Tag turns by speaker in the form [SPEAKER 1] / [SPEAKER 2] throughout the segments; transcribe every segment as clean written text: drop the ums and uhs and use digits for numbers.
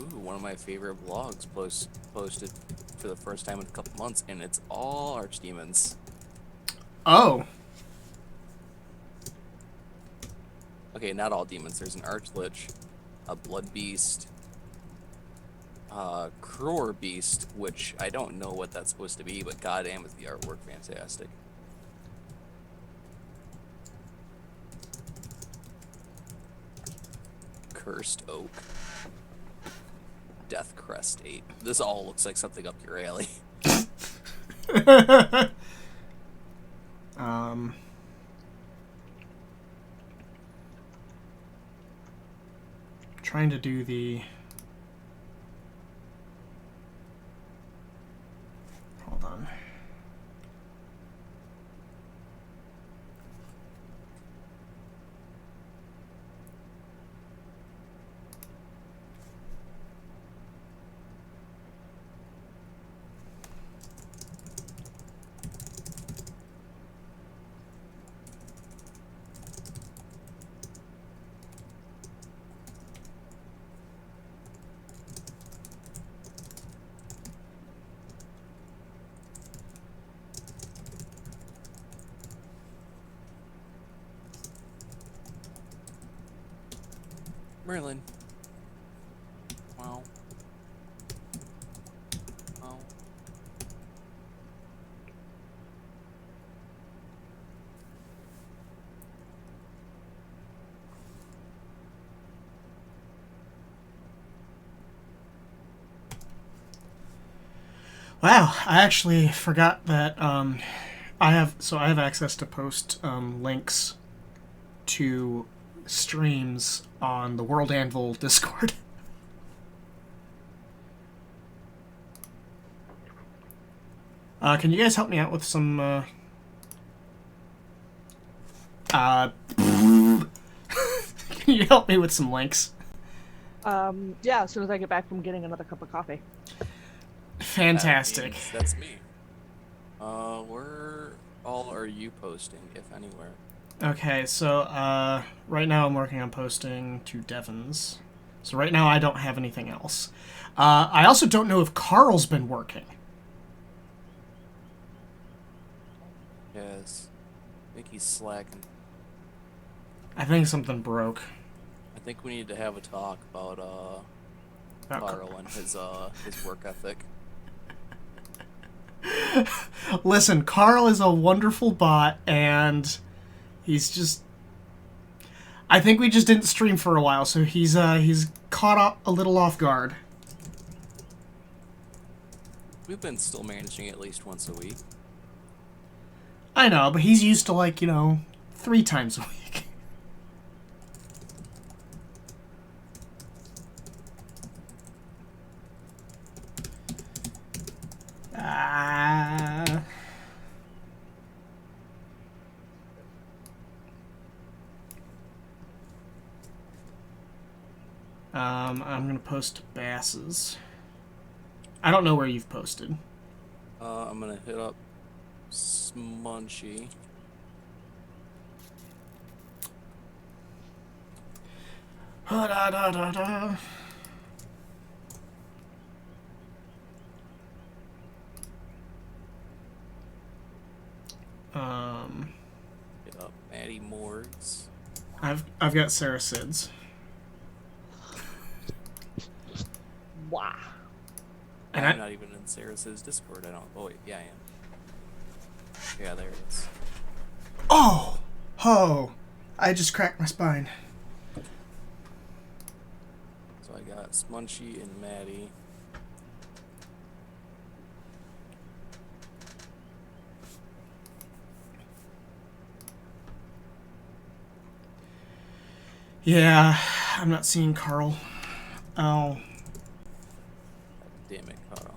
[SPEAKER 1] ooh, one of my favorite vlogs posted for the first time in a couple months, and it's all archdemons.
[SPEAKER 2] Oh.
[SPEAKER 1] Okay, not all demons. There's an archlich, a blood beast, Crore beast, which I don't know what that's supposed to be, but goddamn is the artwork fantastic. Cursed oak. Death crest 8. This all looks like something up your alley.
[SPEAKER 2] um. Trying to do the... Hold on.
[SPEAKER 1] Merlin. Wow. Wow.
[SPEAKER 2] Wow, I actually forgot that I have access to post links to streams on the World Anvil Discord. Can you guys help me out with some can you help me with some links?
[SPEAKER 3] Yeah, as soon as I get back from getting another cup of coffee.
[SPEAKER 2] Fantastic.
[SPEAKER 1] That's me. Where all are you posting, if anywhere?
[SPEAKER 2] Okay, so right now I'm working on posting to Devon's. So right now I don't have anything else. I also don't know if Carl's been working.
[SPEAKER 1] Yes. I think he's slacking.
[SPEAKER 2] I think something broke.
[SPEAKER 1] I think we need to have a talk about Carl and his work ethic.
[SPEAKER 2] Listen, Carl is a wonderful bot, and he's just... I think we just didn't stream for a while, so he's caught up a little off guard.
[SPEAKER 1] We've been still managing at least once a week.
[SPEAKER 2] I know, but he's used to, like, 3 times a week. I'm gonna post Bass's. I don't know where you've posted.
[SPEAKER 1] I'm gonna hit up Smunchy.
[SPEAKER 2] Da, da, da, da.
[SPEAKER 1] Hit up Maddie Morgs.
[SPEAKER 2] I've got Sarah Sids.
[SPEAKER 3] Wow.
[SPEAKER 2] And
[SPEAKER 1] I'm not even in Sarah's Discord. I don't. Oh wait, yeah, I am. Yeah, there it is.
[SPEAKER 2] Oh! Oh! I just cracked my spine.
[SPEAKER 1] So I got Smunchy and Maddie.
[SPEAKER 2] Yeah, I'm not seeing Carl. Oh.
[SPEAKER 1] Damn it, Carl.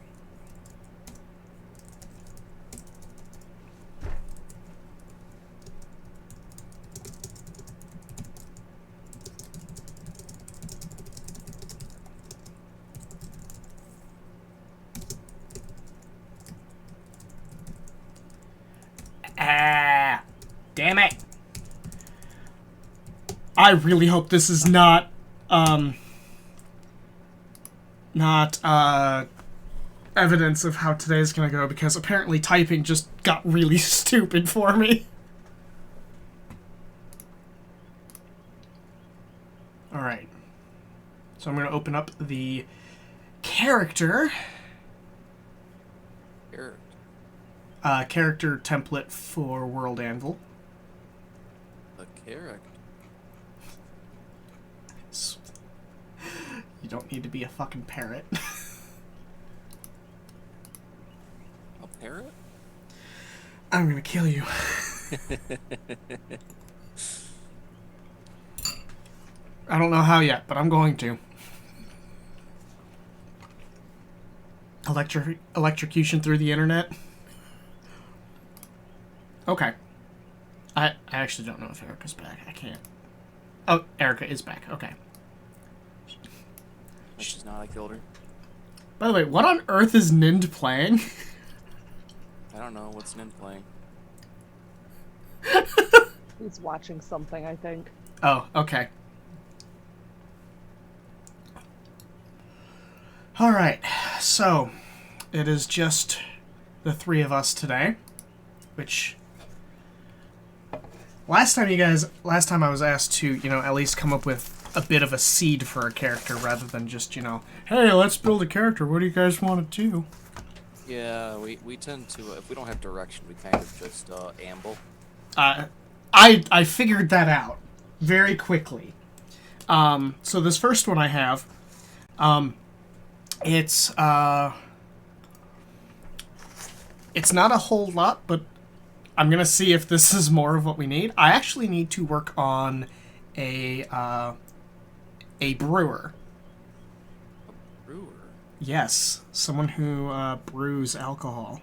[SPEAKER 2] Damn it. I really hope this is not, not evidence of how today's gonna go, because apparently typing just got really stupid for me. Alright. So I'm gonna open up the character character template for World Anvil.
[SPEAKER 1] A character.
[SPEAKER 2] You don't need to be a fucking parrot.
[SPEAKER 1] A parrot?
[SPEAKER 2] I'm gonna kill you. I don't know how yet, but I'm going to. Electrocution through the internet? Okay. I actually don't know if Erica's back. I can't. Oh, Erica is back. Okay.
[SPEAKER 1] No, she's not. I killed her.
[SPEAKER 2] By the way, what on earth is Nind playing?
[SPEAKER 1] I don't know. What's Nin playing?
[SPEAKER 3] He's watching something, I think.
[SPEAKER 2] Oh, okay. Alright, so it is just the three of us today, which last time I was asked to, at least come up with a bit of a seed for a character rather than just, hey, let's build a character. What do you guys want to do?
[SPEAKER 1] Yeah, we tend to, if we don't have direction, we kind of just amble.
[SPEAKER 2] I figured that out very quickly. So this first one I have, it's not a whole lot, but I'm gonna see if this is more of what we need. I actually need to work on a brewer.
[SPEAKER 1] A brewer?
[SPEAKER 2] Yes, someone who brews alcohol.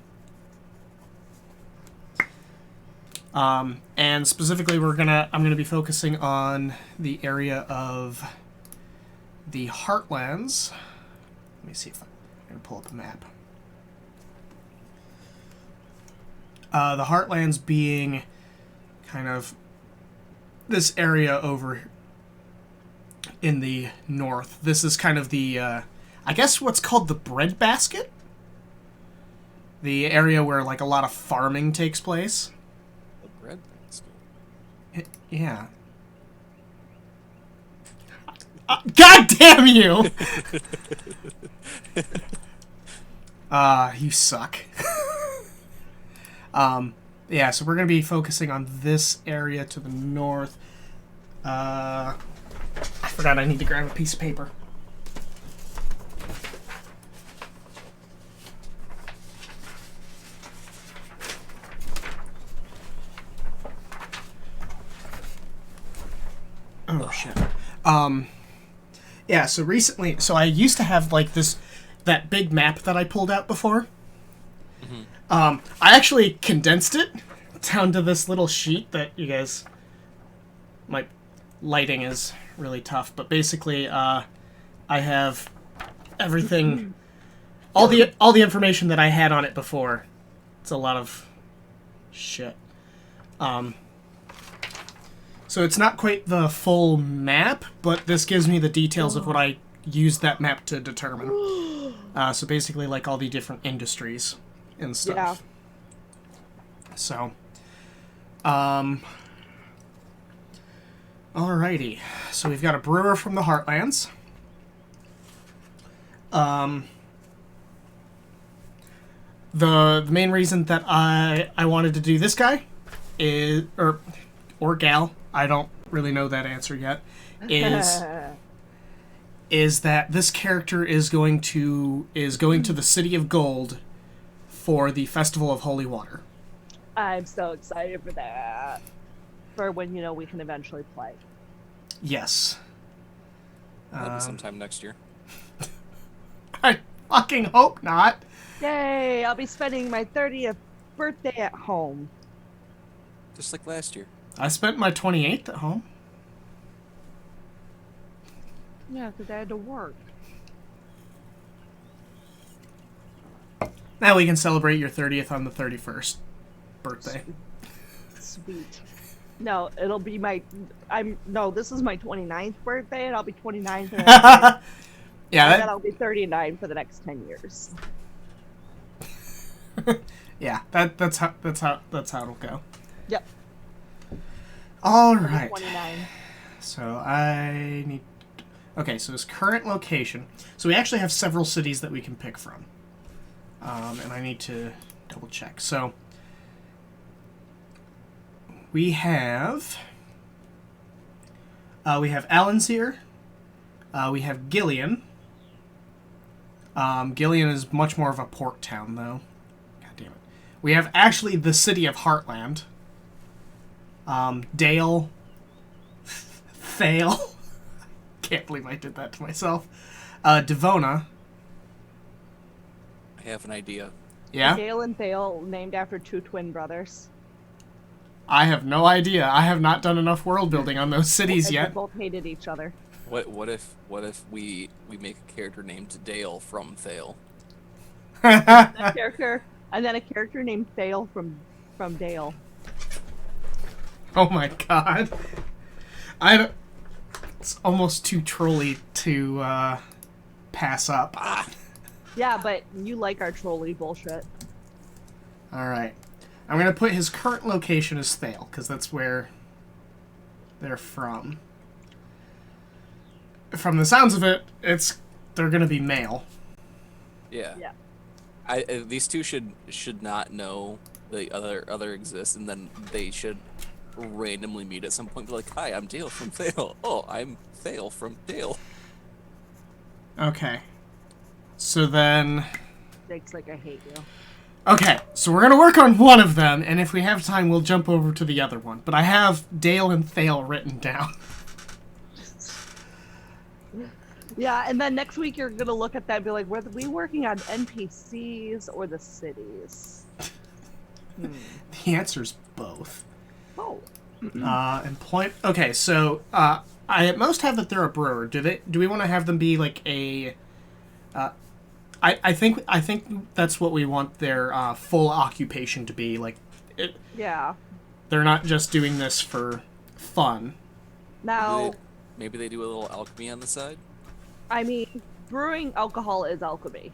[SPEAKER 2] And specifically, I'm gonna be focusing on the area of the Heartlands. Let me see if I'm gonna pull up a map. The Heartlands being kind of this area over in the north. This is kind of the, I guess what's called the breadbasket? The area where, like, a lot of farming takes place.
[SPEAKER 1] The bread basket?
[SPEAKER 2] Yeah. God damn you! You suck. Yeah, so we're going to be focusing on this area to the north. I forgot I need to grab a piece of paper. Oh, shit. Yeah, so recently, I used to have, like, that big map that I pulled out before. I actually condensed it down to this little sheet that you guys... My lighting is really tough, but basically, I have everything... all the information that I had on it before. It's a lot of shit. So it's not quite the full map, but this gives me the details of what I used that map to determine. So basically, like, all the different industries and stuff.
[SPEAKER 3] Yeah.
[SPEAKER 2] So, alrighty. So we've got a brewer from the Heartlands. The main reason that I wanted to do this guy is, or gal, I don't really know that answer yet, is that this character is going to the City of Gold for the Festival of Holy Water.
[SPEAKER 3] I'm so excited for that. For when, we can eventually play.
[SPEAKER 2] Yes.
[SPEAKER 1] That'll be sometime next year.
[SPEAKER 2] I fucking hope not.
[SPEAKER 3] Yay! I'll be spending my 30th birthday at home.
[SPEAKER 1] Just like last year.
[SPEAKER 2] I spent my 28th at home.
[SPEAKER 3] Yeah, because I had to work.
[SPEAKER 2] Now we can celebrate your 30th on the 31st birthday.
[SPEAKER 3] Sweet. No, it'll be this is my 29th birthday, and I'll be 29 for that.
[SPEAKER 2] Yeah,
[SPEAKER 3] And then I'll be 39 for the next 10 years.
[SPEAKER 2] yeah, that's how it'll go.
[SPEAKER 3] Yep.
[SPEAKER 2] All
[SPEAKER 3] I'll be
[SPEAKER 2] right.
[SPEAKER 3] 29.
[SPEAKER 2] So I need. Okay, so his current location. So we actually have several cities that we can pick from, and I need to double check. So we have Alanzir. We have Gillian. Gillian is much more of a port town, though. God damn it. We have actually the city of Heartland. Dale. Thale. Can't believe I did that to myself. Devona.
[SPEAKER 1] I have an idea.
[SPEAKER 2] Yeah?
[SPEAKER 3] Gale and Thale, named after two twin brothers.
[SPEAKER 2] I have no idea. I have not done enough world building on those cities
[SPEAKER 3] And
[SPEAKER 2] yet.
[SPEAKER 3] they both hated each other.
[SPEAKER 1] What if we make a character named Dale from Thale?
[SPEAKER 3] A character, and then a character named Thale from Dale.
[SPEAKER 2] Oh my god. It's almost too trolly to pass up.
[SPEAKER 3] Yeah, but you like our trolley bullshit.
[SPEAKER 2] Alright. I'm going to put his current location as Thale, because that's where they're from. From the sounds of it, they're going to be male.
[SPEAKER 1] Yeah.
[SPEAKER 3] Yeah.
[SPEAKER 1] These two should not know the other exists, and then they should randomly meet at some point. Be like, "Hi, I'm Dale from Thale. Oh, I'm Thale from Dale."
[SPEAKER 2] Okay. So then...
[SPEAKER 3] Jake's like, I hate you.
[SPEAKER 2] Okay, so we're going to work on one of them, and if we have time, we'll jump over to the other one. But I have Dale and Thale written down.
[SPEAKER 3] Yeah, and then next week you're gonna look at that and be like, were we working on NPCs or the cities?
[SPEAKER 2] The answer's both.
[SPEAKER 3] Oh.
[SPEAKER 2] Employment. Okay, so I at most have that they're a brewer. Do we want to have them be like a? I think that's what we want their full occupation to be. Like,
[SPEAKER 3] Yeah.
[SPEAKER 2] they're not just doing this for fun.
[SPEAKER 3] Now,
[SPEAKER 1] Maybe they do a little alchemy on the side.
[SPEAKER 3] I mean, brewing alcohol is alchemy.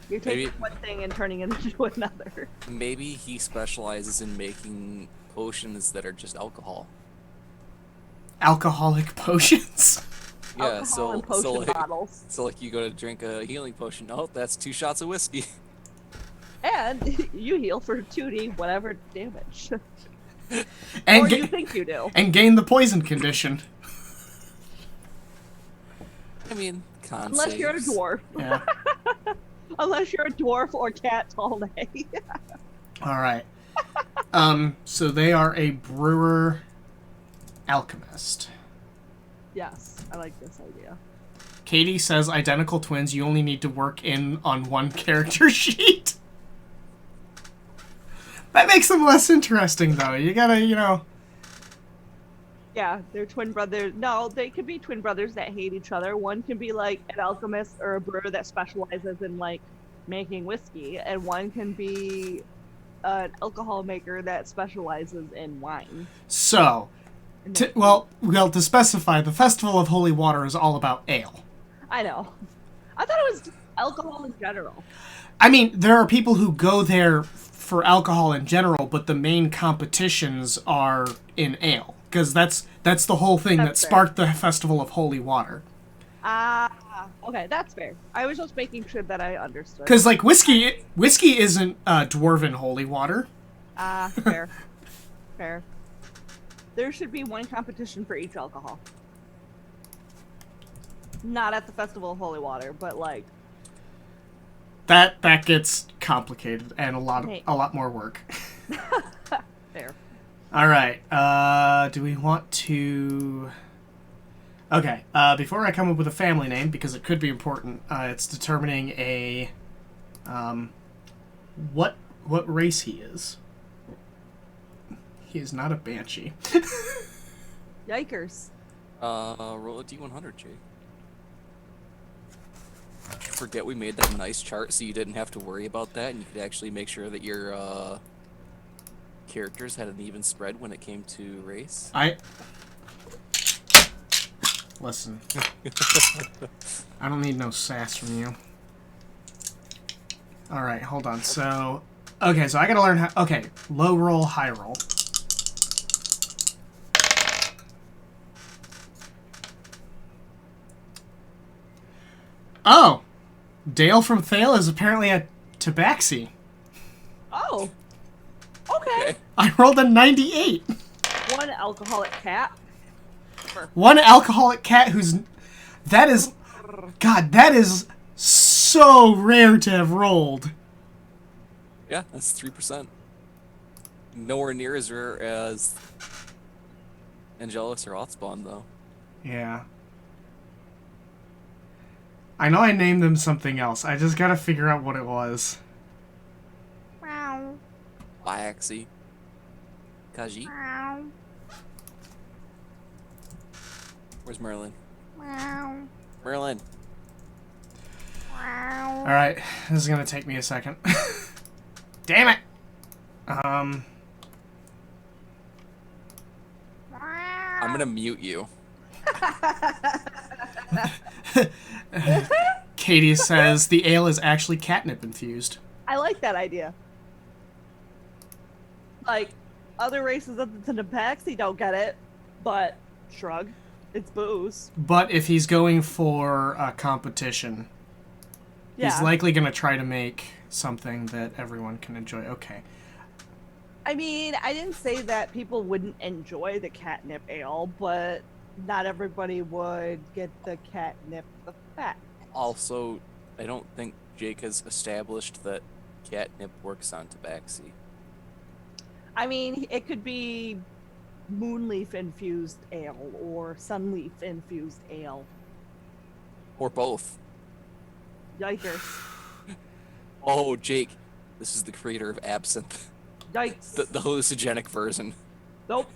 [SPEAKER 3] You're taking
[SPEAKER 1] Maybe-
[SPEAKER 3] one thing and turning it into another.
[SPEAKER 1] Maybe he specializes in making potions that are just alcohol.
[SPEAKER 2] Alcoholic potions.
[SPEAKER 1] Yeah,
[SPEAKER 3] Alcohol and potion
[SPEAKER 1] like,
[SPEAKER 3] bottles.
[SPEAKER 1] so like you go to drink a healing potion. Oh, that's 2 shots of whiskey.
[SPEAKER 3] And you heal for 2d whatever damage.
[SPEAKER 2] And
[SPEAKER 3] or you think you do.
[SPEAKER 2] and gain the poison condition.
[SPEAKER 1] I mean, con
[SPEAKER 3] Unless you're a
[SPEAKER 1] saves.
[SPEAKER 3] dwarf.
[SPEAKER 2] Yeah.
[SPEAKER 3] Unless you're a dwarf or cat all day.
[SPEAKER 2] All right. So they are a brewer alchemist.
[SPEAKER 3] Yes, I like this idea.
[SPEAKER 2] Katie says identical twins, you only need to work in on one character sheet. That makes them less interesting, though. You gotta,
[SPEAKER 3] Yeah, they're twin brothers. No, they could be twin brothers that hate each other. One can be like an alchemist or a brewer that specializes in like making whiskey, and one can be an alcohol maker that specializes in wine.
[SPEAKER 2] So, to specify, the Festival of Holy Water is all about ale.
[SPEAKER 3] I know. I thought it was alcohol in general.
[SPEAKER 2] I mean, there are people who go there for alcohol in general, but the main competitions are in ale. Because that's the whole thing that
[SPEAKER 3] That's fair.
[SPEAKER 2] sparked the Festival of Holy Water.
[SPEAKER 3] Okay, that's fair. I was just making sure that I understood.
[SPEAKER 2] Because, like, whiskey isn't dwarven holy water.
[SPEAKER 3] Fair. Fair. There should be one competition for each alcohol. Not at the Festival of Holy Water, but like...
[SPEAKER 2] That gets complicated and a
[SPEAKER 3] Hey.
[SPEAKER 2] lot more work.
[SPEAKER 3] Fair.
[SPEAKER 2] All right. Do we want to? Okay. Before I come up with a family name, because it could be important, it's determining a what race he is. He is not a banshee.
[SPEAKER 3] Yikers.
[SPEAKER 1] Roll a d100, Jake. Forget we made that nice chart so you didn't have to worry about that, and you could actually make sure that your characters had an even spread when it came to race.
[SPEAKER 2] Listen. I don't need no sass from you. Alright, hold on. So, okay, so I gotta learn how... Okay, low roll, high roll. Oh! Dale from Thale is apparently a tabaxi.
[SPEAKER 3] Oh. Okay.
[SPEAKER 2] I rolled a 98.
[SPEAKER 3] One alcoholic cat.
[SPEAKER 2] One alcoholic cat who's... That is... God, that is so rare to have rolled.
[SPEAKER 1] Yeah, that's 3%. Nowhere near as rare as Angelus or Oathspawn, though.
[SPEAKER 2] Yeah. I know I named them something else. I just gotta figure out what it was.
[SPEAKER 3] Meow.
[SPEAKER 1] Biaxi. Kaji.
[SPEAKER 3] Meow.
[SPEAKER 1] Where's Merlin?
[SPEAKER 3] Meow.
[SPEAKER 1] Merlin.
[SPEAKER 3] Meow.
[SPEAKER 2] Alright, this is gonna take me a second. Damn it!
[SPEAKER 1] I'm gonna mute you.
[SPEAKER 2] Katie says the ale is actually catnip infused.
[SPEAKER 3] I like that idea. Like, other races of the Tabaxi don't get it, but shrug. It's booze.
[SPEAKER 2] But if he's going for a competition,
[SPEAKER 3] Yeah.
[SPEAKER 2] he's likely going to try to make something that everyone can enjoy. Okay.
[SPEAKER 3] I mean, I didn't say that people wouldn't enjoy the catnip ale, but not everybody would get the catnip effect.
[SPEAKER 1] Also, I don't think Jake has established that catnip works on tabaxi.
[SPEAKER 3] I mean, it could be moonleaf infused ale or sunleaf infused ale.
[SPEAKER 1] Or both.
[SPEAKER 3] Yikers.
[SPEAKER 1] Oh, Jake, this is the creator of Absinthe.
[SPEAKER 3] Yikes.
[SPEAKER 1] The hallucinogenic version.
[SPEAKER 3] Nope.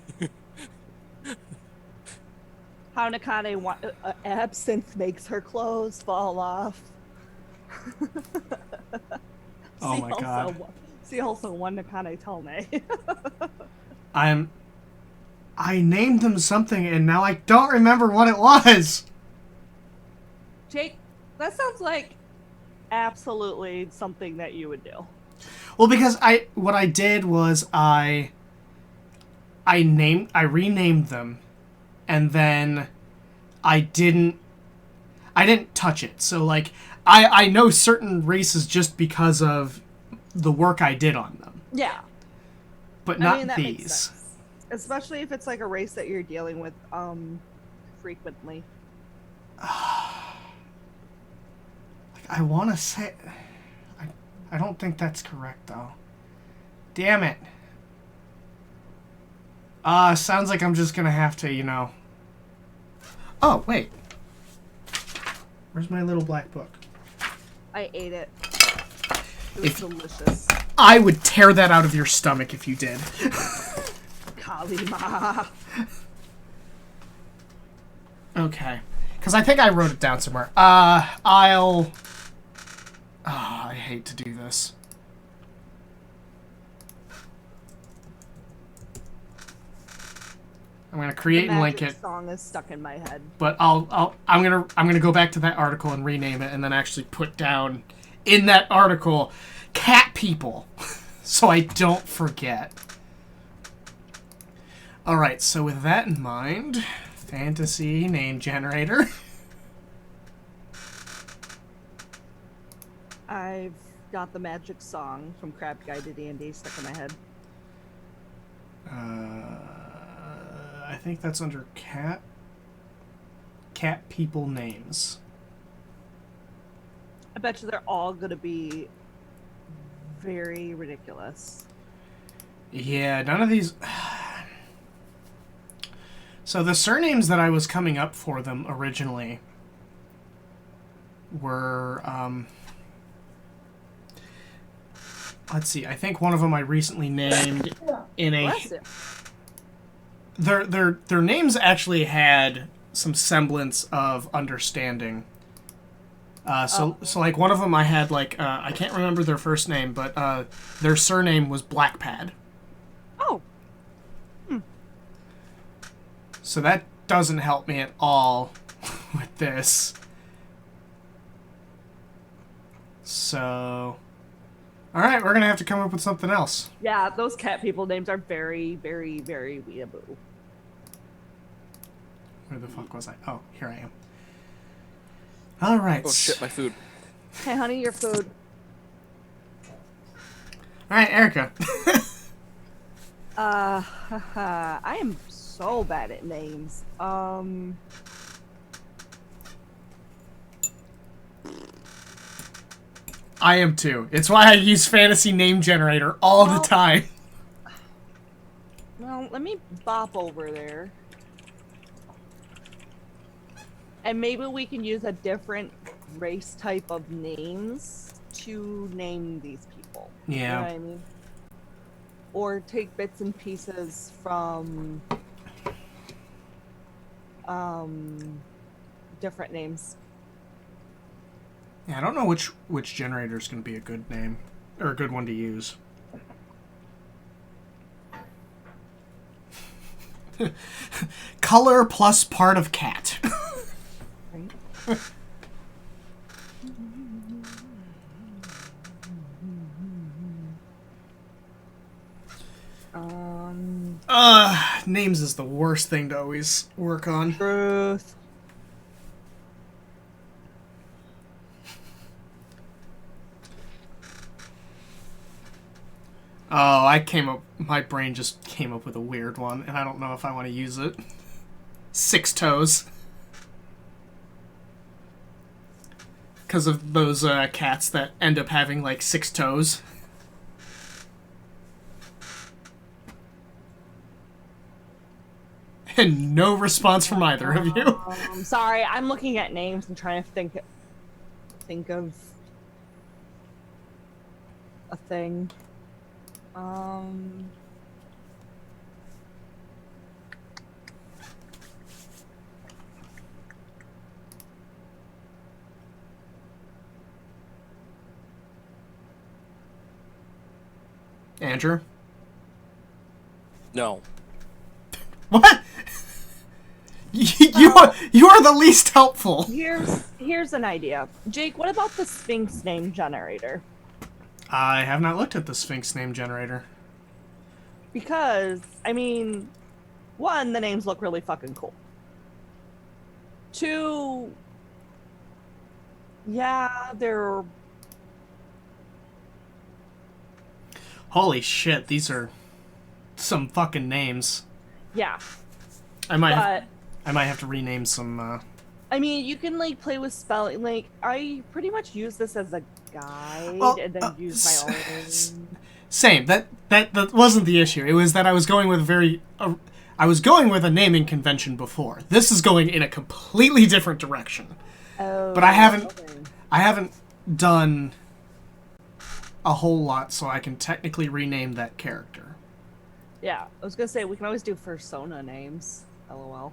[SPEAKER 3] How Nakane absinthe makes her clothes fall off.
[SPEAKER 2] Oh my god.
[SPEAKER 3] See also one Nakane tell me.
[SPEAKER 2] I named them something and now I don't remember what it was.
[SPEAKER 3] Jake, that sounds like absolutely something that you would do.
[SPEAKER 2] Well, because what I did was I renamed them, and then I didn't touch it. So like I know certain races just because of the work I did on them,
[SPEAKER 3] Yeah.
[SPEAKER 2] but
[SPEAKER 3] I
[SPEAKER 2] not
[SPEAKER 3] mean, that makes
[SPEAKER 2] these.
[SPEAKER 3] sense. Especially if it's like a race that you're dealing with frequently.
[SPEAKER 2] I want to say, I don't think that's correct though. Damn it. Sounds like I'm just gonna have to, you know. Oh, wait. Where's my little black book?
[SPEAKER 3] I ate it. It was delicious.
[SPEAKER 2] I would tear that out of your stomach if you did.
[SPEAKER 3] Kalima.
[SPEAKER 2] Okay. Because I think I wrote it down somewhere. I'll... Oh, I hate to do this. I'm gonna create and link it.
[SPEAKER 3] The song is stuck in my head.
[SPEAKER 2] But I'm gonna go back to that article and rename it, and then actually put down in that article cat people, so I don't forget. All right, so with that in mind, fantasy name generator.
[SPEAKER 3] I've got the magic song from Crab Guide to D&D stuck in my head.
[SPEAKER 2] I think that's under cat people names.
[SPEAKER 3] I bet you they're all gonna be very ridiculous.
[SPEAKER 2] Yeah, none of these... So the surnames that I was coming up for them originally were... let's see, I think one of them I recently named in a...
[SPEAKER 3] Bless you.
[SPEAKER 2] Their names actually had some semblance of understanding. So like one of them I had like I can't remember their first name, but their surname was Blackpad.
[SPEAKER 3] Oh.
[SPEAKER 2] So that doesn't help me at all with this. So, all right, we're gonna have to come up with something else.
[SPEAKER 3] Yeah, those cat people names are very, very, very weeaboo.
[SPEAKER 2] Where the fuck was I? Oh, here I am. All right.
[SPEAKER 1] Oh shit, my food.
[SPEAKER 3] Hey, honey, your food.
[SPEAKER 2] All right, Erica.
[SPEAKER 3] I am so bad at names.
[SPEAKER 2] I am too. It's why I use Fantasy Name Generator all the time.
[SPEAKER 3] Well, let me bop over there. And maybe we can use a different race type of names to name these people.
[SPEAKER 2] Yeah.
[SPEAKER 3] You know what I mean? Or take bits and pieces from different names.
[SPEAKER 2] Yeah, I don't know which generator is going to be a good name or a good one to use. Color plus part of cat.
[SPEAKER 3] Right?
[SPEAKER 2] Names is the worst thing to always work on.
[SPEAKER 3] Truth.
[SPEAKER 2] Oh, my brain just came up with a weird one, and I don't know if I want to use it. 6 toes. Because of those cats that end up having, like, 6 toes. And no response from either of you.
[SPEAKER 3] Sorry, I'm looking at names and trying to think of a thing.
[SPEAKER 2] Andrew?
[SPEAKER 1] No.
[SPEAKER 2] What? You are the least helpful.
[SPEAKER 3] Here's an idea. Jake, what about the Sphinx name generator?
[SPEAKER 2] I have not looked at the Sphinx name generator.
[SPEAKER 3] Because, I mean, one, the names look really fucking cool. Two, yeah, they're...
[SPEAKER 2] Holy shit, these are some fucking names.
[SPEAKER 3] Yeah.
[SPEAKER 2] I might have to rename some,
[SPEAKER 3] I mean, you can, like, play with spelling. Like, I pretty much use this as a guide and then use my own...
[SPEAKER 2] Same. That wasn't the issue. It was that I was going with a naming convention before. This is going in a completely different direction.
[SPEAKER 3] Oh,
[SPEAKER 2] but I haven't
[SPEAKER 3] okay.
[SPEAKER 2] done a whole lot, so I can technically rename that character.
[SPEAKER 3] Yeah, I was gonna say, we can always do persona names. LOL.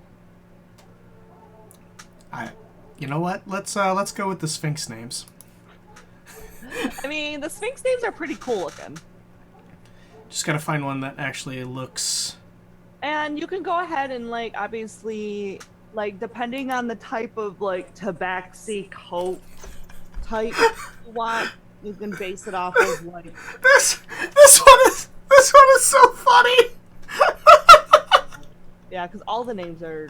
[SPEAKER 2] You know what? Let's go with the Sphinx names.
[SPEAKER 3] I mean, the Sphinx names are pretty cool looking.
[SPEAKER 2] Just gotta find one that actually looks...
[SPEAKER 3] And you can go ahead and, like, obviously, like, depending on the type of, like, tabaxi coat type you want, you can base it off of, like...
[SPEAKER 2] This one is so funny!
[SPEAKER 3] Yeah, because all the names are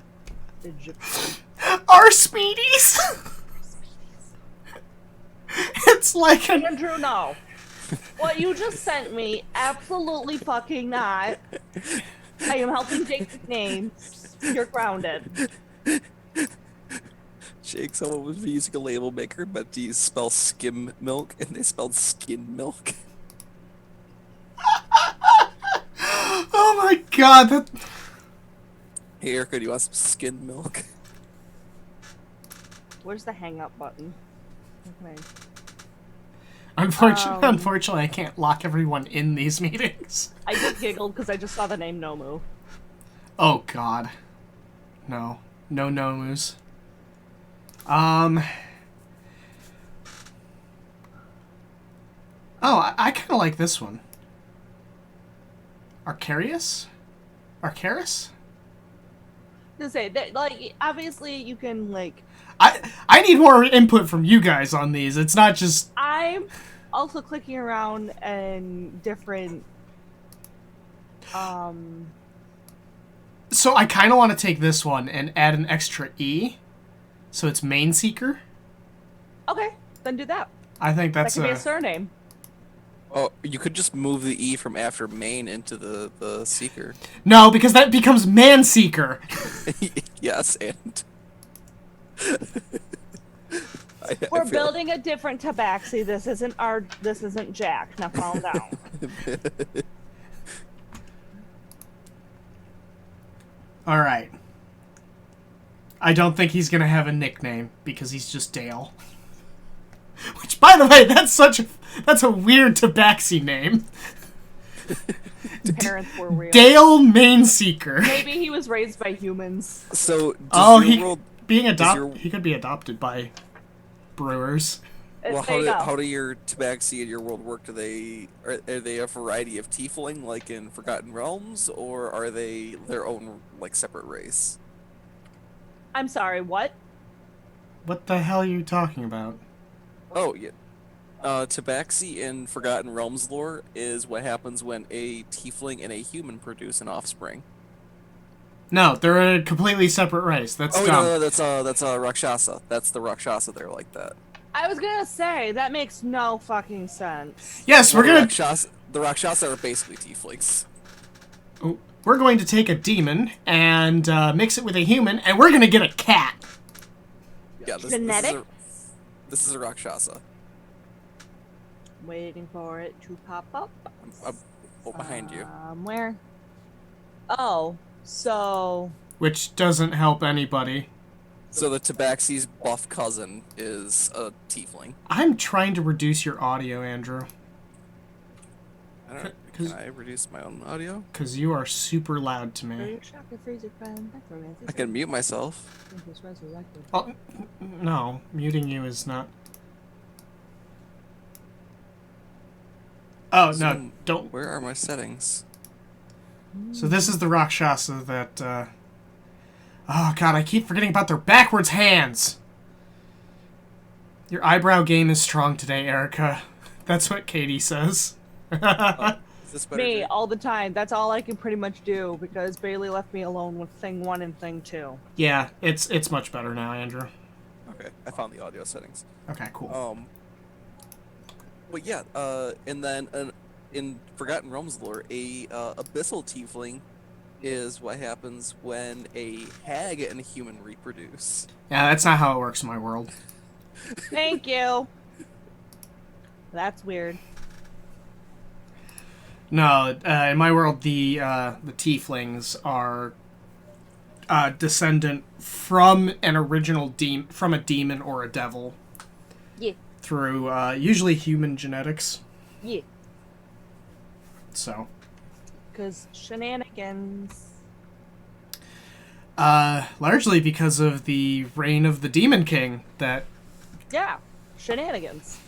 [SPEAKER 3] Egyptian.
[SPEAKER 2] Our Speedies! It's like an...
[SPEAKER 3] Andrew, no. What you just sent me, absolutely fucking not. I am helping Jake with names. You're grounded.
[SPEAKER 1] Jake, someone was using a label maker, but to spell skim milk, and they spelled skin milk.
[SPEAKER 2] Oh my god, that...
[SPEAKER 1] Hey, Erica, do you want some skin milk?
[SPEAKER 3] Where's the hang up button? Okay.
[SPEAKER 2] Unfortunately, I can't lock everyone in these meetings.
[SPEAKER 3] I just giggled because I just saw the name Nomu.
[SPEAKER 2] Oh god. No. No Nomus. Oh, I kind of like this one. Arcarius? Arcaris?
[SPEAKER 3] To say that, like, obviously you can like.
[SPEAKER 2] I need more input from you guys on these. It's not just
[SPEAKER 3] I'm also clicking around and different. Um.
[SPEAKER 2] so I kind of want to take this one and add an extra E, so it's main seeker.
[SPEAKER 3] Okay, then do that.
[SPEAKER 2] I think
[SPEAKER 3] That
[SPEAKER 2] that's
[SPEAKER 3] could be a surname.
[SPEAKER 1] Oh, you could just move the E from after main into the seeker.
[SPEAKER 2] no, because that becomes man seeker.
[SPEAKER 1] Yes, and
[SPEAKER 3] We're
[SPEAKER 1] I feel
[SPEAKER 3] building a different tabaxi. This isn't Jack. Now calm down.
[SPEAKER 2] All right. I don't think he's gonna have a nickname because he's just Dale. Which, by the way, that's a weird tabaxi name.
[SPEAKER 3] Parents were real.
[SPEAKER 2] Dale Mainseeker.
[SPEAKER 3] Maybe he was raised by humans.
[SPEAKER 1] So
[SPEAKER 2] Oh,
[SPEAKER 1] your world,
[SPEAKER 2] he could be adopted by brewers.
[SPEAKER 1] well,
[SPEAKER 3] There you go.
[SPEAKER 1] how do your tabaxi in your world work? Are they a variety of tiefling like in Forgotten Realms, or are they their own like separate race?
[SPEAKER 3] I'm sorry. What?
[SPEAKER 2] What the hell are you talking about?
[SPEAKER 1] Oh yeah. Tabaxi in Forgotten Realms lore is what happens when a tiefling and a human produce an offspring.
[SPEAKER 2] No, they're a completely separate race. That's
[SPEAKER 1] Oh
[SPEAKER 2] dumb.
[SPEAKER 1] no, that's Rakshasa. That's the Rakshasa. They're like that.
[SPEAKER 3] I was gonna say that makes no fucking sense.
[SPEAKER 2] Yes, we're gonna
[SPEAKER 1] The Rakshasa are basically tieflings.
[SPEAKER 2] we're going to take a demon and mix it with a human, and we're gonna get a cat.
[SPEAKER 1] Yeah,
[SPEAKER 3] Genetics?
[SPEAKER 1] This is a Rakshasa.
[SPEAKER 3] Waiting for it to pop up.
[SPEAKER 1] I'm behind you.
[SPEAKER 3] Where? Oh, so
[SPEAKER 2] Which doesn't help anybody.
[SPEAKER 1] So the Tabaxi's buff cousin is a tiefling.
[SPEAKER 2] I'm trying to reduce your audio, Andrew.
[SPEAKER 1] Can I reduce my own audio?
[SPEAKER 2] Because you are super loud to me.
[SPEAKER 1] I can mute myself.
[SPEAKER 2] Oh, no, muting you is not... Oh, no,
[SPEAKER 1] So,
[SPEAKER 2] don't...
[SPEAKER 1] Where are my settings?
[SPEAKER 2] So this is the Rakshasa that, Oh, God, I keep forgetting about their backwards hands! Your eyebrow game is strong today, Erica. That's what Katie says.
[SPEAKER 1] Is this better?
[SPEAKER 3] me
[SPEAKER 1] Jake?
[SPEAKER 3] all the time. That's all I can pretty much do because Bailey left me alone with thing 1 and thing 2.
[SPEAKER 2] Yeah, it's much better now, Andrew.
[SPEAKER 1] Okay, I found the audio settings.
[SPEAKER 2] Okay, cool.
[SPEAKER 1] But yeah, and then in Forgotten Realms lore, a abyssal tiefling is what happens when a hag and a human reproduce.
[SPEAKER 2] Yeah, that's not how it works in my world.
[SPEAKER 3] Thank you. That's weird.
[SPEAKER 2] No, in my world, the tieflings are descendant from an original from a demon or a devil.
[SPEAKER 3] Yeah.
[SPEAKER 2] Through usually human genetics.
[SPEAKER 3] Yeah.
[SPEAKER 2] So.
[SPEAKER 3] Because shenanigans.
[SPEAKER 2] Largely because of the reign of the Demon King that.
[SPEAKER 3] Yeah. Shenanigans.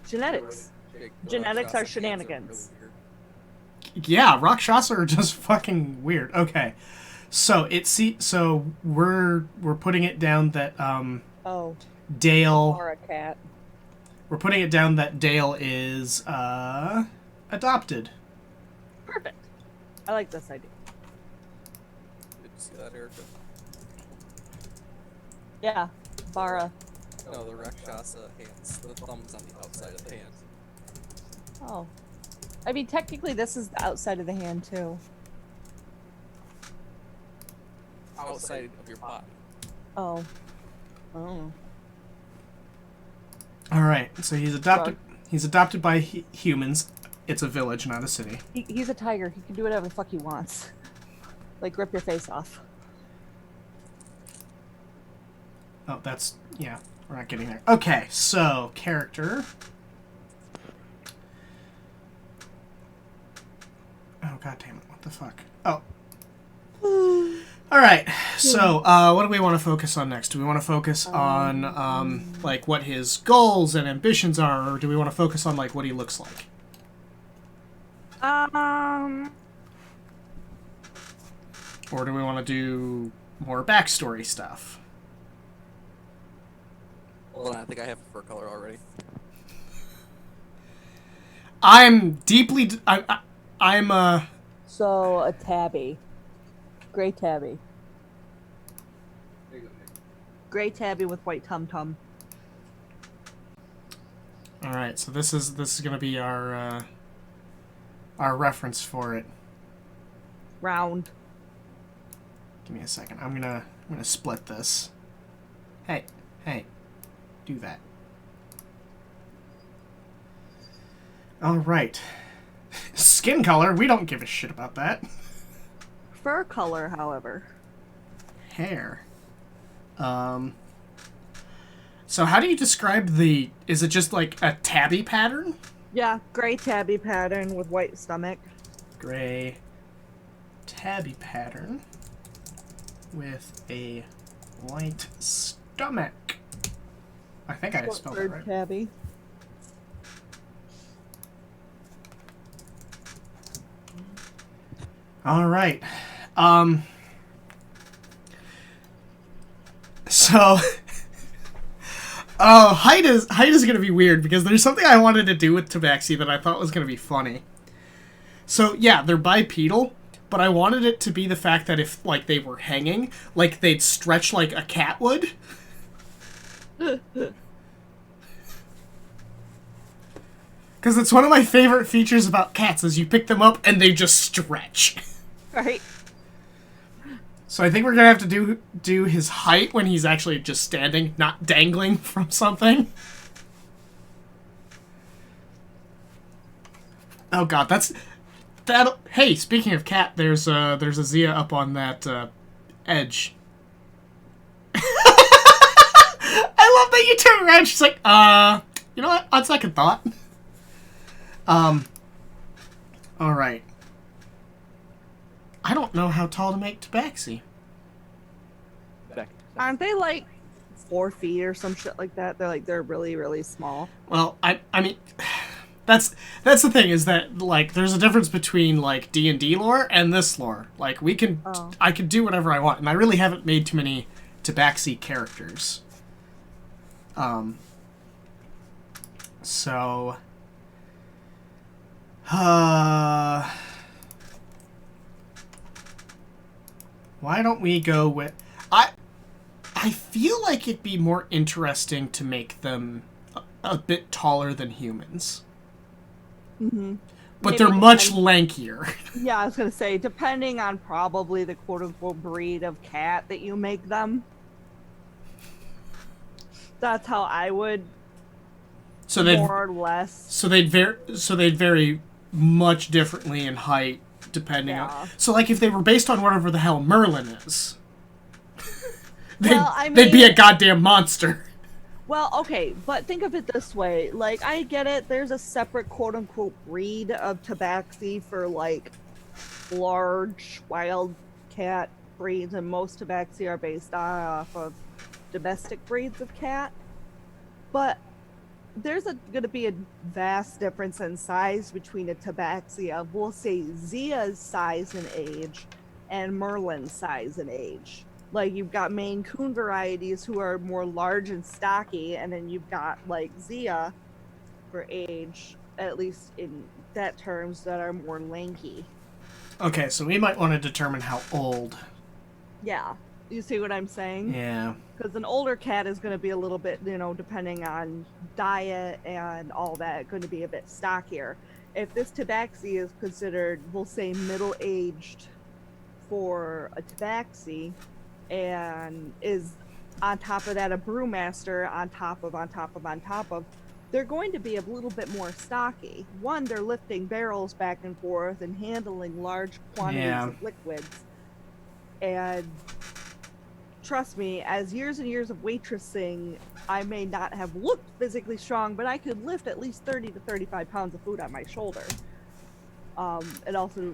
[SPEAKER 3] Genetics.
[SPEAKER 1] Jake,
[SPEAKER 3] Genetics are
[SPEAKER 1] Rakshasa hands
[SPEAKER 3] shenanigans.
[SPEAKER 2] Yeah, Rakshasa are just fucking weird. Okay. So we're putting it down that
[SPEAKER 3] Oh.
[SPEAKER 2] Dale.
[SPEAKER 3] Or a cat.
[SPEAKER 2] We're putting it down that Dale is adopted.
[SPEAKER 3] Perfect. I like this idea.
[SPEAKER 1] Did you see that, Erica?
[SPEAKER 3] Yeah. Bara.
[SPEAKER 1] No, the Rakshasa hands. The thumb's on the outside of the hand.
[SPEAKER 3] Oh. I mean, technically, this is the outside of the hand, too.
[SPEAKER 1] Outside of your body.
[SPEAKER 3] Oh. Oh.
[SPEAKER 2] All right. So he's adopted. He's adopted by humans. It's a village, not a city.
[SPEAKER 3] He's a tiger. He can do whatever the fuck he wants. Like, rip your face off.
[SPEAKER 2] Oh, that's yeah. We're not getting there. Okay, so character. Oh god damn it! What the fuck? Oh. All right. So, what do we want to focus on next? Do we want to focus on like what his goals and ambitions are, or do we want to focus on like what he looks like?
[SPEAKER 3] Um.
[SPEAKER 2] Or do we want to do more backstory stuff.
[SPEAKER 1] Hold on, I think I have a fur color already.
[SPEAKER 2] I'm deeply... I'm
[SPEAKER 3] So a tabby. Gray tabby. Gray tabby with white tum-tum.
[SPEAKER 2] Alright, so this is going to be our reference for it.
[SPEAKER 3] Round.
[SPEAKER 2] Give me a second. I'm gonna split this. Hey, do that. All right. Skin color. We don't give a shit about that.
[SPEAKER 3] Fur color, however.
[SPEAKER 2] Hair. So how do you describe the? Is it just like a tabby pattern?
[SPEAKER 3] Yeah, gray tabby pattern with white stomach.
[SPEAKER 2] Gray tabby pattern with a white stomach. I think I spelled it right.
[SPEAKER 3] Tabby.
[SPEAKER 2] All right. So height is going to be weird because there's something I wanted to do with Tabaxi that I thought was going to be funny. So yeah, they're bipedal, but I wanted it to be the fact that if like they were hanging, like they'd stretch like a cat would. Because it's one of my favorite features about cats is you pick them up and they just stretch.
[SPEAKER 3] Right.
[SPEAKER 2] So I think we're gonna have to do his height when he's actually just standing, not dangling from something. Oh god, that. Hey, speaking of cat, there's a Zia up on that edge. I love that you turn around. She's like, you know what? On second thought. All right. I don't know how tall to make Tabaxi.
[SPEAKER 3] Aren't they like 4 feet or some shit like that? They're really, really small.
[SPEAKER 2] Well, I mean, that's the thing is that like there's a difference between like D&D lore and this lore. Like I can do whatever I want, and I really haven't made too many Tabaxi characters. So. Why don't we go with... I feel like it'd be more interesting to make them a bit taller than humans.
[SPEAKER 3] Mm-hmm.
[SPEAKER 2] But they're much lankier.
[SPEAKER 3] Yeah, I was going to say, depending on probably the quote-unquote breed of cat that you make them. That's how I would more or less.
[SPEAKER 2] So they'd vary much differently in height depending on. So like if they were based on whatever the hell Merlin is, they'd be a goddamn monster.
[SPEAKER 3] Well, okay, but think of it this way. Like, I get it. There's a separate quote-unquote breed of Tabaxi for, like, large wild cat breeds, and most Tabaxi are based off of domestic breeds of cat. But there's going to be a vast difference in size between a Tabaxi of, we'll say, Zia's size and age and Merlin's size and age. Like, you've got Maine Coon varieties who are more large and stocky, and then you've got, like, Zia for age, at least in that terms, that are more lanky.
[SPEAKER 2] Okay, so we might want to determine how old.
[SPEAKER 3] Yeah. You see what I'm saying?
[SPEAKER 2] Yeah.
[SPEAKER 3] Because an older cat is going to be a little bit, depending on diet and all that, going to be a bit stockier. If this Tabaxi is considered, we'll say, middle-aged for a Tabaxi, and is on top of that a brewmaster on top of, they're going to be a little bit more stocky. One, they're lifting barrels back and forth and handling large quantities of liquids. And trust me, as years and years of waitressing, I may not have looked physically strong, but I could lift at least 30 to 35 pounds of food on my shoulder. And also,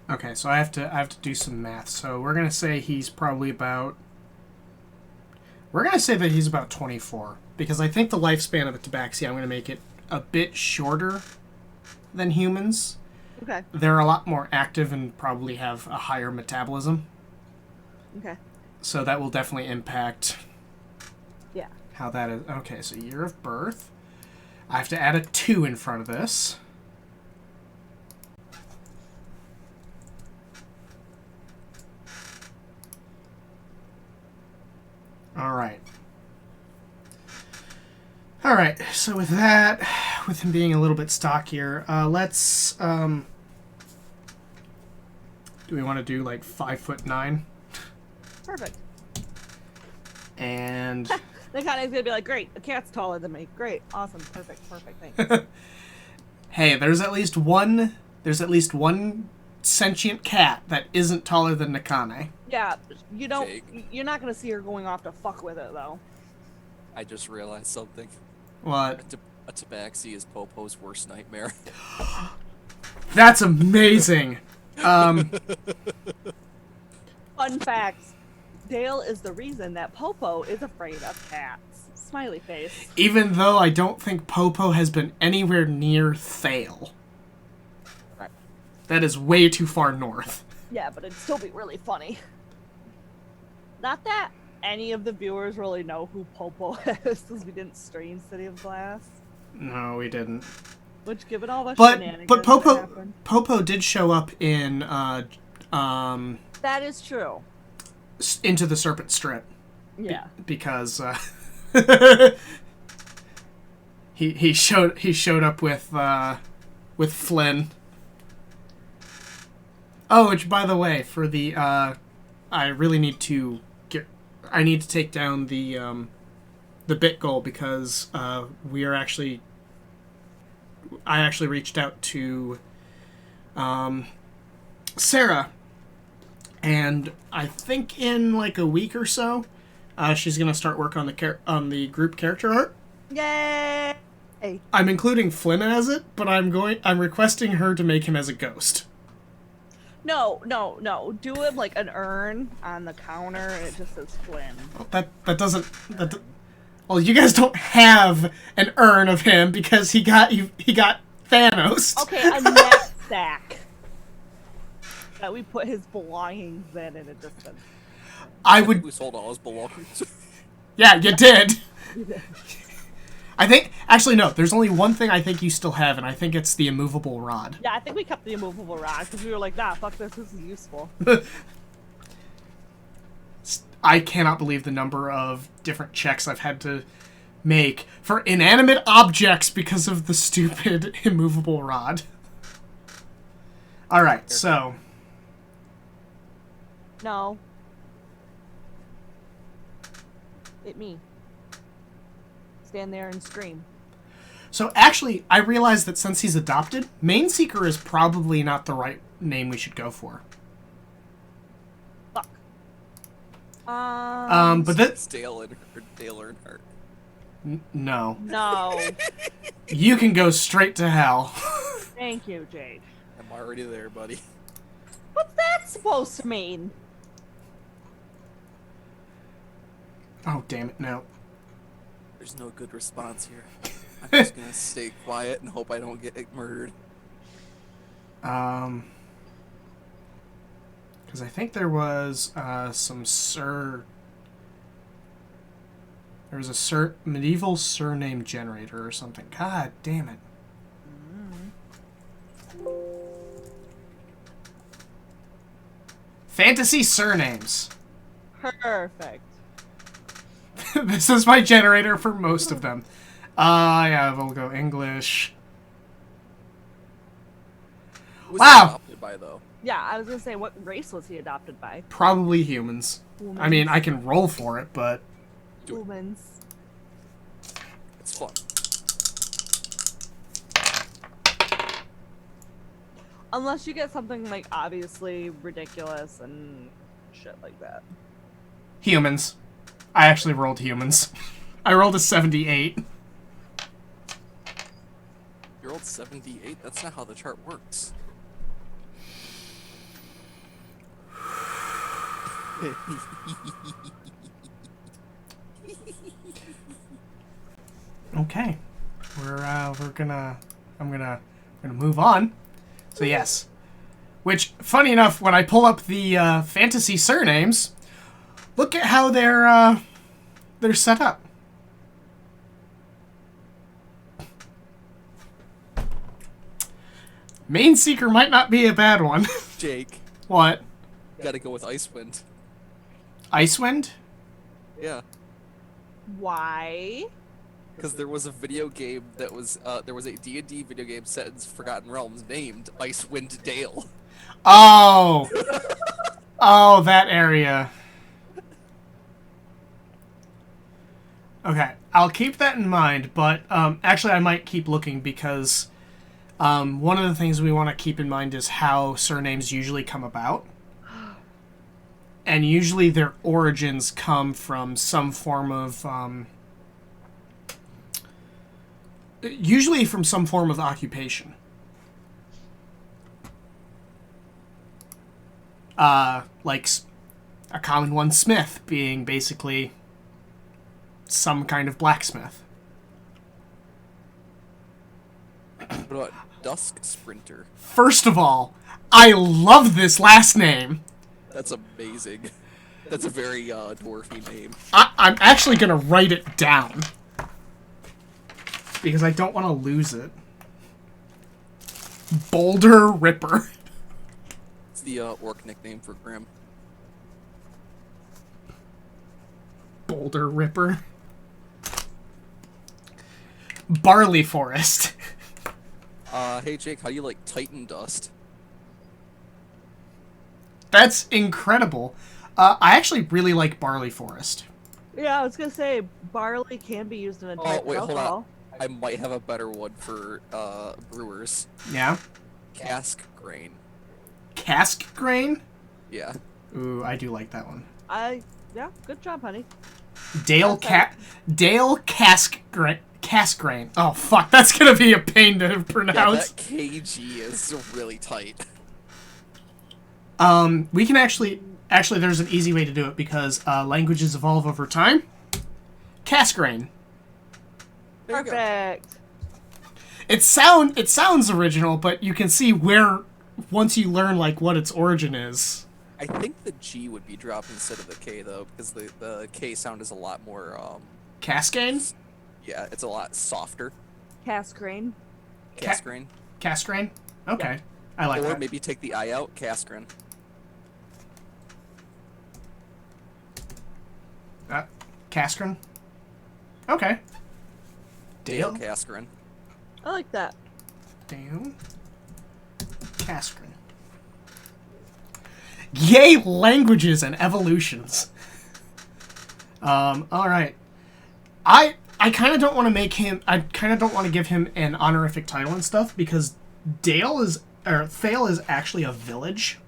[SPEAKER 2] Okay, so I have to do some math. So we're gonna say he's probably about. We're gonna say that he's about 24 because I think the lifespan of a Tabaxi, I'm gonna make it a bit shorter than humans.
[SPEAKER 3] Okay.
[SPEAKER 2] They're a lot more active and probably have a higher metabolism.
[SPEAKER 3] Okay.
[SPEAKER 2] So that will definitely impact
[SPEAKER 3] Yeah.
[SPEAKER 2] how that is. Okay, so year of birth. I have to add a 2 in front of this. Alright. Alright, so with that, with him being a little bit stockier, let's, do we want to do, like, 5'9"?
[SPEAKER 3] Perfect.
[SPEAKER 2] And...
[SPEAKER 3] The Kane's gonna be like, great, a cat's taller than me. Great, awesome, perfect, thanks.
[SPEAKER 2] Hey, there's at least one sentient cat that isn't taller than Nakane.
[SPEAKER 3] Yeah, you don't.
[SPEAKER 1] Jake.
[SPEAKER 3] You're not gonna see her going off to fuck with it though.
[SPEAKER 1] I just realized something.
[SPEAKER 2] What?
[SPEAKER 1] A tabaxi is Popo's worst nightmare.
[SPEAKER 2] That's amazing.
[SPEAKER 3] Fun facts. Dale is the reason that Popo is afraid of cats. Smiley face.
[SPEAKER 2] Even though I don't think Popo has been anywhere near Thale.
[SPEAKER 1] Right.
[SPEAKER 2] That is way too far north.
[SPEAKER 3] Yeah, but it'd still be really funny. Not that any of the viewers really know who Popo is, because we didn't stream City of Glass.
[SPEAKER 2] No, we didn't.
[SPEAKER 3] Which, given all the
[SPEAKER 2] But
[SPEAKER 3] shenanigans that happened,
[SPEAKER 2] Popo did show up in
[SPEAKER 3] that is true.
[SPEAKER 2] Into the Serpent Strip.
[SPEAKER 3] Yeah.
[SPEAKER 2] Because he showed up with Flynn. Oh, which by the way, for the I really need to take down the bit goal because I actually reached out to Sarah, and I think in like a week or so, she's gonna start work on the group character art.
[SPEAKER 3] Yay!
[SPEAKER 2] I'm including Flynn as it, but I'm requesting her to make him as a ghost.
[SPEAKER 3] No. Do him like an urn on the counter, and it just says Flynn.
[SPEAKER 2] That doesn't. Well, you guys don't have an urn of him because he got Thanos.
[SPEAKER 3] Okay, a knapsack that we put his belongings in, and it just says.
[SPEAKER 2] I would.
[SPEAKER 1] We sold all his belongings.
[SPEAKER 2] Yeah, you did. I think. Actually, no. There's only one thing I think you still have, and I think it's the immovable rod.
[SPEAKER 3] Yeah, I think we kept the immovable rod because we were like, nah, fuck this. This is useful.
[SPEAKER 2] I cannot believe the number of different checks I've had to make for inanimate objects because of the stupid immovable rod. Alright, so...
[SPEAKER 3] No. Hit me. Stand there and scream.
[SPEAKER 2] So actually, I realized that since he's adopted, Main Seeker is probably not the right name we should go for.
[SPEAKER 3] Fuck.
[SPEAKER 2] But
[SPEAKER 1] It's Dale Earnhardt.
[SPEAKER 2] no.
[SPEAKER 3] No.
[SPEAKER 2] You can go straight to hell.
[SPEAKER 3] Thank you, Jade.
[SPEAKER 1] I'm already there, buddy.
[SPEAKER 3] What's that supposed to mean?
[SPEAKER 2] Oh, damn it, no.
[SPEAKER 1] There's no good response here. I'm just gonna stay quiet and hope I don't get murdered.
[SPEAKER 2] Because I think there was there was a medieval surname generator or something. God damn it. Fantasy surnames.
[SPEAKER 3] Perfect.
[SPEAKER 2] This is my generator for most of them. Yeah, we'll go English.
[SPEAKER 1] Who was
[SPEAKER 2] Wow.
[SPEAKER 1] he adopted by, though?
[SPEAKER 3] Yeah, I was gonna say, what race was he adopted by?
[SPEAKER 2] Probably humans. I mean, I can roll for it, but...
[SPEAKER 1] Do it.
[SPEAKER 3] Humans.
[SPEAKER 1] It's fun.
[SPEAKER 3] Unless you get something like obviously ridiculous and shit like that.
[SPEAKER 2] Humans. I actually rolled humans. I rolled a 78.
[SPEAKER 1] You're old 78? That's not how the chart works.
[SPEAKER 2] Okay. I'm gonna move on. So yes. Which, funny enough, when I pull up the fantasy surnames, Look at how they're set up. Main Seeker might not be a bad one.
[SPEAKER 1] Jake,
[SPEAKER 2] What?
[SPEAKER 1] gotta go with Icewind.
[SPEAKER 2] Icewind?
[SPEAKER 1] Yeah,
[SPEAKER 3] Why?
[SPEAKER 1] because there was a video game that was there was a D&D video game set in Forgotten Realms named Icewind Dale.
[SPEAKER 2] Oh! Oh, that area. Okay, I'll keep that in mind, but actually I might keep looking because one of the things we want to keep in mind is how surnames usually come about. And usually their origins come from some form of... usually from some form of occupation. Like a common one, smith, being basically some kind of blacksmith.
[SPEAKER 1] What about Dusk Sprinter?
[SPEAKER 2] First of all, I love this last name.
[SPEAKER 1] That's amazing. That's a very dwarfy name.
[SPEAKER 2] I'm actually gonna write it down because I don't want to lose it. Boulder Ripper.
[SPEAKER 1] It's the orc nickname for Grim.
[SPEAKER 2] Boulder Ripper. Barley Forest.
[SPEAKER 1] Hey Jake, how do you like Titan Dust?
[SPEAKER 2] That's incredible. I actually really like Barley Forest.
[SPEAKER 3] Yeah, I was gonna say barley can be used in a type
[SPEAKER 1] wait,
[SPEAKER 3] of
[SPEAKER 1] hold on.
[SPEAKER 3] alcohol.
[SPEAKER 1] I might have a better one for brewers.
[SPEAKER 2] Yeah?
[SPEAKER 1] Cask Grain.
[SPEAKER 2] Cask Grain?
[SPEAKER 1] Yeah.
[SPEAKER 2] Ooh, I do like that one.
[SPEAKER 3] Yeah, good job, honey.
[SPEAKER 2] Dale Cask Grain. Oh fuck, that's gonna be a pain to
[SPEAKER 1] Yeah,
[SPEAKER 2] pronounce.
[SPEAKER 1] that KG is really tight.
[SPEAKER 2] We can actually there's an easy way to do it because languages evolve over time. Cask Grain.
[SPEAKER 1] There you go.
[SPEAKER 3] Perfect.
[SPEAKER 2] It sounds original, but you can see where once you learn like what its origin is.
[SPEAKER 1] I think the G would be dropped instead of the K though, because the K sound is a lot more
[SPEAKER 2] Cascane?
[SPEAKER 1] yeah, it's a lot softer.
[SPEAKER 3] Cask grain.
[SPEAKER 1] Casgrain.
[SPEAKER 2] Casgrain? Okay. I like
[SPEAKER 1] Or
[SPEAKER 2] that.
[SPEAKER 1] maybe take the I out, Casgrain.
[SPEAKER 2] Casgrin? Okay.
[SPEAKER 1] Dale
[SPEAKER 2] Dale?
[SPEAKER 1] Casgrain.
[SPEAKER 3] I like that.
[SPEAKER 2] Dale? Casgrin. Yay, languages and evolutions. Alright. I kind of don't want to make him... I kind of don't want to give him an honorific title and stuff because Thale is actually a village.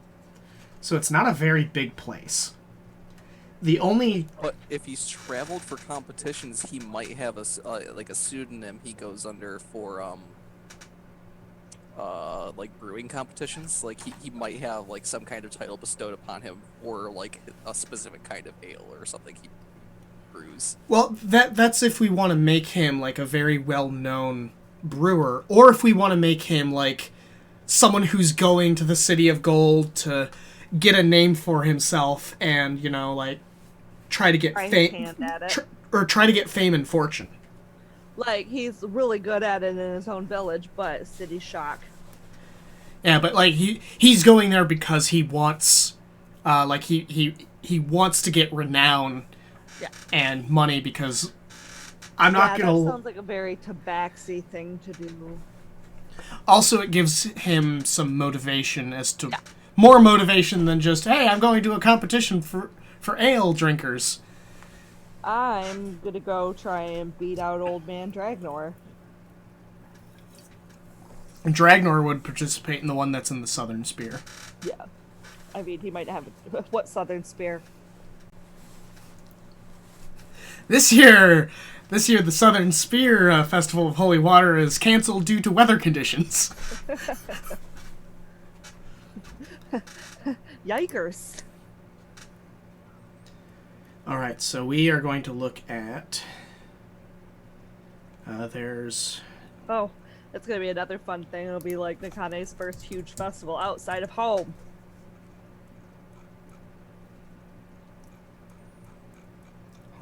[SPEAKER 2] So it's not a very big place. The only...
[SPEAKER 1] But if he's traveled for competitions, he might have a like a pseudonym he goes under for like brewing competitions. Like he might have like some kind of title bestowed upon him or like a specific kind of ale or something he brews.
[SPEAKER 2] Well, that's if we want to make him like a very well-known brewer, or if we want to make him like someone who's going to the City of Gold to get a name for himself and, you know, like try to get
[SPEAKER 3] Try his
[SPEAKER 2] fame
[SPEAKER 3] hand at it.
[SPEAKER 2] or try to get fame and fortune.
[SPEAKER 3] Like he's really good at it in his own village, but city shock.
[SPEAKER 2] Yeah, but like he's going there because he wants like he wants to get renown
[SPEAKER 3] Yeah.
[SPEAKER 2] and money because I'm not
[SPEAKER 3] That
[SPEAKER 2] going to
[SPEAKER 3] sounds like a very tabaxi thing to do.
[SPEAKER 2] Also, it gives him some motivation as to more motivation than just, hey, I'm going to a competition for ale drinkers.
[SPEAKER 3] I'm gonna go try and beat out old man Dragnor.
[SPEAKER 2] And Dragnor would participate in the one that's in the Southern Spear.
[SPEAKER 3] Yeah. I mean, he might have what Southern Spear?
[SPEAKER 2] This year, the Southern Spear Festival of Holy Water is canceled due to weather conditions.
[SPEAKER 3] Yikers.
[SPEAKER 2] Alright, so we are going to look at... there's...
[SPEAKER 3] Oh, it's gonna be another fun thing. It'll be like Nakane's first huge festival outside of home.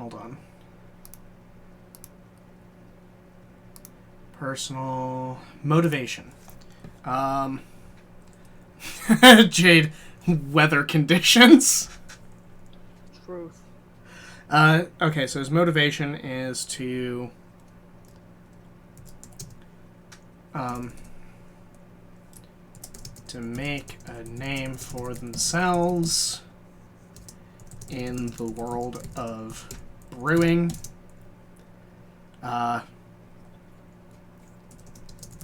[SPEAKER 2] hold on. Personal motivation. Jade, weather conditions.
[SPEAKER 3] Truth.
[SPEAKER 2] Okay, so his motivation is to make a name for themselves in the world of brewing,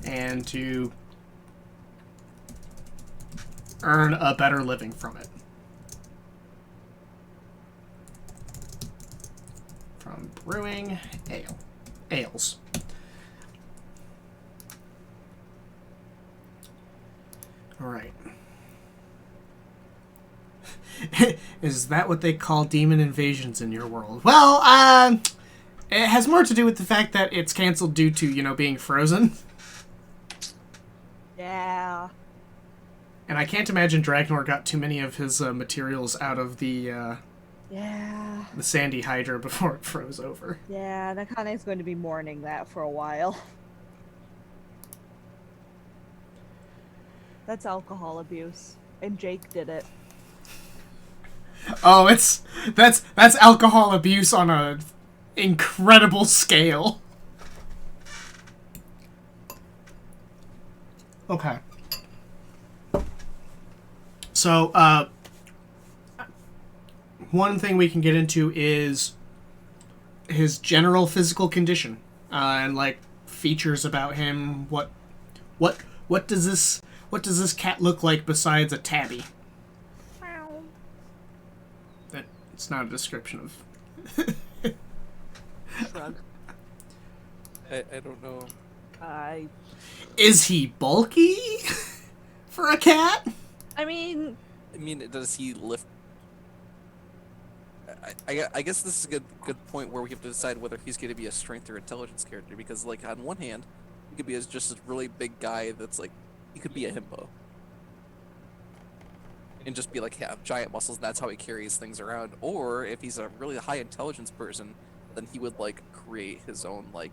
[SPEAKER 2] and to earn a better living from it. From brewing ales. All right. Is that what they call demon invasions in your world? Well, it has more to do with the fact that it's canceled due to, being frozen.
[SPEAKER 3] Yeah.
[SPEAKER 2] And I can't imagine Dragnor got too many of his materials out of the Sandy Hydra before it froze over.
[SPEAKER 3] Yeah, Nakane's going to be mourning that for a while. That's alcohol abuse. And Jake did it.
[SPEAKER 2] Oh, that's alcohol abuse on a incredible scale. Okay. So, one thing we can get into is his general physical condition, and features about him. What does this cat look like besides a tabby? It's not a description of.
[SPEAKER 3] Shrug.
[SPEAKER 1] I don't know.
[SPEAKER 2] Is he bulky for a cat?
[SPEAKER 3] I mean,
[SPEAKER 1] does he lift? I guess this is a good point where we have to decide whether he's going to be a strength or intelligence character, because on one hand, he could be just a really big guy that's he could be a himbo. And just be have giant muscles, and that's how he carries things around. Or if he's a really high intelligence person, then he would create his own a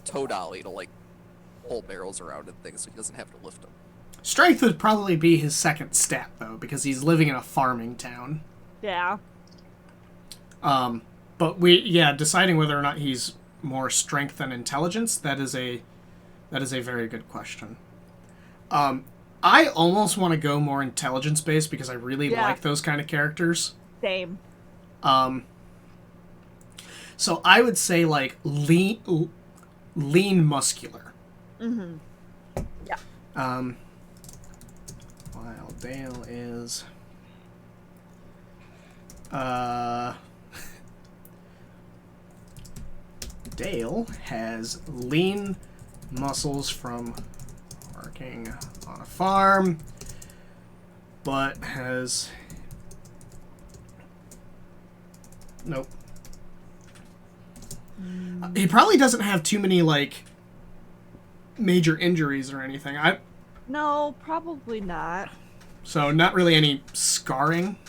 [SPEAKER 1] tow dolly to pull barrels around and things, so he doesn't have to lift them.
[SPEAKER 2] Strength would probably be his second stat though, because he's living in a farming town.
[SPEAKER 3] yeah.
[SPEAKER 2] But deciding whether or not he's more strength than intelligence, that is a very good question. I almost want to go more intelligence based because I really like those kind of characters.
[SPEAKER 3] Same.
[SPEAKER 2] So I would say lean muscular.
[SPEAKER 3] Mm-hmm. Yeah.
[SPEAKER 2] While Dale is Dale has lean muscles from working on a farm, but has nope. He probably doesn't have too many major injuries or anything.
[SPEAKER 3] No, probably not.
[SPEAKER 2] So not really any scarring.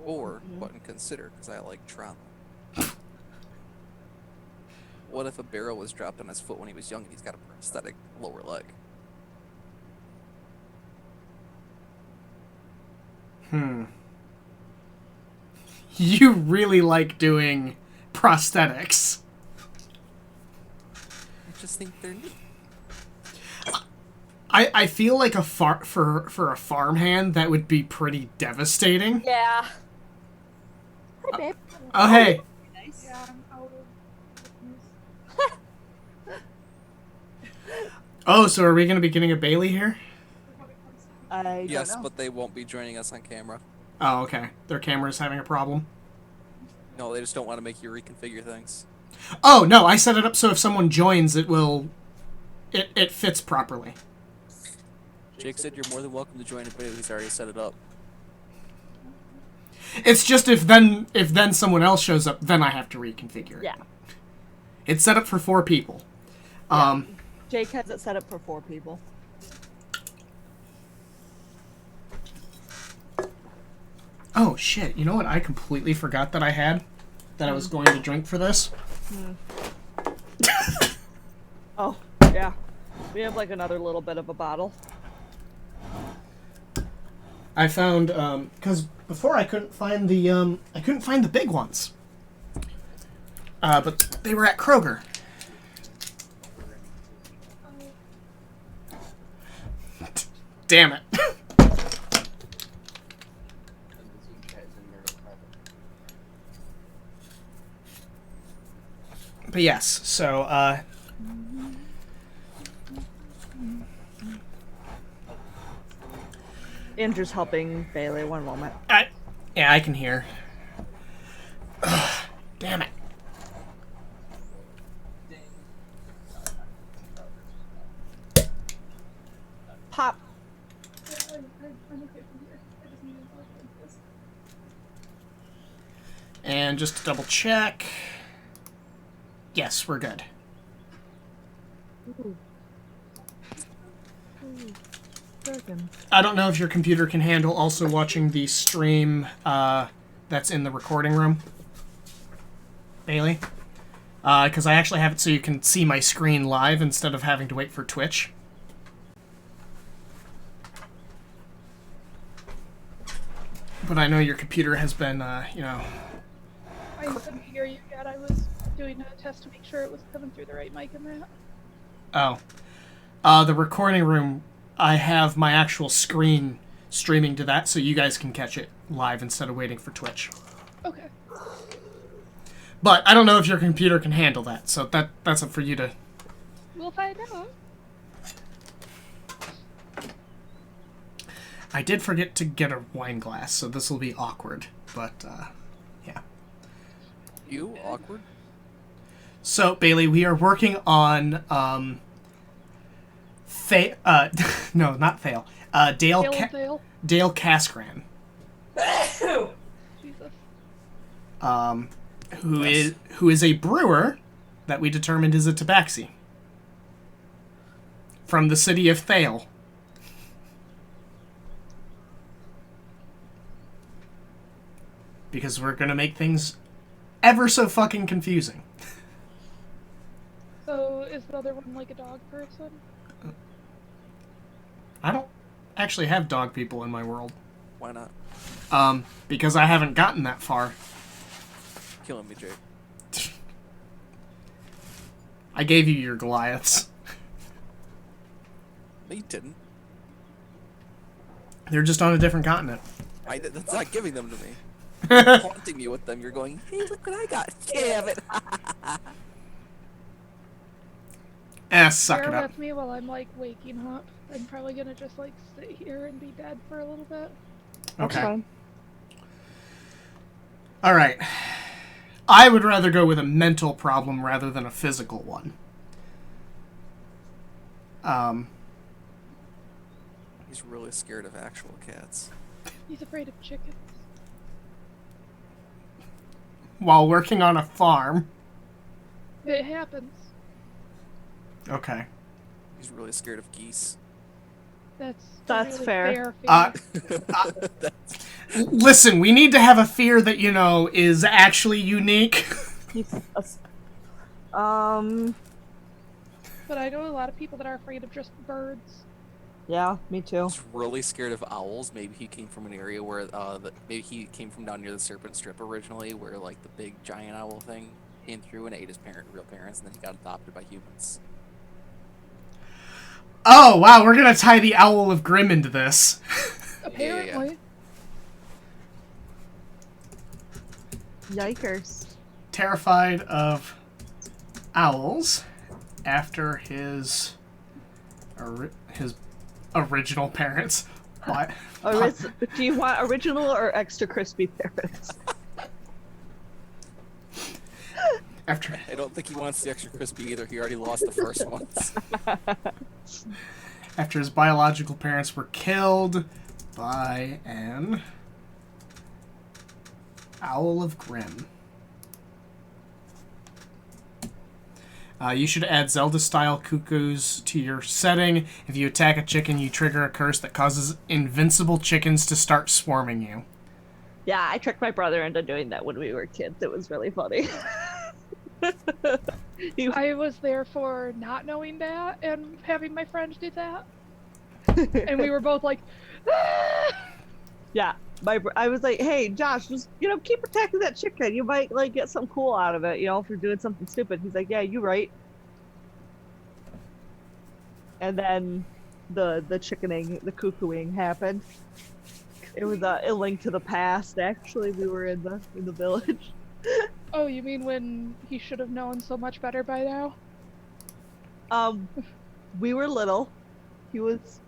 [SPEAKER 1] Or wouldn't consider, because I like trauma. What if a barrel was dropped on his foot when he was young and he's got a prosthetic lower leg?
[SPEAKER 2] You really like doing prosthetics.
[SPEAKER 1] I just think they're neat.
[SPEAKER 2] I feel like for a farmhand that would be pretty devastating.
[SPEAKER 3] Yeah. Hi, babe.
[SPEAKER 2] Oh hey.
[SPEAKER 3] Nice.
[SPEAKER 4] Yeah, I'm out of
[SPEAKER 2] Oh, so are we going to be getting a Bailey here?
[SPEAKER 3] I
[SPEAKER 1] Yes,
[SPEAKER 3] don't know.
[SPEAKER 1] but they won't be joining us on camera.
[SPEAKER 2] Oh, okay. Their camera's having a problem.
[SPEAKER 1] No, they just don't want to make you reconfigure things.
[SPEAKER 2] Oh, no, I set it up so if someone joins, it fits properly.
[SPEAKER 1] Jake said you're more than welcome to join, but he's already set it up.
[SPEAKER 2] It's just if then someone else shows up, then I have to reconfigure it.
[SPEAKER 3] Yeah.
[SPEAKER 2] It's set up for 4 people.
[SPEAKER 3] Jake has it set up for 4 people.
[SPEAKER 2] Oh, shit. You know what I completely forgot that I had? That I was going to drink for this?
[SPEAKER 3] Oh, yeah. We have like another little bit of a bottle.
[SPEAKER 2] I found, because before I couldn't find the big ones. But they were at Kroger. Damn it. But yes, so,
[SPEAKER 3] Andrew's helping Bailey. One moment.
[SPEAKER 2] yeah, I can hear. Ugh, damn it.
[SPEAKER 3] Pop.
[SPEAKER 2] And just to double check. Yes, we're good.
[SPEAKER 3] Ooh. Broken.
[SPEAKER 2] I don't know if your computer can handle also watching the stream that's in the recording room, Bailey. Because I actually have it so you can see my screen live instead of having to wait for Twitch. But I know your computer has been, you know...
[SPEAKER 4] I couldn't hear you yet. I was doing a test to make sure it was coming through the right mic and that.
[SPEAKER 2] Oh. The recording room, I have my actual screen streaming to that so you guys can catch it live instead of waiting for Twitch.
[SPEAKER 4] Okay.
[SPEAKER 2] But I don't know if your computer can handle that, so that's up for you to...
[SPEAKER 4] We'll find out.
[SPEAKER 2] I did forget to get a wine glass, so this will be awkward, but, yeah.
[SPEAKER 1] You awkward?
[SPEAKER 2] So, Bailey, we are working on, no, not Thale. Dale Casgran.
[SPEAKER 4] Jesus.
[SPEAKER 2] Who is a brewer that we determined is a tabaxi. From the city of Thale. Because we're gonna make things ever so fucking confusing.
[SPEAKER 4] So, is the other one like a dog person?
[SPEAKER 2] I don't actually have dog people in my world.
[SPEAKER 1] Why not?
[SPEAKER 2] Because I haven't gotten that far.
[SPEAKER 1] Killing me, Jake.
[SPEAKER 2] I gave you your Goliaths.
[SPEAKER 1] No, you didn't.
[SPEAKER 2] They're just on a different continent.
[SPEAKER 1] That's not giving them to me. Haunting me with them. You're going, hey, look what I got. Damn it.
[SPEAKER 2] Suck it
[SPEAKER 4] Bear
[SPEAKER 2] up.
[SPEAKER 4] with me while I'm like waking up. I'm probably gonna just like sit here and be dead for a little bit.
[SPEAKER 3] That's
[SPEAKER 2] Okay.
[SPEAKER 3] fine.
[SPEAKER 2] Alright. I would rather go with a mental problem rather than a physical one.
[SPEAKER 1] He's really scared of actual cats.
[SPEAKER 4] He's afraid of chickens.
[SPEAKER 2] While working on a farm.
[SPEAKER 4] It happens.
[SPEAKER 2] Okay.
[SPEAKER 1] He's really scared of geese.
[SPEAKER 4] That's
[SPEAKER 3] That's
[SPEAKER 4] really
[SPEAKER 3] fair.
[SPEAKER 4] fear.
[SPEAKER 2] Listen, we need to have a fear that, you know, is actually unique.
[SPEAKER 4] But I know a lot of people that are afraid of just birds.
[SPEAKER 3] Yeah, me too.
[SPEAKER 1] He's really scared of owls. Maybe he came from an area where maybe he came from down near the Serpent Strip originally, where like the big giant owl thing came through and ate his real parents, and then he got adopted by humans.
[SPEAKER 2] Oh, wow, we're gonna tie the Owl of Grimm into this.
[SPEAKER 4] Apparently.
[SPEAKER 3] Yikers.
[SPEAKER 2] Terrified of owls after his original parents. What?
[SPEAKER 3] Do you want original or extra crispy parents?
[SPEAKER 2] After
[SPEAKER 1] I don't think he wants the extra crispy either. He already lost the first ones.
[SPEAKER 2] after his biological parents were killed by an Owl of Grimm. You should add Zelda-style cuckoos to your setting. If you attack a chicken, you trigger a curse that causes invincible chickens to start swarming you.
[SPEAKER 3] Yeah, I tricked my brother into doing that when we were kids. It was really funny.
[SPEAKER 4] I was there for not knowing that and having my friends do that, and we were both like, "Ah!"
[SPEAKER 3] Yeah, I was like, hey, Josh, just keep protecting that chicken. You might like get something cool out of it, if you're doing something stupid. He's like, yeah, you're right. And then the chickening, the cuckooing happened. It was a link to the past. Actually, we were in the village.
[SPEAKER 4] Oh, you mean when he should have known so much better by now?
[SPEAKER 3] We were little. He was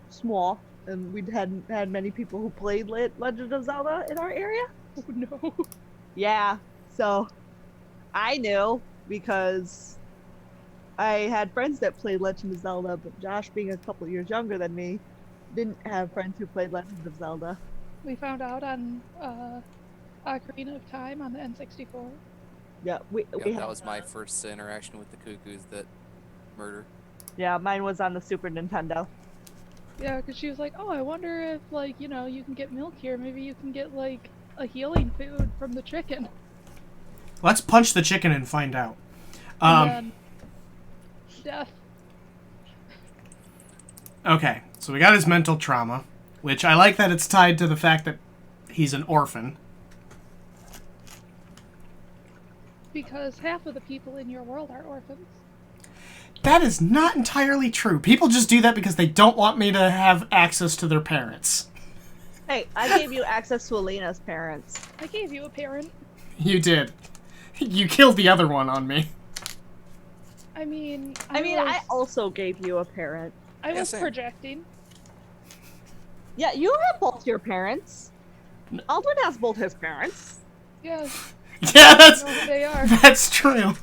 [SPEAKER 3] small, and we hadn't had many people who played Legend of Zelda in our area.
[SPEAKER 4] Oh no.
[SPEAKER 3] Yeah, so I knew because I had friends that played Legend of Zelda, but Josh, being a couple years younger than me, didn't have friends who played Legend of Zelda.
[SPEAKER 4] We found out on Ocarina of Time on the N64.
[SPEAKER 3] Yeah, we
[SPEAKER 1] that
[SPEAKER 3] had,
[SPEAKER 1] was my first interaction with the cuckoos that murder.
[SPEAKER 3] yeah, mine was on the Super Nintendo.
[SPEAKER 4] Yeah, because she was like, oh, I wonder if, like, you can get milk here. Maybe you can get, like, a healing food from the chicken.
[SPEAKER 2] Let's punch the chicken and find out.
[SPEAKER 4] And then death.
[SPEAKER 2] Okay, so we got his mental trauma, which I like that it's tied to the fact that he's an orphan.
[SPEAKER 4] Because half of the people in your world are orphans.
[SPEAKER 2] That is not entirely true. People just do that because they don't want me to have access to their parents.
[SPEAKER 3] Hey, I gave you access to Alina's parents.
[SPEAKER 4] I gave you a parent.
[SPEAKER 2] You did. You killed the other one on me.
[SPEAKER 4] I mean,
[SPEAKER 3] I also gave you a parent.
[SPEAKER 4] I was
[SPEAKER 1] same.
[SPEAKER 4] projecting.
[SPEAKER 3] Yeah, you have both your parents. Aldrin has both his parents.
[SPEAKER 4] Yeah,
[SPEAKER 2] Yeah,
[SPEAKER 4] I know who they are.
[SPEAKER 2] that's true.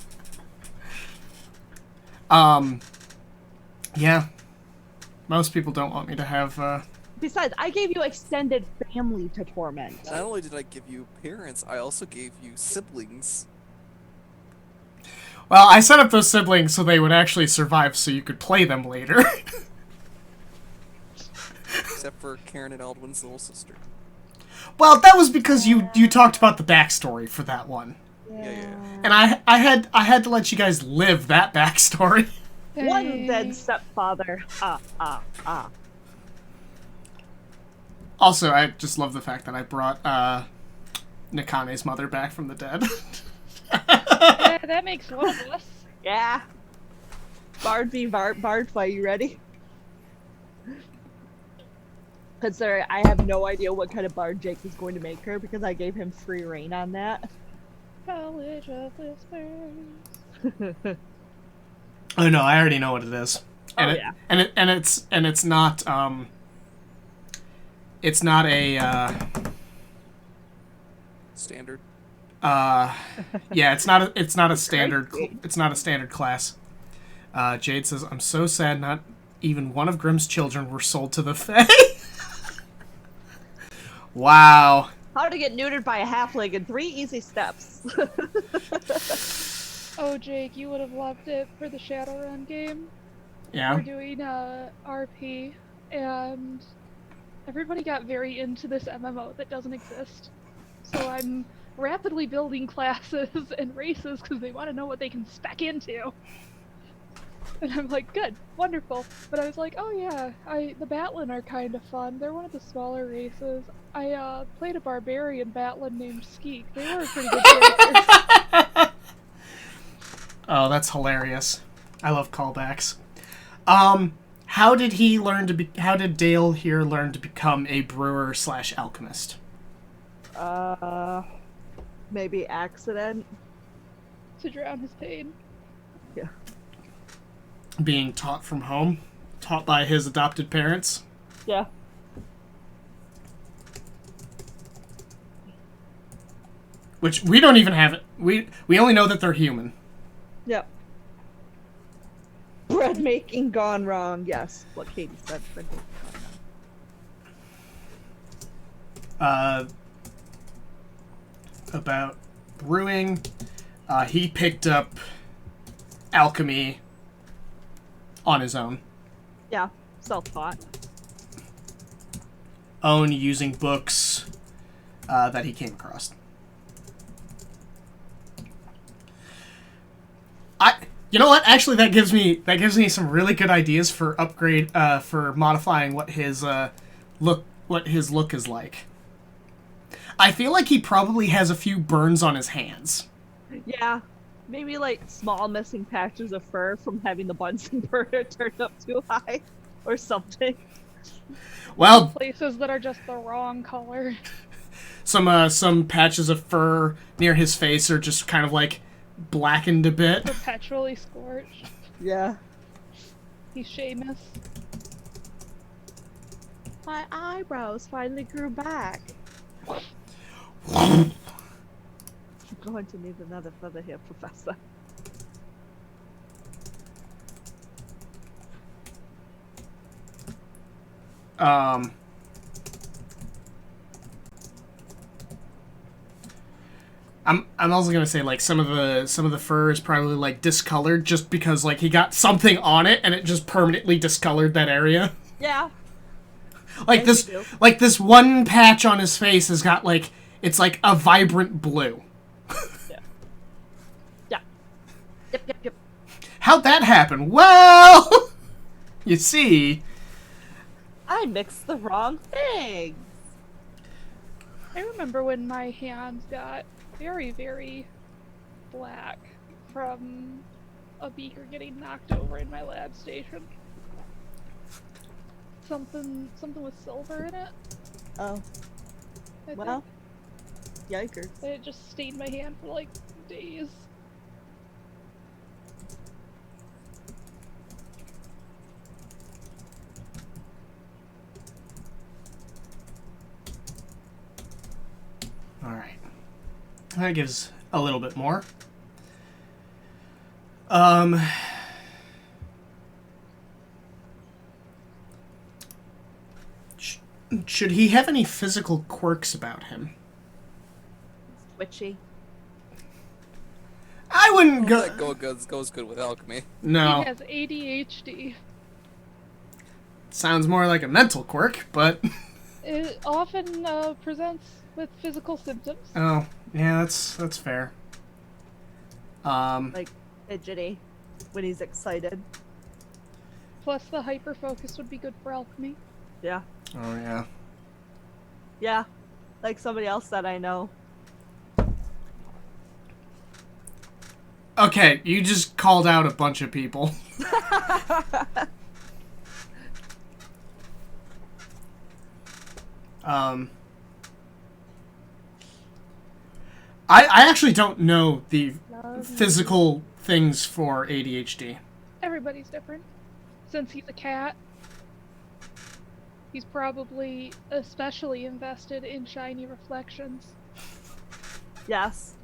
[SPEAKER 2] Yeah. Most people don't want me to have,
[SPEAKER 3] Besides, I gave you extended family to torment.
[SPEAKER 1] Not only did I give you parents, I also gave you siblings.
[SPEAKER 2] Well, I set up those siblings so they would actually survive so you could play them later.
[SPEAKER 1] Except for Karen and Aldwin's little sister.
[SPEAKER 2] Well, that was because you talked about the backstory for that one.
[SPEAKER 1] Yeah.
[SPEAKER 2] And I had to let you guys live that backstory.
[SPEAKER 3] One dead stepfather.
[SPEAKER 2] Also, I just love the fact that I brought Nakane's mother back from the dead.
[SPEAKER 4] Yeah, that makes one of us.
[SPEAKER 3] Yeah. Bard v. Bard fight, you ready? Considering I have no idea what kind of bard Jake is going to make her because I gave him free reign on that.
[SPEAKER 4] College of Whispers.
[SPEAKER 2] Oh no, I already know what it is. And
[SPEAKER 3] Oh,
[SPEAKER 2] it,
[SPEAKER 3] yeah.
[SPEAKER 2] and it's not a
[SPEAKER 1] Standard.
[SPEAKER 2] yeah, it's not a standard it's not a standard class. Jade says, "I'm so sad not even one of Grimm's children were sold to the Fae." Wow.
[SPEAKER 3] How to get neutered by a halfling in 3 easy steps.
[SPEAKER 4] Oh, Jake, you would have loved it for the Shadowrun game.
[SPEAKER 2] Yeah.
[SPEAKER 4] We're doing RP, and everybody got very into this MMO that doesn't exist. So I'm rapidly building classes and races because they want to know what they can spec into. And I'm like, good, wonderful. But I was like, oh yeah, the Batlin are kind of fun. They're one of the smaller races. I played a barbarian Batlin named Skeek. They were a pretty good character.
[SPEAKER 2] Oh, that's hilarious. I love callbacks. How did Dale here learn to become a brewer / alchemist?
[SPEAKER 3] Maybe accident.
[SPEAKER 4] To drown his pain.
[SPEAKER 3] Yeah.
[SPEAKER 2] Being taught from home? Taught by his adopted parents?
[SPEAKER 3] Yeah.
[SPEAKER 2] Which, we don't even have it. We only know that they're human.
[SPEAKER 3] Yep. Bread making gone wrong. Yes, what Katie said. Bread making gone wrong.
[SPEAKER 2] About brewing, he picked up alchemy on his own.
[SPEAKER 3] Yeah, self-taught.
[SPEAKER 2] Using books, that he came across. You know what? Actually, that gives me some really good ideas for for modifying what his look is like. I feel like he probably has a few burns on his hands.
[SPEAKER 3] Yeah. Maybe like small missing patches of fur from having the Bunsen burner turned up too high or something.
[SPEAKER 2] Well,
[SPEAKER 4] Places that are just the wrong color.
[SPEAKER 2] some patches of fur near his face are just kind of like blackened a bit.
[SPEAKER 4] Perpetually scorched.
[SPEAKER 3] Yeah.
[SPEAKER 4] He's Seamus.
[SPEAKER 3] My eyebrows finally grew back.
[SPEAKER 2] Um,
[SPEAKER 3] I'm going to need another feather here, Professor.
[SPEAKER 2] I'm also gonna say like some of the fur is probably like discolored just because like he got something on it and it just permanently discolored that area.
[SPEAKER 3] Yeah.
[SPEAKER 2] Like
[SPEAKER 3] As
[SPEAKER 2] this
[SPEAKER 3] you do.
[SPEAKER 2] like this one patch on his face has got like it's like a vibrant blue.
[SPEAKER 3] Yeah. Yeah. Yep.
[SPEAKER 2] How'd that happen? Well, you see,
[SPEAKER 3] I mixed the wrong thing.
[SPEAKER 4] I remember when my hands got very, very black from a beaker getting knocked over in my lab station. Something with silver in it.
[SPEAKER 3] Oh,
[SPEAKER 4] I
[SPEAKER 3] well.
[SPEAKER 4] think.
[SPEAKER 3] Yikers.
[SPEAKER 4] And it just stained my hand for like days.
[SPEAKER 2] all right, that gives a little bit more. Um. Should he have any physical quirks about him?
[SPEAKER 3] Twitchy.
[SPEAKER 2] I wouldn't go.
[SPEAKER 1] That goes good with alchemy.
[SPEAKER 2] No,
[SPEAKER 4] He has ADHD.
[SPEAKER 2] sounds more like a mental quirk, but
[SPEAKER 4] It often presents with physical symptoms.
[SPEAKER 2] oh yeah, that's fair.
[SPEAKER 3] Like fidgety when he's excited.
[SPEAKER 4] Plus, the hyper focus would be good for alchemy.
[SPEAKER 3] Yeah.
[SPEAKER 2] Oh yeah.
[SPEAKER 3] Yeah. Like somebody else that I know.
[SPEAKER 2] Okay, you just called out a bunch of people. I actually don't know the physical things for ADHD.
[SPEAKER 4] Everybody's different. Since he's a cat, he's probably especially invested in shiny reflections.
[SPEAKER 3] Yes.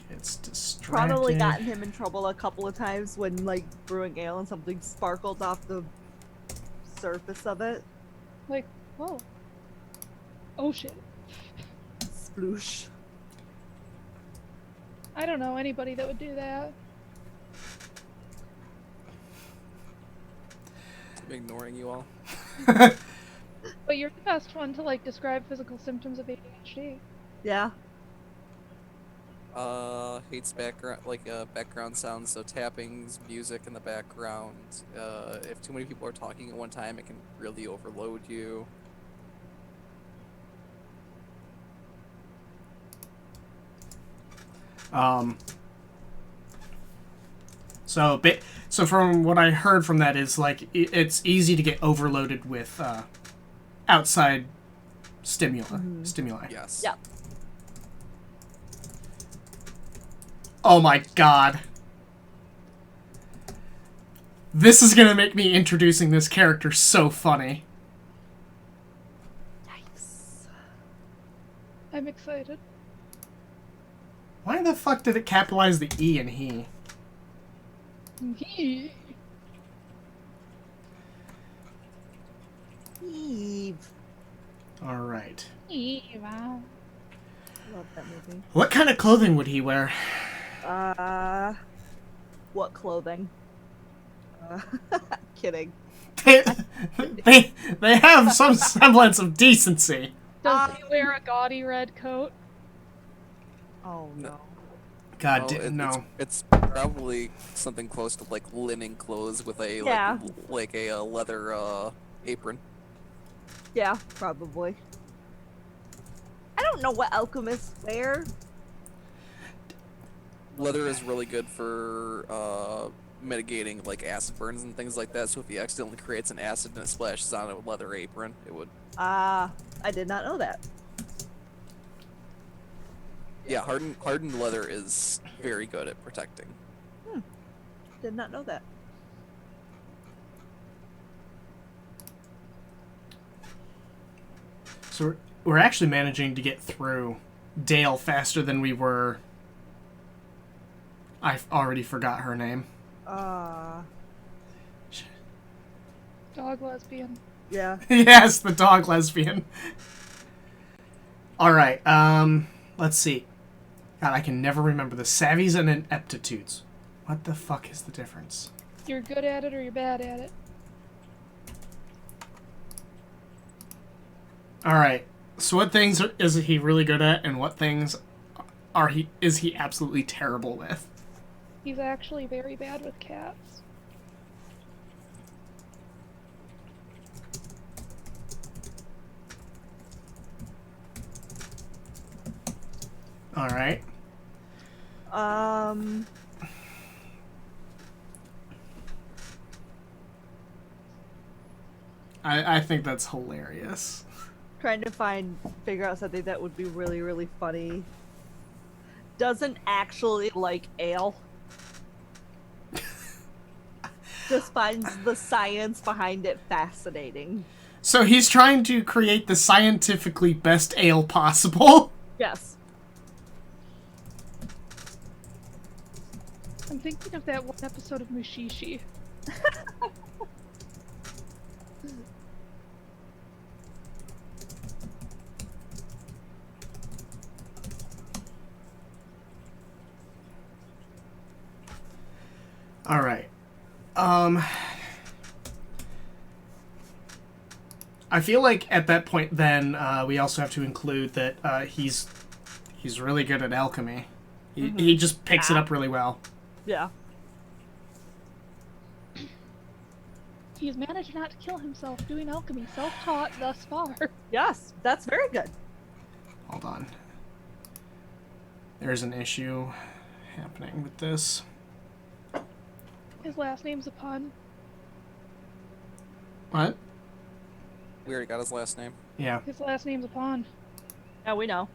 [SPEAKER 2] It's distracted.
[SPEAKER 3] Probably gotten him in trouble a couple of times when like brewing ale and something sparkled off the surface of it.
[SPEAKER 4] Like, whoa. Oh shit.
[SPEAKER 3] Sploosh.
[SPEAKER 4] I don't know anybody that would do that.
[SPEAKER 1] I'm ignoring you all.
[SPEAKER 4] But you're the best one to like describe physical symptoms of ADHD.
[SPEAKER 3] Yeah.
[SPEAKER 1] Hates background sounds, so tappings, music in the background. If too many people are talking at one time, it can really overload you.
[SPEAKER 2] So from what I heard from that is like it's easy to get overloaded with outside stimuli.
[SPEAKER 1] Yes.
[SPEAKER 3] Yep.
[SPEAKER 2] Oh my god. This is gonna make me introducing this character so funny.
[SPEAKER 3] Yikes.
[SPEAKER 4] I'm excited.
[SPEAKER 2] Why the fuck did it capitalize the E in he?
[SPEAKER 3] Eve.
[SPEAKER 2] Alright.
[SPEAKER 4] Wow.
[SPEAKER 3] Love that movie.
[SPEAKER 2] What kind of clothing would he wear?
[SPEAKER 3] What clothing? Kidding.
[SPEAKER 2] They have some semblance of decency.
[SPEAKER 4] Does he wear a gaudy red coat?
[SPEAKER 3] Oh no.
[SPEAKER 2] God
[SPEAKER 1] No,
[SPEAKER 2] damn, no.
[SPEAKER 1] it's probably something close to like linen clothes with a
[SPEAKER 3] Yeah.
[SPEAKER 1] like a leather apron.
[SPEAKER 3] Yeah, probably. I don't know what alchemists wear.
[SPEAKER 1] Leather is really good for mitigating like acid burns and things like that. So if he accidentally creates an acid and it splashes on a leather apron, it would.
[SPEAKER 3] I did not know that.
[SPEAKER 1] Yeah, hardened leather is very good at protecting.
[SPEAKER 3] Did not know that.
[SPEAKER 2] So we're actually managing to get through Dale faster than we were. I already forgot her name.
[SPEAKER 4] Dog lesbian.
[SPEAKER 3] Yeah.
[SPEAKER 2] Yes, the dog lesbian. All right. Let's see. God, I can never remember the savvies and ineptitudes. What the fuck is the difference?
[SPEAKER 4] You're good at it or you're bad at it.
[SPEAKER 2] All right. So what things is he really good at, and what things is he absolutely terrible with?
[SPEAKER 4] He's actually very bad with cats.
[SPEAKER 2] All right. I think that's hilarious.
[SPEAKER 3] Trying to figure out something that would be really, really funny. Doesn't actually like ale. Just finds the science behind it fascinating.
[SPEAKER 2] So he's trying to create the scientifically best ale possible.
[SPEAKER 3] Yes.
[SPEAKER 4] I'm thinking of that one episode of Mushishi.
[SPEAKER 2] All right. I feel like at that point, then we also have to include that he's really good at alchemy. He just picks it up really well.
[SPEAKER 3] Yeah.
[SPEAKER 4] He's managed not to kill himself doing alchemy, self-taught thus far.
[SPEAKER 3] Yes, that's very good.
[SPEAKER 2] Hold on. There's an issue happening with this.
[SPEAKER 4] His last name's a pun.
[SPEAKER 2] What?
[SPEAKER 1] We already got his last name.
[SPEAKER 2] Yeah.
[SPEAKER 4] His last name's a pun.
[SPEAKER 3] Yeah, we know.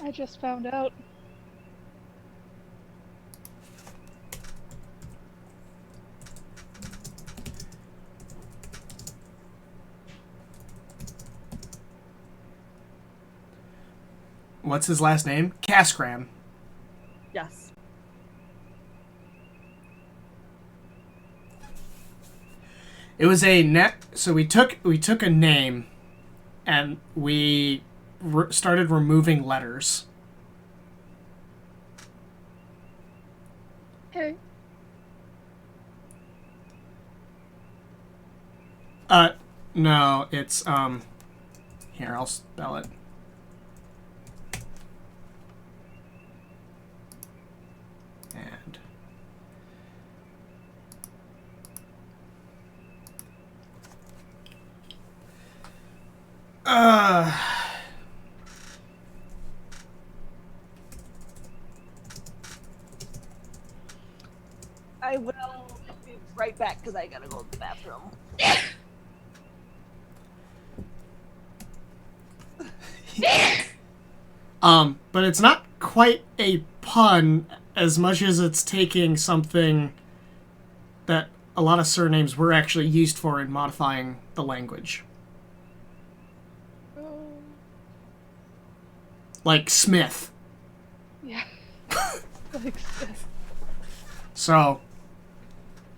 [SPEAKER 4] I just found out.
[SPEAKER 2] What's his last name? Caskram.
[SPEAKER 3] Yes.
[SPEAKER 2] It was a net. So we took a name, and we started removing letters.
[SPEAKER 4] Hey.
[SPEAKER 2] No, it's here, I'll spell it. And
[SPEAKER 3] I will be right back because I gotta go to the bathroom.
[SPEAKER 2] but it's not quite a pun as much as it's taking something that a lot of surnames were actually used for in modifying the language. Like Smith.
[SPEAKER 4] Yeah. Like,
[SPEAKER 2] So,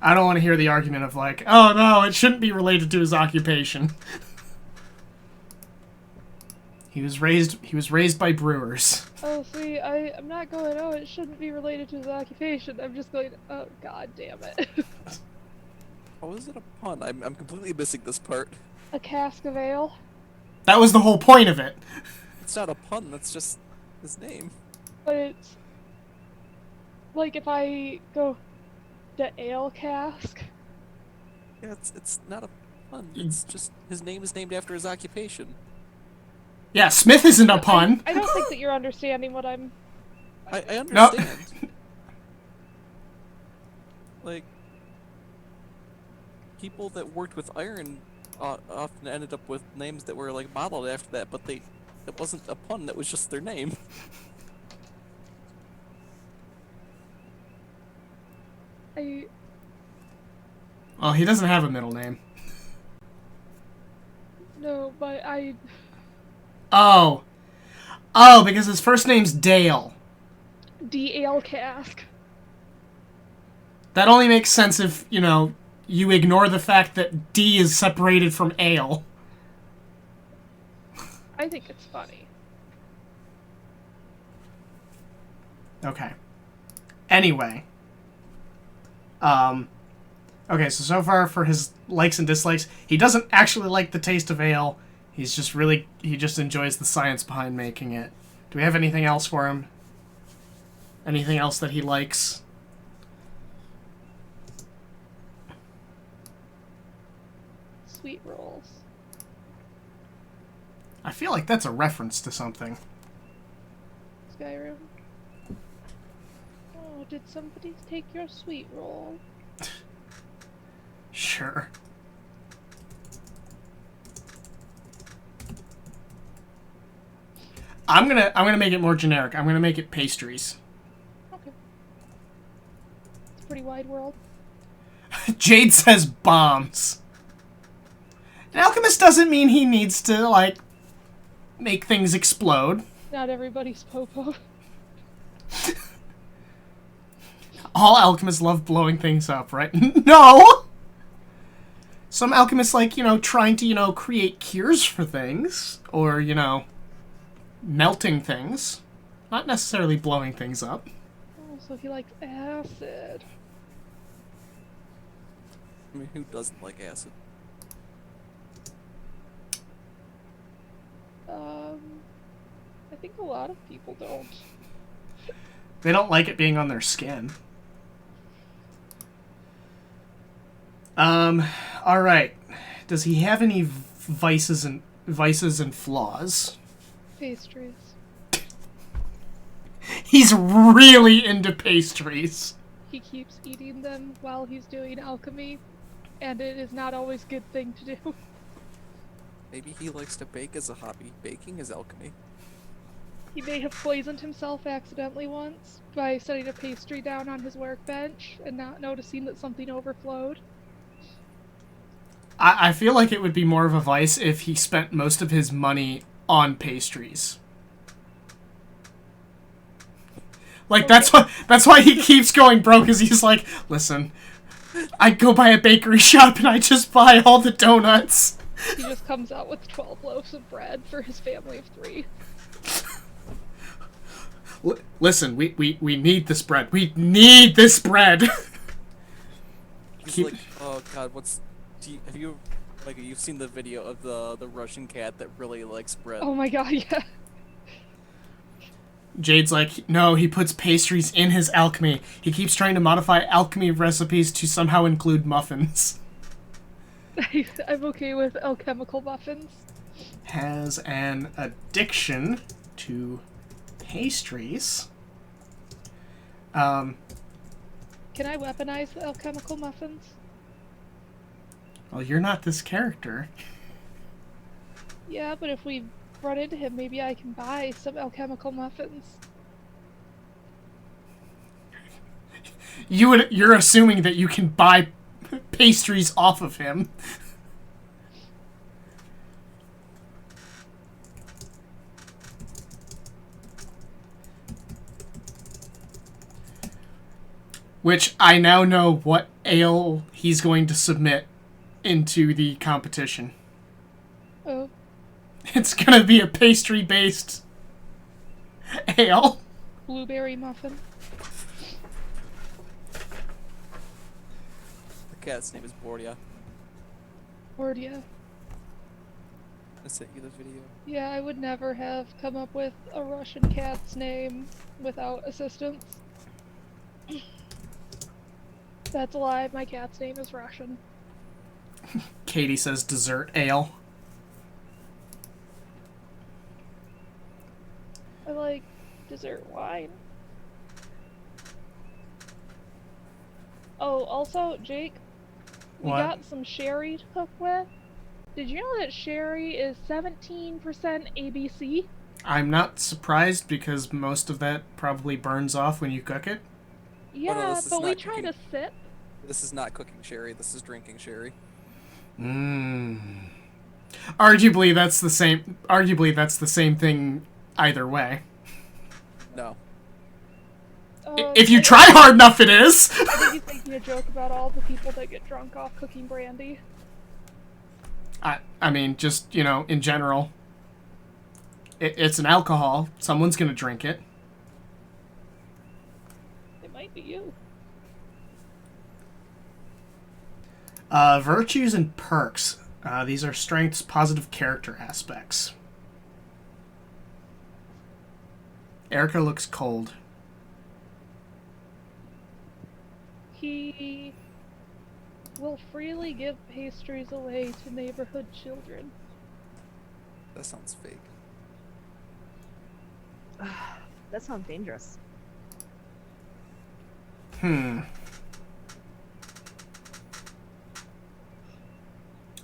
[SPEAKER 2] I don't want to hear the argument of like, oh no, it shouldn't be related to his occupation. He was raised by brewers.
[SPEAKER 4] oh, see, I'm not going, oh, it shouldn't be related to his occupation. I'm just going, oh, god damn it.
[SPEAKER 1] How is it a pun? I'm completely missing this part.
[SPEAKER 4] A cask of ale.
[SPEAKER 2] That was the whole point of it.
[SPEAKER 1] It's not a pun. That's just his name.
[SPEAKER 4] But it's like if I go the ale cask.
[SPEAKER 1] Yeah, it's not a pun. It's just his name is named after his occupation.
[SPEAKER 2] Yeah, Smith isn't a pun.
[SPEAKER 4] I don't think that you're understanding what I'm.
[SPEAKER 1] I
[SPEAKER 2] No.
[SPEAKER 1] understand. Like, people that worked with iron often ended up with names that were like modeled after that, but it wasn't a pun. That was just their name.
[SPEAKER 2] Well, he doesn't have a middle name.
[SPEAKER 4] No, but
[SPEAKER 2] Oh. Oh, because his first name's Dale.
[SPEAKER 4] D ale cask.
[SPEAKER 2] That only makes sense if, you know, you ignore the fact that D is separated from ale.
[SPEAKER 4] I think it's funny.
[SPEAKER 2] Okay. Anyway. Okay, so far for his likes and dislikes, he doesn't actually like the taste of ale. He just enjoys the science behind making it. Do we have anything else for him? Anything else that he likes?
[SPEAKER 4] Sweet rolls.
[SPEAKER 2] I feel like that's a reference to something.
[SPEAKER 4] Skyrim. Oh, did somebody take your sweet roll?
[SPEAKER 2] Sure. I'm gonna make it more generic. I'm gonna make it pastries.
[SPEAKER 4] Okay. It's a pretty wide world.
[SPEAKER 2] Jade says bombs. An alchemist doesn't mean he needs to, like, make things explode.
[SPEAKER 4] Not everybody's Popo.
[SPEAKER 2] All alchemists love blowing things up, right? No! Some alchemists like, you know, trying to, you know, create cures for things. Or, you know, melting things. Not necessarily blowing things up.
[SPEAKER 4] Oh, so he likes acid.
[SPEAKER 1] I mean, who doesn't like acid?
[SPEAKER 4] I think a lot of people don't.
[SPEAKER 2] They don't like it being on their skin. Alright. Does he have any vices and flaws?
[SPEAKER 4] Pastries.
[SPEAKER 2] He's really into pastries.
[SPEAKER 4] He keeps eating them while he's doing alchemy, and it is not always a good thing to do.
[SPEAKER 1] Maybe he likes to bake as a hobby. Baking is alchemy.
[SPEAKER 4] He may have poisoned himself accidentally once by setting a pastry down on his workbench and not noticing that something overflowed.
[SPEAKER 2] I feel like it would be more of a vice if he spent most of his money on pastries. Like,
[SPEAKER 4] Okay.
[SPEAKER 2] that's why he keeps going broke, is he's like, listen, I go by a bakery shop and I just buy all the donuts.
[SPEAKER 4] He just comes out with 12 loaves of bread for his family of 3.
[SPEAKER 2] Listen, we need this bread. We need this bread.
[SPEAKER 1] He's like, oh god, have you like you've seen the video of the Russian cat that really likes bread?
[SPEAKER 4] Oh my god, yeah.
[SPEAKER 2] Jade's like, no, he puts pastries in his alchemy. He keeps trying to modify alchemy recipes to somehow include muffins.
[SPEAKER 4] I'm okay with alchemical muffins.
[SPEAKER 2] Has an addiction to pastries.
[SPEAKER 4] Can I weaponize the alchemical muffins?
[SPEAKER 2] Well, you're not this character.
[SPEAKER 4] Yeah, but if we run into him, maybe I can buy some alchemical muffins.
[SPEAKER 2] You're assuming that you can buy pastries off of him. Which I now know what ale he's going to submit into the competition.
[SPEAKER 4] Oh,
[SPEAKER 2] It's gonna be a pastry-based ale.
[SPEAKER 4] blueberry muffin.
[SPEAKER 1] cat's name is Bordia.
[SPEAKER 4] Bordia.
[SPEAKER 1] I sent you the video.
[SPEAKER 4] Yeah, I would never have come up with a Russian cat's name without assistance. That's a lie. My cat's name is Russian.
[SPEAKER 2] Katie says dessert ale.
[SPEAKER 4] I like dessert wine. Oh, also, Jake, we
[SPEAKER 2] What?
[SPEAKER 4] got some sherry to cook with. Did you know that sherry is 17% ABC?
[SPEAKER 2] I'm not surprised because most of that probably burns off when you cook it.
[SPEAKER 4] Yeah,
[SPEAKER 1] this is
[SPEAKER 4] but we
[SPEAKER 1] not
[SPEAKER 4] tried
[SPEAKER 1] cooking.
[SPEAKER 4] a sip.
[SPEAKER 1] This is not cooking sherry. This is drinking sherry.
[SPEAKER 2] Mmm. Arguably that's the same. Arguably that's the same thing either way.
[SPEAKER 1] No.
[SPEAKER 2] If you try hard enough, it is.
[SPEAKER 4] I think he's making a joke about all the people that get drunk off cooking brandy.
[SPEAKER 2] I mean, just, you know, in general. It's an alcohol. Someone's gonna drink it.
[SPEAKER 4] It might be you.
[SPEAKER 2] Virtues and perks. These are strengths, positive character aspects. Erica looks cold.
[SPEAKER 4] He will freely give pastries away to neighborhood children.
[SPEAKER 1] That sounds fake.
[SPEAKER 3] That sounds dangerous.
[SPEAKER 2] You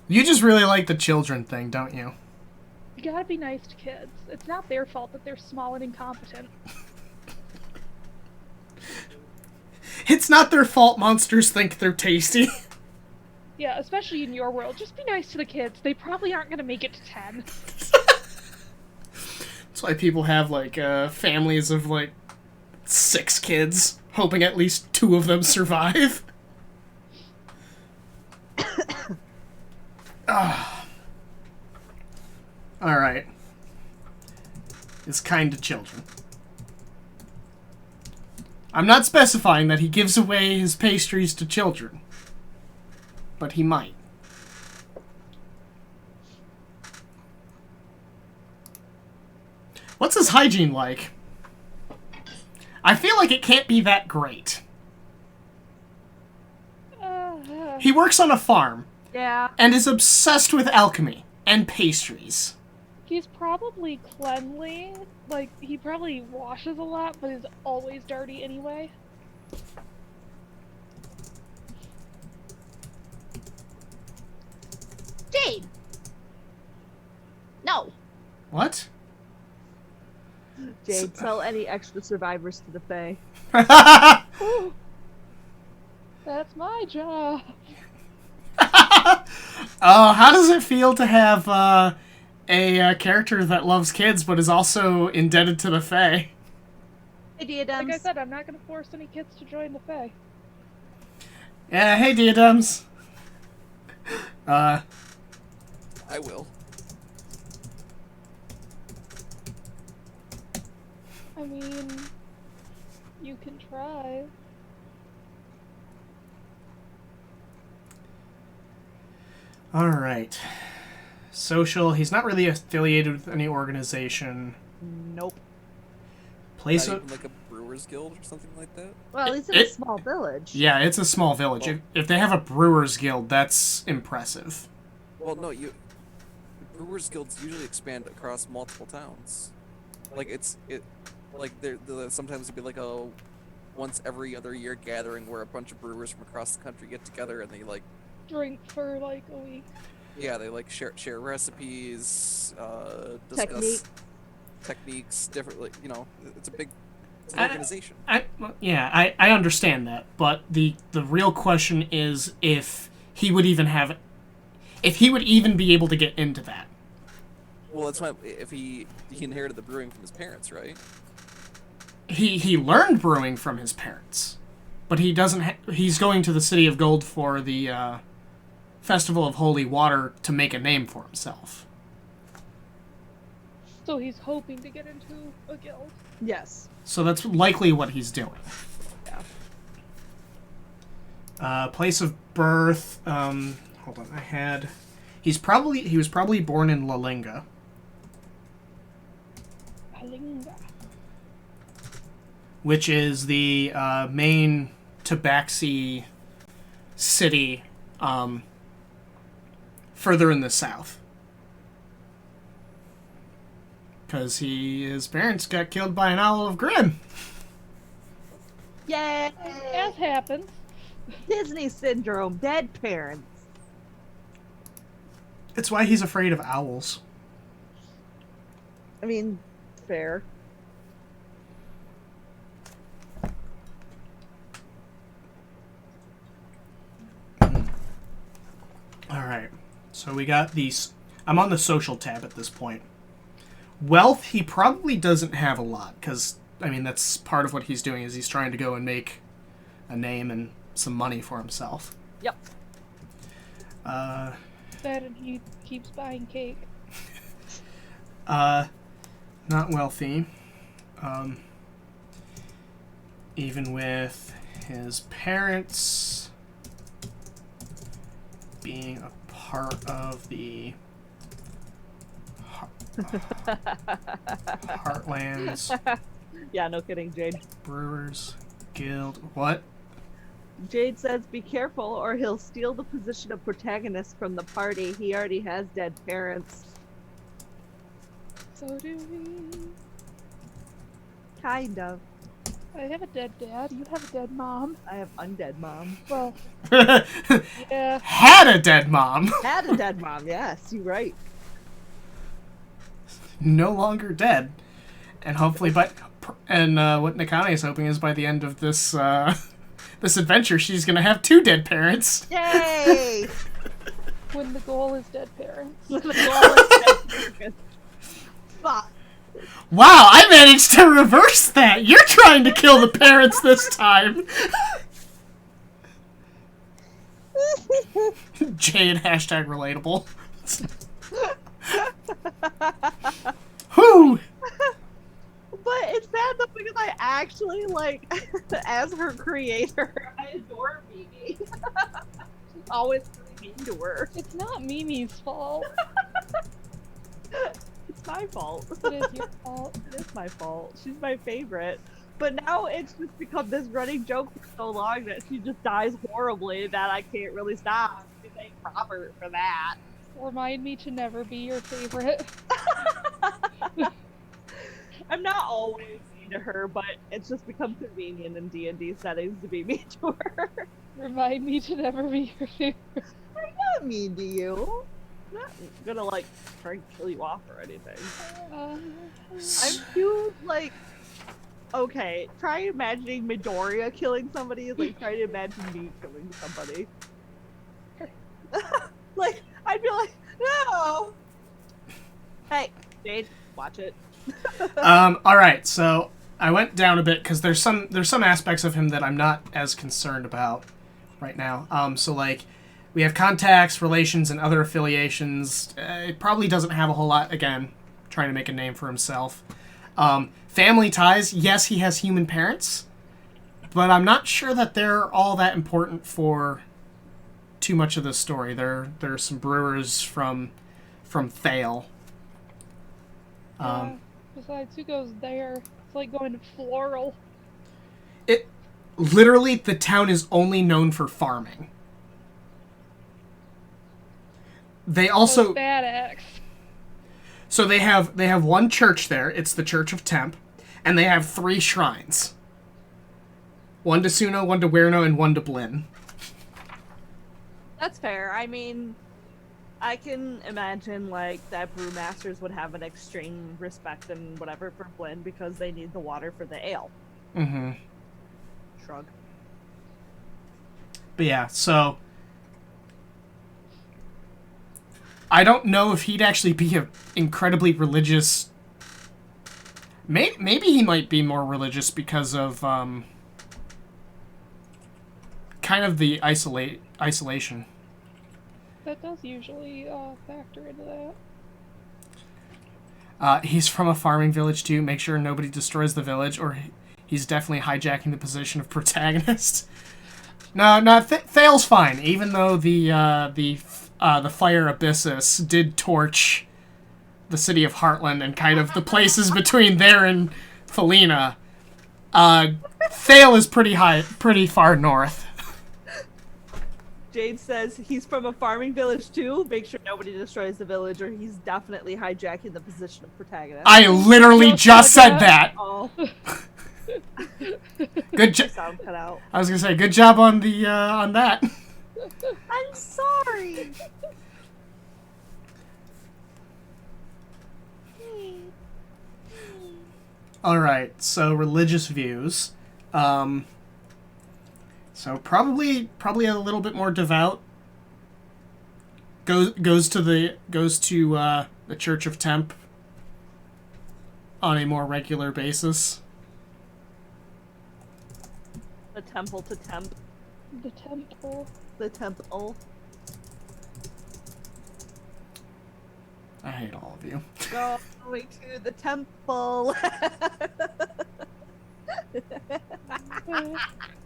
[SPEAKER 2] just really like the children thing, don't you?
[SPEAKER 4] You gotta be nice to kids. It's not their fault that they're small and incompetent.
[SPEAKER 2] It's not their fault monsters think they're tasty.
[SPEAKER 4] Yeah, especially in your world. Just be nice to the kids. They probably aren't gonna make it to 10.
[SPEAKER 2] That's why people have, like, families of, like, 6 kids, hoping at least 2 of them survive. Alright. It's kind to children. I'm not specifying that he gives away his pastries to children, but he might. What's his hygiene like? I feel like it can't be that great. He works on a farm
[SPEAKER 3] Yeah.
[SPEAKER 2] and is obsessed with alchemy and pastries.
[SPEAKER 4] He's probably cleanly. Like, he probably washes a lot, but is always dirty anyway.
[SPEAKER 3] Jade! No!
[SPEAKER 2] What?
[SPEAKER 3] Jade, sell any extra survivors to the Fae.
[SPEAKER 4] That's my job.
[SPEAKER 2] Oh, how does it feel to have a character that loves kids but is also indebted to the Fae?
[SPEAKER 3] Hey, Diadems.
[SPEAKER 4] Like I said, I'm not gonna force any kids to join the Fae.
[SPEAKER 2] Yeah, hey, Diadems.
[SPEAKER 1] I will.
[SPEAKER 4] I mean, you can try.
[SPEAKER 2] Alright. Social, he's not really affiliated with any organization.
[SPEAKER 3] Nope.
[SPEAKER 2] Place
[SPEAKER 1] Not
[SPEAKER 2] a...
[SPEAKER 1] even like a Brewers Guild or something like that.
[SPEAKER 3] Well, he's in a small village.
[SPEAKER 2] Yeah, it's a small village.
[SPEAKER 1] Well-
[SPEAKER 2] If they have a Brewers Guild, that's impressive.
[SPEAKER 1] Well, no, Brewers Guilds usually expand across multiple towns. Like sometimes it'd be like a once every other year gathering where a bunch of brewers from across the country get together and they like
[SPEAKER 4] Drink for like a week.
[SPEAKER 1] they like share recipes, discuss techniques, different it's an organization.
[SPEAKER 2] I understand that, but the real question is if he would even be able to get into that.
[SPEAKER 1] Well, that's why if he inherited the brewing from his parents, right?
[SPEAKER 2] He learned brewing from his parents, but he doesn't. He's going to the City of Gold for the Festival of Holy Water to make a name for himself.
[SPEAKER 4] So he's hoping to get into a guild.
[SPEAKER 3] Yes.
[SPEAKER 2] So that's likely what he's doing.
[SPEAKER 3] Yeah.
[SPEAKER 2] Place of birth. Hold on. He was probably born in Lalinga.
[SPEAKER 4] Alinga.
[SPEAKER 2] Which is the main tabaxi city further in the south. Because his parents got killed by an owl of Grimm.
[SPEAKER 3] Yay!
[SPEAKER 4] As happens.
[SPEAKER 3] Disney syndrome, dead parents.
[SPEAKER 2] It's why he's afraid of owls.
[SPEAKER 3] I mean, fair.
[SPEAKER 2] Alright, so we got these. I'm on the social tab at this point. Wealth, he probably doesn't have a lot, because, I mean, that's part of what he's doing, is he's trying to go and make a name and some money for himself.
[SPEAKER 3] Yep.
[SPEAKER 4] That and he keeps buying cake.
[SPEAKER 2] Not wealthy. Even with his parents being a part of the Heartlands
[SPEAKER 3] Yeah, no kidding, Jade.
[SPEAKER 2] Brewers Guild. What?
[SPEAKER 3] Jade says, be careful or he'll steal the position of protagonist from the party. He already has dead parents.
[SPEAKER 4] So do we.
[SPEAKER 3] Kind of.
[SPEAKER 4] I have a dead dad. You have a dead mom.
[SPEAKER 3] I have undead mom.
[SPEAKER 4] Well, yeah.
[SPEAKER 2] Had a dead mom.
[SPEAKER 3] Had a dead mom, yes, you're right.
[SPEAKER 2] No longer dead. And hopefully what Nakane is hoping is by the end of this this adventure, she's gonna have 2 dead parents.
[SPEAKER 3] Yay!
[SPEAKER 4] When the goal is dead parents.
[SPEAKER 3] Fuck.
[SPEAKER 2] Wow, I managed to reverse that! You're trying to kill the parents this time! Jade, hashtag relatable. Whew!
[SPEAKER 3] But it's sad though because I actually, like, as her creator, I adore Mimi. She's always really mean to her.
[SPEAKER 4] It's not Mimi's fault.
[SPEAKER 3] It's my fault.
[SPEAKER 4] It is your fault.
[SPEAKER 3] It is my fault. She's my favorite. But now it's just become this running joke for so long that she just dies horribly that I can't really stop. She's ain't proper for that.
[SPEAKER 4] Remind me to never be your favorite.
[SPEAKER 3] I'm not always mean to her, but it's just become convenient in D&D settings to be mean to her.
[SPEAKER 4] Remind me to never be your favorite.
[SPEAKER 3] I'm not mean to you. I'm not gonna, like, try and kill you off or anything. I'm too, like... Okay, try imagining Midoriya killing somebody, like, try to imagine me killing somebody. Like, I'd be like, no! Hey, Jade, watch it.
[SPEAKER 2] Alright, so I went down a bit because there's some aspects of him that I'm not as concerned about right now. So like we have contacts, relations, and other affiliations. It probably doesn't have a whole lot, again, trying to make a name for himself. Family ties, yes, he has human parents, but I'm not sure that they're all that important for too much of the story. There's some brewers from Thale.
[SPEAKER 4] Besides, who goes there? It's like going to Floral.
[SPEAKER 2] It literally, the town is only known for farming. They also
[SPEAKER 4] Bad axe.
[SPEAKER 2] so they have one church there. It's the Church of Temp, and they have 3 shrines. One to Suno, one to Wyrno, and one to Blinn.
[SPEAKER 3] That's fair. I mean, I can imagine, like, that brewmasters would have an extreme respect and whatever for Blinn because they need the water for the ale.
[SPEAKER 2] Mm-hmm.
[SPEAKER 3] Shrug.
[SPEAKER 2] But yeah, so I don't know if he'd actually be an incredibly religious. Maybe he might be more religious because of kind of the isolation.
[SPEAKER 4] That does usually factor into that.
[SPEAKER 2] He's from a farming village too. Make sure nobody destroys the village, or he's definitely hijacking the position of protagonist. No, Thale's fine. Even though the fire abyssus did torch the city of Heartland and kind of the places between there and Felina, Thale is pretty far north.
[SPEAKER 3] Jade says he's from a farming village too. Make sure nobody destroys the village, or he's definitely hijacking the position of protagonist.
[SPEAKER 2] I literally just said that.
[SPEAKER 3] Oh,
[SPEAKER 2] Good job.
[SPEAKER 3] sound cut out.
[SPEAKER 2] I was gonna say, good job on the on that.
[SPEAKER 3] I'm sorry.
[SPEAKER 2] All right, so religious views. So probably a little bit more devout. Goes to the Church of Temp on a more regular basis.
[SPEAKER 3] The temple to temp.
[SPEAKER 4] The temple.
[SPEAKER 3] The temple.
[SPEAKER 2] I hate all of you.
[SPEAKER 3] Going to the temple.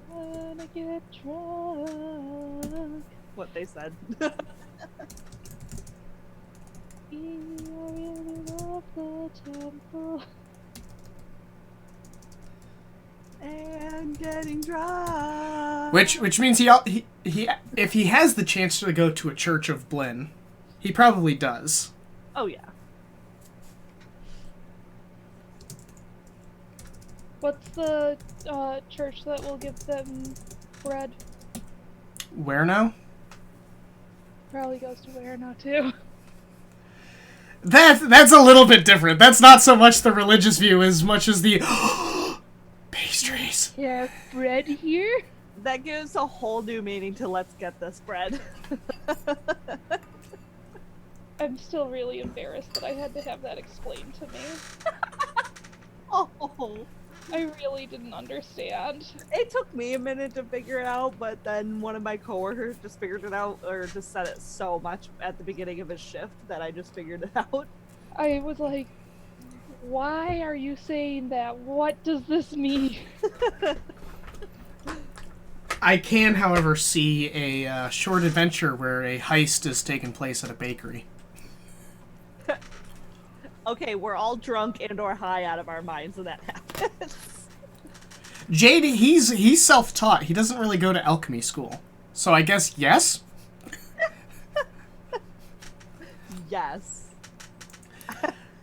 [SPEAKER 4] Wanna get drunk.
[SPEAKER 3] What they said.
[SPEAKER 4] I really love the temple.
[SPEAKER 3] And getting drunk.
[SPEAKER 2] Which means he if he has the chance to go to a Church of Blinn, he probably does.
[SPEAKER 3] Oh yeah.
[SPEAKER 4] What's the church that will give them bread?
[SPEAKER 2] Where now?
[SPEAKER 4] Probably goes to where now too.
[SPEAKER 2] That's a little bit different. That's not so much the religious view as much as the pastries.
[SPEAKER 4] Yeah, bread here?
[SPEAKER 3] That gives a whole new meaning to let's get this bread.
[SPEAKER 4] I'm still really embarrassed that I had to have that explained to me.
[SPEAKER 3] Oh.
[SPEAKER 4] I really didn't understand.
[SPEAKER 3] It took me a minute to figure it out, but then one of my coworkers just figured it out, or just said it so much at the beginning of his shift that I just figured it out.
[SPEAKER 4] I was like, why are you saying that? What does this mean?
[SPEAKER 2] I can, however, see a short adventure where a heist is taking place at a bakery.
[SPEAKER 3] Okay, we're all drunk and or high out of our minds when that happens.
[SPEAKER 2] Jade, he's self-taught. He doesn't really go to alchemy school. So I guess yes?
[SPEAKER 3] Yes.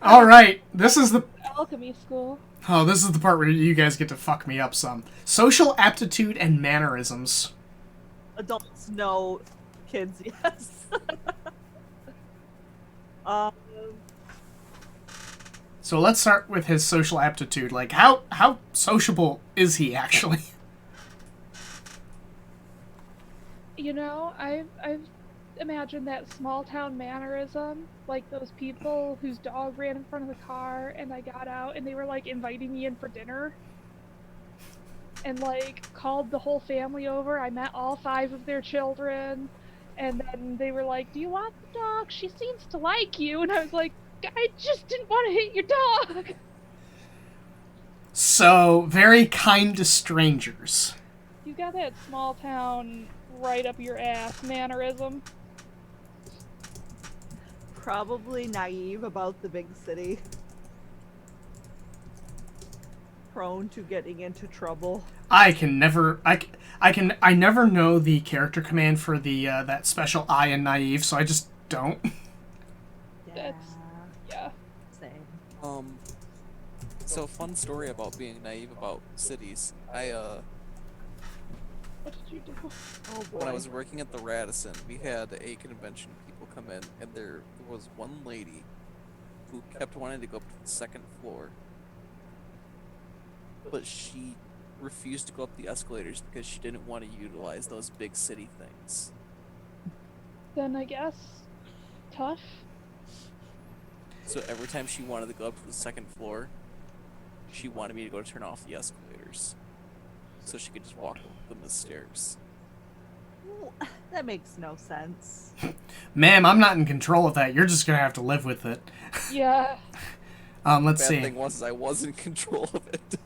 [SPEAKER 2] All right. This is the
[SPEAKER 4] Alchemy school.
[SPEAKER 2] this is the part where you guys get to fuck me up some. Social aptitude and mannerisms.
[SPEAKER 3] Adults know, kids yes.
[SPEAKER 2] So let's start with his social aptitude. Like, how sociable is he actually?
[SPEAKER 4] You know, I've imagined that small town mannerism, like those people whose dog ran in front of the car and I got out and they were like inviting me in for dinner. And like called the whole family over. I met all 5 of their children. And then they were like, "Do you want the dog? She seems to like you." And I was like, I just didn't want to hit your dog.
[SPEAKER 2] So, very kind to strangers.
[SPEAKER 4] You got that small town right up your ass mannerism.
[SPEAKER 3] Probably naive about the big city. Prone to getting into trouble.
[SPEAKER 2] I never know the character command for the that special I in naive, so I just don't.
[SPEAKER 3] Yeah.
[SPEAKER 4] Yeah.
[SPEAKER 3] Same.
[SPEAKER 1] So fun story about being naive about cities.
[SPEAKER 4] What did you do?
[SPEAKER 3] Oh boy.
[SPEAKER 1] When I was working at the Radisson, we had a convention people come in, and there was one lady who kept wanting to go up to the 2nd floor, but she refused to go up the escalators because she didn't want to utilize those big city things.
[SPEAKER 4] Then I guess tough.
[SPEAKER 1] So every time she wanted to go up to the 2nd floor, she wanted me to go turn off the escalators so she could just walk up them the stairs.
[SPEAKER 3] Well, that makes no sense.
[SPEAKER 2] Ma'am, I'm not in control of that. You're just gonna have to live with it.
[SPEAKER 4] Yeah.
[SPEAKER 2] Let's
[SPEAKER 1] Bad
[SPEAKER 2] see.
[SPEAKER 1] thing was I was in control of it.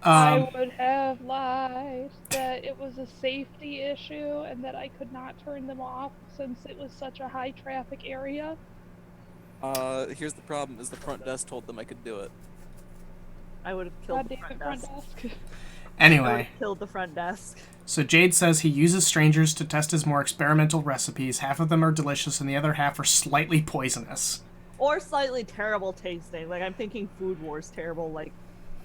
[SPEAKER 4] I would have lied that it was a safety issue and that I could not turn them off since it was such a high traffic area.
[SPEAKER 1] Here's the problem: is the front desk told them I could do it.
[SPEAKER 3] I would have killed
[SPEAKER 4] God
[SPEAKER 3] the
[SPEAKER 4] damn
[SPEAKER 3] front
[SPEAKER 4] it, front
[SPEAKER 3] desk.
[SPEAKER 4] desk.
[SPEAKER 3] I would
[SPEAKER 2] Anyway,
[SPEAKER 3] have killed the front desk.
[SPEAKER 2] so Jade says he uses strangers to test his more experimental recipes. Half of them are delicious and the other half are slightly poisonous.
[SPEAKER 3] Or slightly terrible tasting. Like, I'm thinking Food Wars terrible, like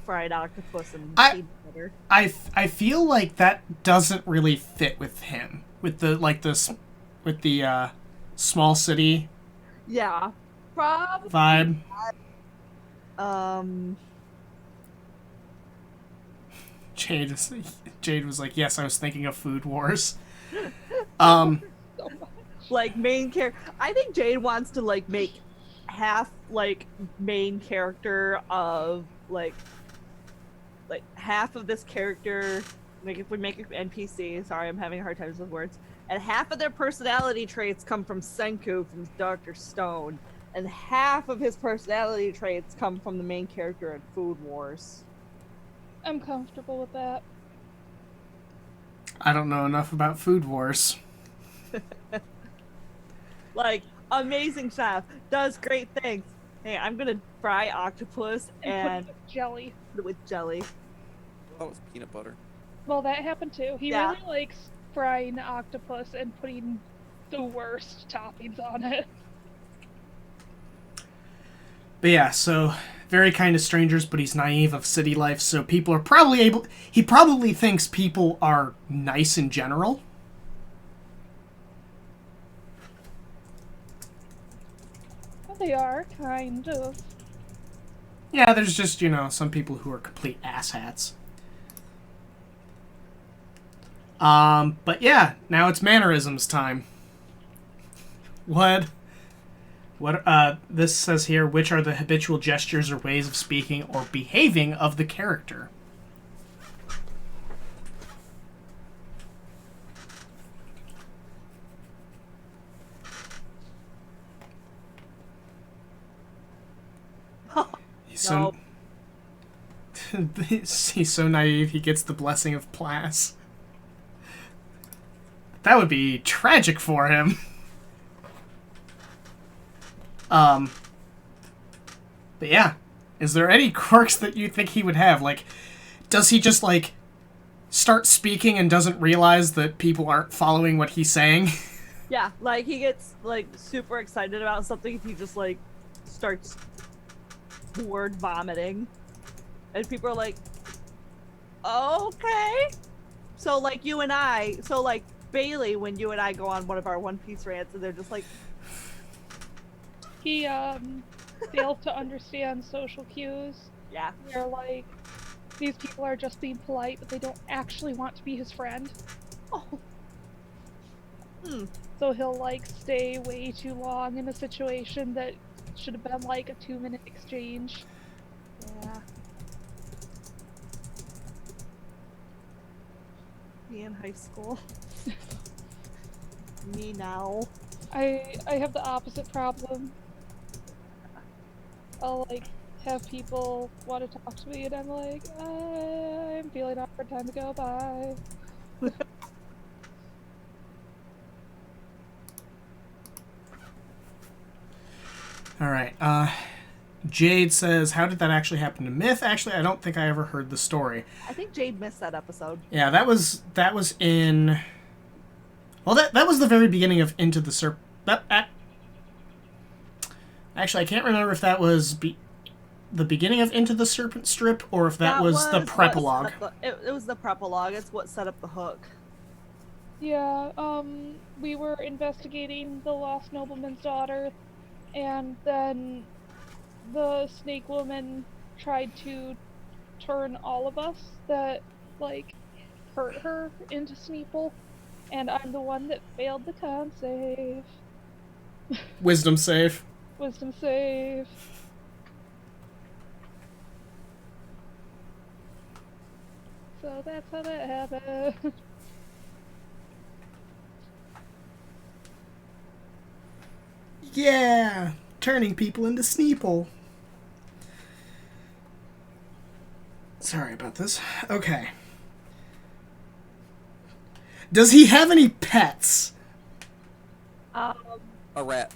[SPEAKER 3] fried octopus and peanut butter.
[SPEAKER 2] I feel like that doesn't really fit with him. With the small city
[SPEAKER 3] Yeah. Probably.
[SPEAKER 2] vibe. Jade was like, yes, I was thinking of Food Wars.
[SPEAKER 3] Like, main character. I think Jade wants to, like, make half, like, main character of, like half of this character, like, if we make an NPC, sorry, I'm having a hard time with words, and half of their personality traits come from Senku from Dr. Stone, and half of his personality traits come from the main character in Food Wars.
[SPEAKER 4] I'm comfortable with that.
[SPEAKER 2] I don't know enough about Food Wars.
[SPEAKER 3] Like, amazing chef, does great things. Hey, I'm gonna fry octopus and
[SPEAKER 4] put it with jelly.
[SPEAKER 3] put it with jelly.
[SPEAKER 1] That was peanut butter.
[SPEAKER 4] Well, that happened too. He
[SPEAKER 3] Yeah.
[SPEAKER 4] really likes frying the octopus and putting the worst toppings on it.
[SPEAKER 2] But yeah, so very kind to strangers, but he's naive of city life, so people are probably he probably thinks people are nice in general.
[SPEAKER 4] Well, they are, kind of.
[SPEAKER 2] Yeah, there's just, some people who are complete asshats. But yeah, now it's mannerisms time. What, this says here, which are the habitual gestures or ways of speaking or behaving of the character?
[SPEAKER 3] No.
[SPEAKER 2] He's so naive, he gets the blessing of Plas. That would be tragic for him. But yeah. Is there any quirks that you think he would have? Like, does he just, like, start speaking and doesn't realize that people aren't following what he's saying?
[SPEAKER 3] Yeah, like, he gets, like, super excited about something if he just, like, starts word vomiting. And people are like, okay. So, like, Bailey, when you and I go on one of our One Piece rants, and they're just like...
[SPEAKER 4] He, failed to understand social cues.
[SPEAKER 3] Yeah.
[SPEAKER 4] They're like, these people are just being polite, but they don't actually want to be his friend.
[SPEAKER 3] Oh.
[SPEAKER 4] So he'll, like, stay way too long in a situation that should have been, like, a 2-minute exchange.
[SPEAKER 3] Yeah. Me in high school. Me now.
[SPEAKER 4] I have the opposite problem. I'll, like, have people want to talk to me, and I'm like, I'm feeling awkward, time to go, bye.
[SPEAKER 2] Alright, Jade says, how did that actually happen to Myth? Actually, I don't think I ever heard the story.
[SPEAKER 3] I think Jade missed that episode.
[SPEAKER 2] Yeah, that was in... Well, that was the very beginning of Into the Serpent... Actually, I can't remember if that was the beginning of Into the Serpent Strip, or if that was the prepalogue.
[SPEAKER 3] It was the prepalogue. It's what set up the hook.
[SPEAKER 4] Yeah, we were investigating the Lost Nobleman's daughter, and then the Snake Woman tried to turn all of us that, like, hurt her into Sneeple, and I'm the one that failed the con save.
[SPEAKER 2] Wisdom save.
[SPEAKER 4] Wisdom save. So that's how that happened.
[SPEAKER 2] Yeah! Turning people into Sneeple. Sorry about this. Okay. Does he have any pets?
[SPEAKER 1] A rat.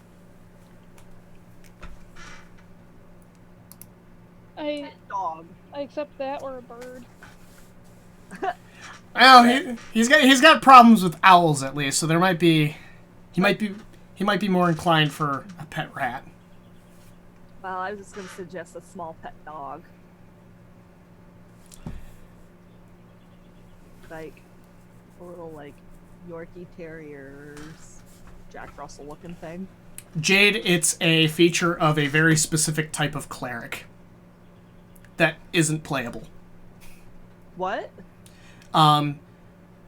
[SPEAKER 4] I
[SPEAKER 3] Dog.
[SPEAKER 4] accept that or a bird.
[SPEAKER 2] Well, he's got problems with owls at least, so there might be he might be more inclined for a pet rat.
[SPEAKER 3] Well, I was just gonna suggest a small pet dog. Like a little like Yorkie Terriers, Jack Russell looking thing.
[SPEAKER 2] Jade, it's a feature of a very specific type of cleric that isn't playable.
[SPEAKER 3] What?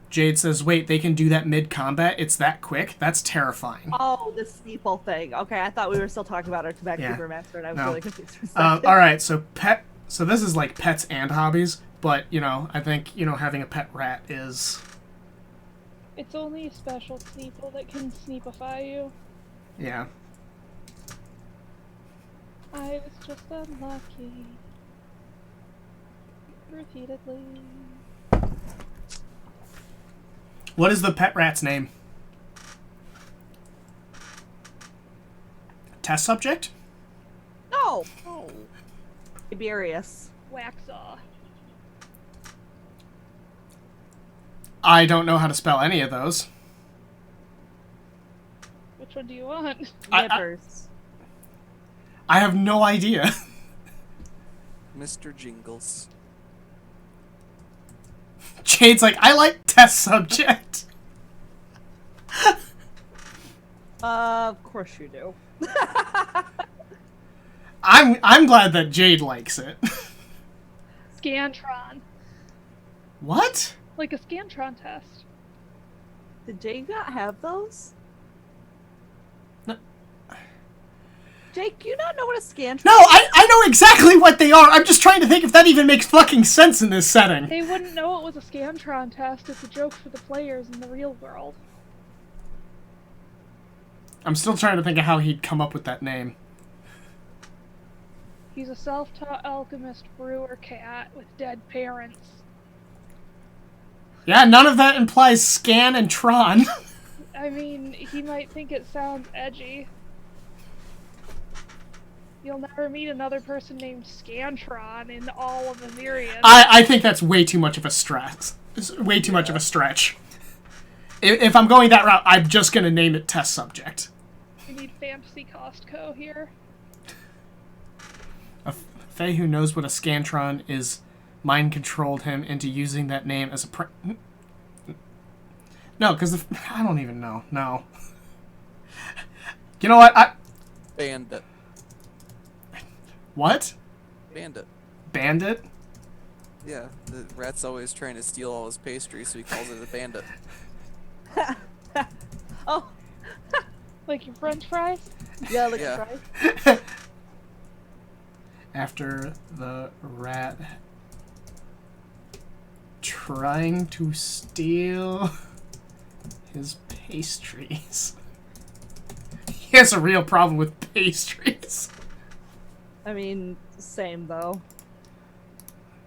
[SPEAKER 2] Jade says, wait, they can do that mid-combat? It's that quick? That's terrifying.
[SPEAKER 3] Oh, the steeple thing. Okay, I thought we were still talking about our tobacco
[SPEAKER 2] Yeah.
[SPEAKER 3] Keeper Master, and I was
[SPEAKER 2] No.
[SPEAKER 3] really confused for a second.
[SPEAKER 2] Alright, so this is like pets and hobbies, but, I think, having a pet rat is...
[SPEAKER 4] It's only special Sneeple that can Sneepify you.
[SPEAKER 2] Yeah.
[SPEAKER 4] I was just unlucky. Repeatedly.
[SPEAKER 2] What is the pet rat's name? Test subject?
[SPEAKER 3] No!
[SPEAKER 1] Oh.
[SPEAKER 3] Tiberius.
[SPEAKER 4] Waxaw.
[SPEAKER 2] I don't know how to spell any of those.
[SPEAKER 4] Which one do you want?
[SPEAKER 3] Nippers.
[SPEAKER 2] I have no idea.
[SPEAKER 1] Mr. Jingles.
[SPEAKER 2] Jade's like, I like test subject.
[SPEAKER 3] Of course you do.
[SPEAKER 2] I'm glad that Jade likes it.
[SPEAKER 4] Scantron.
[SPEAKER 2] What?
[SPEAKER 4] Like a Scantron test.
[SPEAKER 3] Did Jake not have those?
[SPEAKER 2] No.
[SPEAKER 3] Jake, do you not know what a scantron
[SPEAKER 2] No, I know exactly what they are. I'm just trying to think if that even makes fucking sense in this setting.
[SPEAKER 4] They wouldn't know it was a Scantron test. It's a joke for the players in the real world.
[SPEAKER 2] I'm still trying to think of how he'd come up with that name.
[SPEAKER 4] He's a self-taught alchemist brewer cat with dead parents.
[SPEAKER 2] Yeah, none of that implies Scan and Tron.
[SPEAKER 4] I mean, he might think it sounds edgy. You'll never meet another person named Scantron in all of Azyrian.
[SPEAKER 2] I think that's way too much of a stretch. Way too much of a stretch. If I'm going that route, I'm just going to name it test subject.
[SPEAKER 4] We need Fantasy Costco here.
[SPEAKER 2] A Fae who knows what a Scantron is mind-controlled him into using that name as a No, because I don't even know. No. You know what?
[SPEAKER 1] Bandit.
[SPEAKER 2] What?
[SPEAKER 1] Bandit.
[SPEAKER 2] Bandit?
[SPEAKER 1] Yeah, the rat's always trying to steal all his pastry, so he calls it a bandit.
[SPEAKER 3] Oh,
[SPEAKER 4] Like your french fries?
[SPEAKER 3] yeah, like
[SPEAKER 1] Yeah.
[SPEAKER 3] right.
[SPEAKER 2] After the rat trying to steal his pastries. He has a real problem with pastries.
[SPEAKER 3] I mean, same though.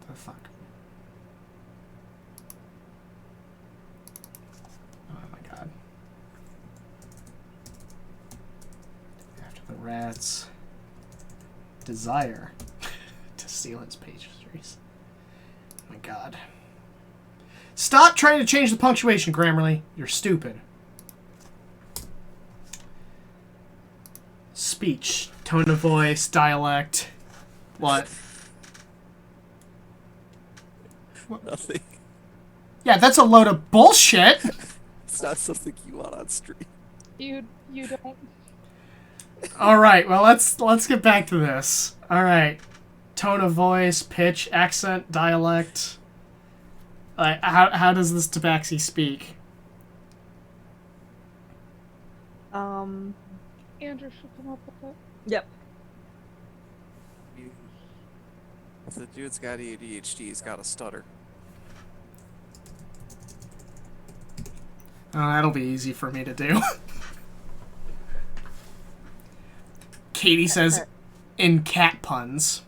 [SPEAKER 2] The fuck? Oh my god. After the rat's desire to steal his pastries. Oh my god. Stop trying to change the punctuation, Grammarly. You're stupid. Speech, tone of voice, dialect. What?
[SPEAKER 1] Nothing.
[SPEAKER 2] Yeah, that's a load of bullshit.
[SPEAKER 1] It's not something you want on stream.
[SPEAKER 4] You don't.
[SPEAKER 2] All right, well let's get back to this. All right, tone of voice, pitch, accent, dialect. Like how does this Tabaxi speak?
[SPEAKER 4] Andrew should come up with it.
[SPEAKER 3] Yep.
[SPEAKER 1] If the dude's got ADHD, he's got a stutter.
[SPEAKER 2] Oh, that'll be easy for me to do. Katie says, in cat puns.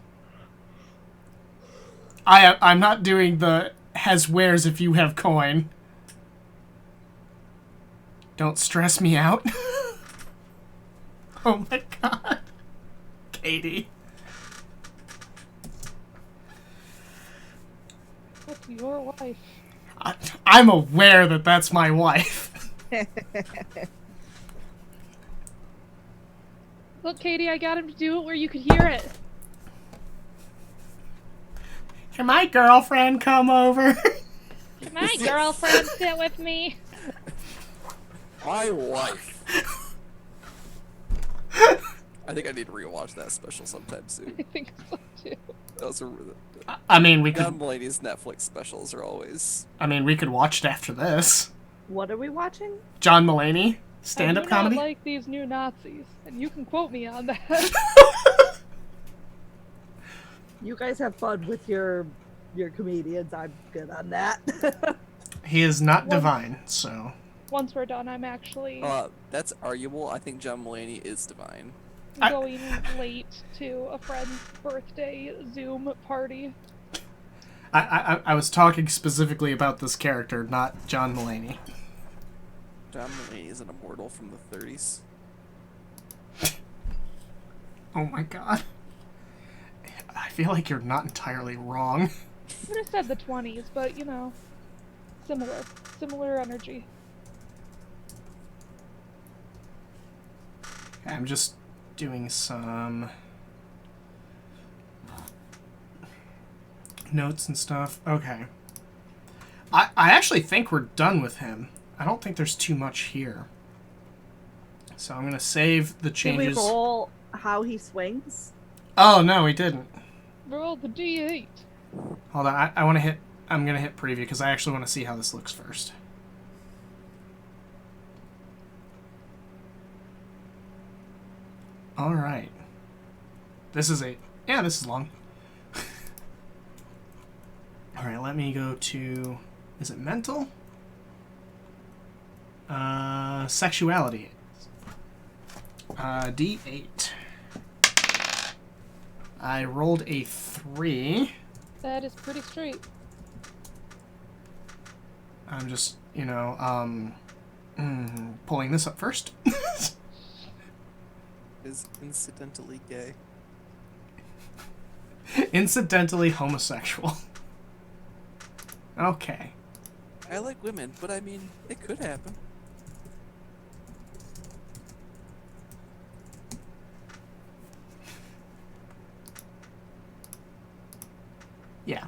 [SPEAKER 2] I'm not doing the has wares if you have coin. Don't stress me out. Oh my god. Katie.
[SPEAKER 4] That's your wife.
[SPEAKER 2] I'm aware that that's my wife.
[SPEAKER 4] Look, Katie, I got him to do it where you could hear it.
[SPEAKER 2] Can my girlfriend come over?
[SPEAKER 4] Can my girlfriend sit with me?
[SPEAKER 1] My wife. I think I need to rewatch that special sometime soon.
[SPEAKER 4] I think so too.
[SPEAKER 1] Those are
[SPEAKER 2] I mean, we
[SPEAKER 1] John
[SPEAKER 2] could.
[SPEAKER 1] Mulaney's Netflix specials are always.
[SPEAKER 2] I mean, we could watch it after this.
[SPEAKER 3] What are we watching?
[SPEAKER 2] John Mulaney, stand-up
[SPEAKER 4] I do
[SPEAKER 2] comedy.
[SPEAKER 4] not like these new Nazis, and you can quote me on that.
[SPEAKER 3] You guys have fun with your comedians. I'm good on that.
[SPEAKER 2] He is not divine, so.
[SPEAKER 4] Once we're done, I'm actually
[SPEAKER 1] That's arguable. I think John Mulaney is divine.
[SPEAKER 4] going late to a friend's birthday Zoom party.
[SPEAKER 2] I was talking specifically about this character, not John Mulaney.
[SPEAKER 1] John Mulaney is an immortal from the 30s.
[SPEAKER 2] Oh my god. I feel like you're not entirely wrong.
[SPEAKER 4] I would have said the 20s, but you know, similar energy.
[SPEAKER 2] I'm just doing some notes and stuff. Okay. I actually think we're done with him. I don't think there's too much here. So I'm going to save the
[SPEAKER 3] Can we
[SPEAKER 2] changes.
[SPEAKER 3] roll how he swings?
[SPEAKER 2] Oh, no, we didn't.
[SPEAKER 4] Roll the D8.
[SPEAKER 2] Hold on. I want to hit... I'm going to hit preview because I actually want to see how this looks first. All right. This is this is long. All right, let me go to... Is it mental? Sexuality. D8. I rolled a 3.
[SPEAKER 4] That is pretty straight.
[SPEAKER 2] I'm just, pulling this up first.
[SPEAKER 1] Is incidentally gay.
[SPEAKER 2] Incidentally homosexual. Okay.
[SPEAKER 1] I like women, but I mean, it could happen.
[SPEAKER 2] Yeah.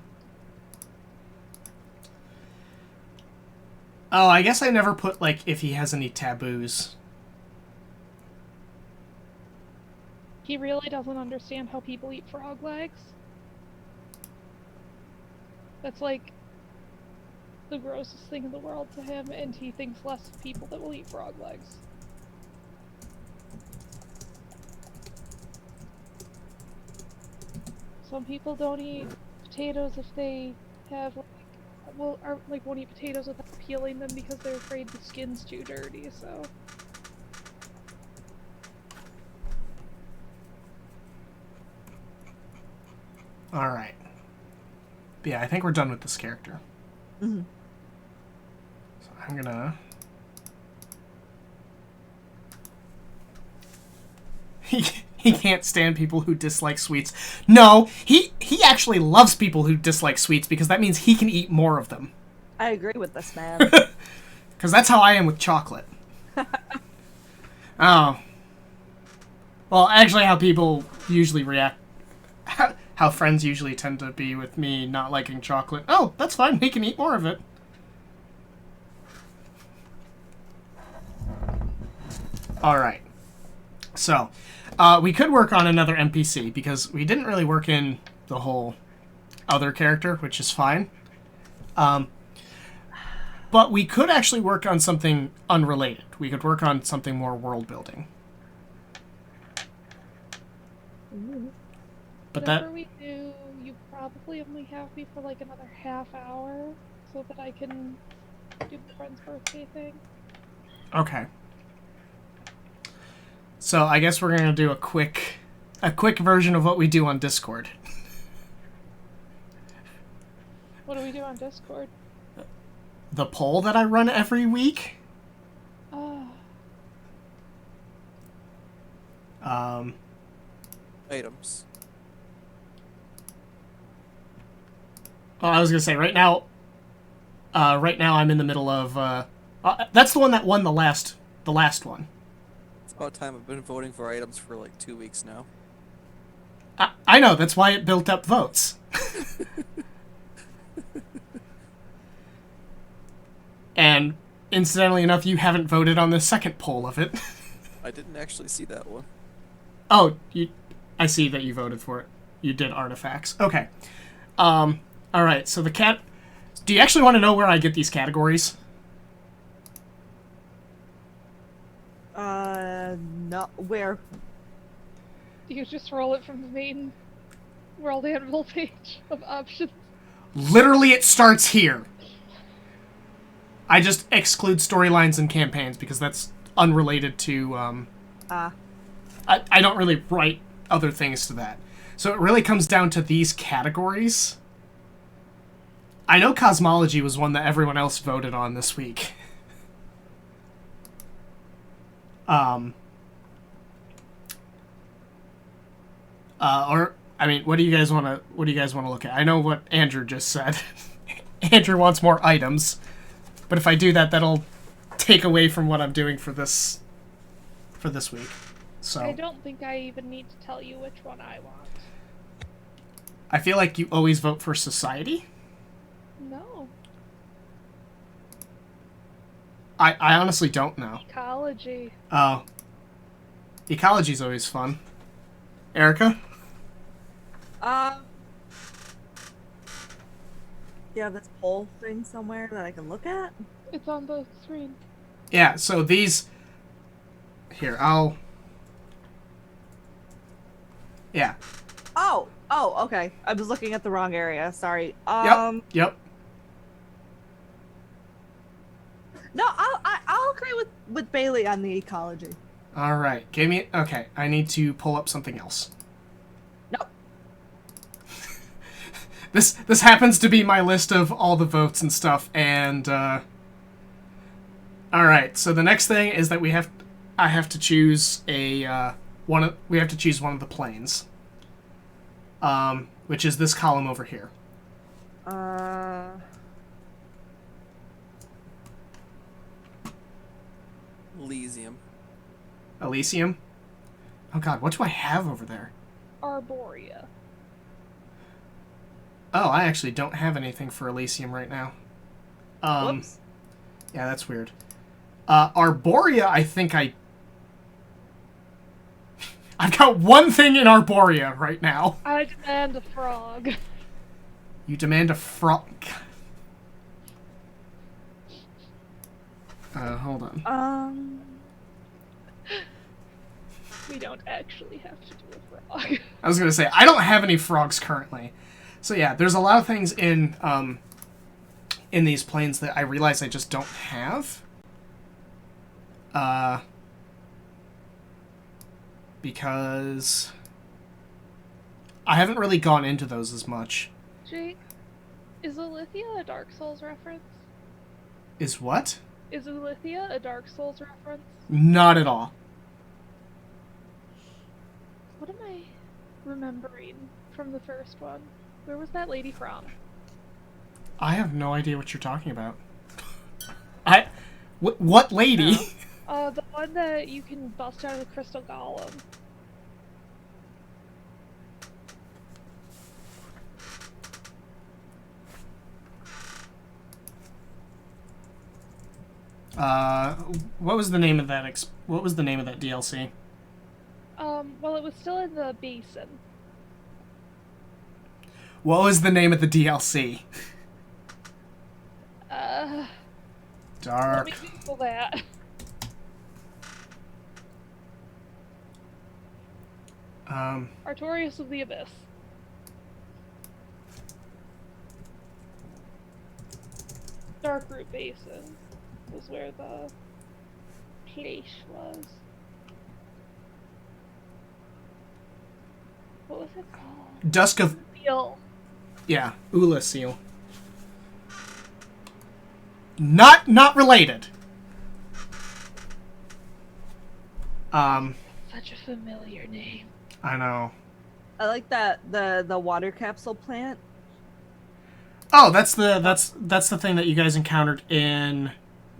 [SPEAKER 2] Oh, I guess I never put, like, if he has any taboos.
[SPEAKER 4] He really doesn't understand how people eat frog legs. That's like the grossest thing in the world to him, and he thinks less of people that will eat frog legs. Some people don't eat potatoes if they have won't eat potatoes without peeling them because they're afraid the skin's too dirty, so.
[SPEAKER 2] Alright. Yeah, I think we're done with this character.
[SPEAKER 3] Mm-hmm.
[SPEAKER 2] So I'm gonna... He can't stand people who dislike sweets. No, he actually loves people who dislike sweets because that means he can eat more of them.
[SPEAKER 3] I agree with this man.
[SPEAKER 2] Because that's how I am with chocolate. Oh. Well, actually how people usually react... How friends usually tend to be with me not liking chocolate. Oh, that's fine. We can eat more of it. Alright. So, we could work on another NPC because we didn't really work in the whole other character, which is fine. But we could actually work on something unrelated. We could work on something more world building. But
[SPEAKER 4] Whatever we do, you probably only have me for like another half hour so that I can do the friend's birthday thing.
[SPEAKER 2] Okay. So I guess we're gonna do a quick version of what we do on Discord.
[SPEAKER 4] What do we do on Discord?
[SPEAKER 2] The poll that I run every week.
[SPEAKER 4] Oh,
[SPEAKER 1] Items.
[SPEAKER 2] Well, I was gonna say right now. Right now I'm in the middle of. That's the one that won the last one.
[SPEAKER 1] It's about time. I've been voting for items for like 2 weeks now.
[SPEAKER 2] I know, that's why it built up votes. And incidentally enough, you haven't voted on the second poll of it.
[SPEAKER 1] I didn't actually see that one.
[SPEAKER 2] Oh, I see that you voted for it. You did artifacts. Okay. All right. So the cat. Do you actually want to know where I get these categories?
[SPEAKER 3] No. Where?
[SPEAKER 4] you just roll it from the main World Anvil page of options.
[SPEAKER 2] Literally, it starts here. I just exclude storylines and campaigns because that's unrelated to. I don't really write other things to that. So it really comes down to these categories. I know cosmology was one that everyone else voted on this week. What do you guys want to look at? I know what Andrew just said. Andrew wants more items, but if I do that, that'll take away from what I'm doing for this week. So
[SPEAKER 4] I don't think I even need to tell you which one I want.
[SPEAKER 2] I feel like you always vote for society.
[SPEAKER 4] No.
[SPEAKER 2] I honestly don't know.
[SPEAKER 4] Ecology.
[SPEAKER 2] Oh. Ecology's always fun. Erica?
[SPEAKER 3] You have this poll thing somewhere that I can look at?
[SPEAKER 4] It's on the screen.
[SPEAKER 2] Yeah, so these... Here, I'll... Yeah.
[SPEAKER 3] Oh, okay. I was looking at the wrong area. Sorry.
[SPEAKER 2] Yep.
[SPEAKER 3] No, I'll agree with Bailey on the ecology.
[SPEAKER 2] All right. Okay, I need to pull up something else.
[SPEAKER 3] No.
[SPEAKER 2] This happens to be my list of all the votes and stuff, and all right. So the next thing is that I have to choose we have to choose one of the planes. Which is this column over here.
[SPEAKER 1] Elysium.
[SPEAKER 2] Elysium? Oh god, what do I have over there?
[SPEAKER 4] Arborea.
[SPEAKER 2] Oh, I actually don't have anything for Elysium right now.
[SPEAKER 3] Whoops.
[SPEAKER 2] Yeah, that's weird. Arborea, I think I've got one thing in Arborea right now.
[SPEAKER 4] I demand a frog.
[SPEAKER 2] You demand a frog. Hold on.
[SPEAKER 4] We don't actually have to do a frog.
[SPEAKER 2] I was gonna say, I don't have any frogs currently. So yeah, there's a lot of things in these planes that I realize I just don't have. Because I haven't really gone into those as much.
[SPEAKER 4] Jake, is Alithia a Dark Souls reference?
[SPEAKER 2] Is what?
[SPEAKER 4] Is Alithia a Dark Souls reference?
[SPEAKER 2] Not at all.
[SPEAKER 4] What am I remembering from the first one? Where was that lady from?
[SPEAKER 2] I have no idea what you're talking about. What lady?
[SPEAKER 4] The one that you can bust out of the crystal golem.
[SPEAKER 2] What was the name of that? What was the name of that DLC?
[SPEAKER 4] Well, it was still in the basin.
[SPEAKER 2] What was the name of the DLC?
[SPEAKER 4] Let
[SPEAKER 2] Dark.
[SPEAKER 4] me Google that. Artorias of the Abyss. Darkroot Basin was where the place was. What was it called?
[SPEAKER 2] Dusk of...
[SPEAKER 4] Seal.
[SPEAKER 2] Yeah, Ula Seal. Not related.
[SPEAKER 4] Such a familiar name.
[SPEAKER 2] I know.
[SPEAKER 3] I like that the water capsule plant.
[SPEAKER 2] Oh, that's the thing that you guys encountered in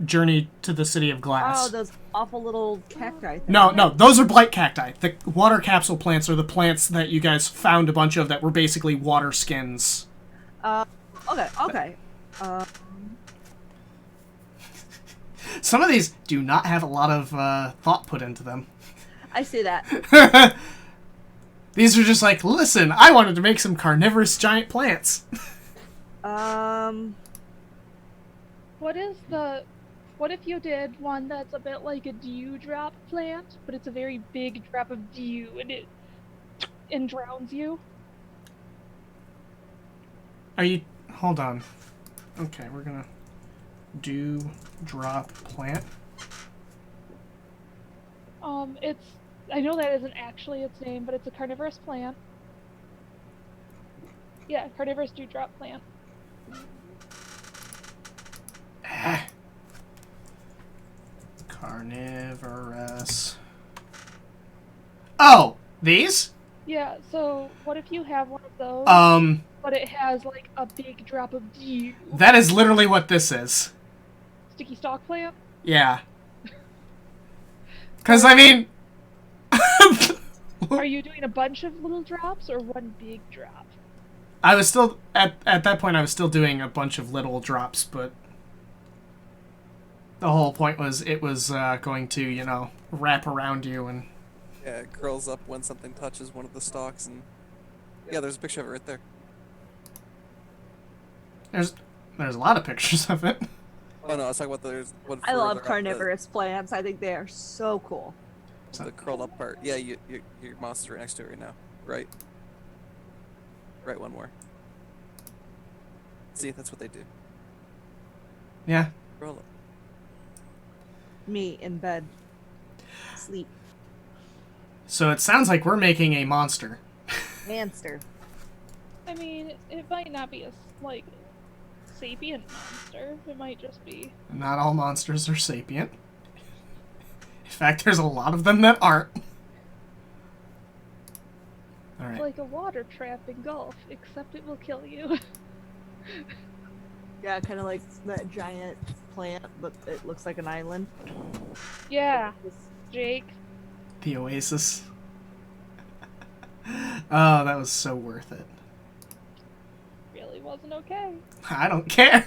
[SPEAKER 2] Journey to the City of Glass.
[SPEAKER 3] Oh, those awful little cacti things.
[SPEAKER 2] No, those are blight cacti. The water capsule plants are the plants that you guys found a bunch of that were basically water skins.
[SPEAKER 3] Okay.
[SPEAKER 2] Some of these do not have a lot of thought put into them.
[SPEAKER 3] I see that.
[SPEAKER 2] These are just like, listen, I wanted to make some carnivorous giant plants.
[SPEAKER 4] What if you did one that's a bit like a dewdrop plant, but it's a very big drop of dew and drowns you?
[SPEAKER 2] Are you... Hold on. Okay, we're gonna... Dewdrop plant.
[SPEAKER 4] I know that isn't actually its name, but it's a carnivorous plant. Yeah, carnivorous dewdrop plant.
[SPEAKER 2] Carnivorous. Oh! These?
[SPEAKER 4] Yeah, so what if you have one of those, but it has, like, a big drop of dew?
[SPEAKER 2] That is literally what this is.
[SPEAKER 4] Sticky stalk plant?
[SPEAKER 2] Yeah. Because, I mean...
[SPEAKER 4] Are you doing a bunch of little drops or one big drop?
[SPEAKER 2] I was still... At that point, I was still doing a bunch of little drops, but... The whole point was it was going to, you know, wrap around you and...
[SPEAKER 1] Yeah, it curls up when something touches one of the stalks, and yeah, there's a picture of it right there.
[SPEAKER 2] There's a lot of pictures of it.
[SPEAKER 1] Oh no, I was talking about one
[SPEAKER 3] I
[SPEAKER 1] further
[SPEAKER 3] love
[SPEAKER 1] up
[SPEAKER 3] carnivorous plants. I think they are so cool.
[SPEAKER 1] the curled up part. Yeah, your monster's right next to it right now. Right. Right, one more. See, that's what they do.
[SPEAKER 2] Yeah.
[SPEAKER 1] Curl up.
[SPEAKER 3] Me in bed, sleep,
[SPEAKER 2] So it sounds like we're making a monster.
[SPEAKER 3] monster.
[SPEAKER 4] I mean, it might not be a, like, sapient monster. It might just be...
[SPEAKER 2] Not all monsters are sapient. In fact, there's a lot of them that aren't. Alright.
[SPEAKER 4] like a water trap in golf, except it will kill you.
[SPEAKER 3] Yeah, kind of like that giant plant, but it looks like an island.
[SPEAKER 4] Yeah, Jake.
[SPEAKER 2] The Oasis. Oh, that was so worth it.
[SPEAKER 4] Really wasn't okay.
[SPEAKER 2] I don't care.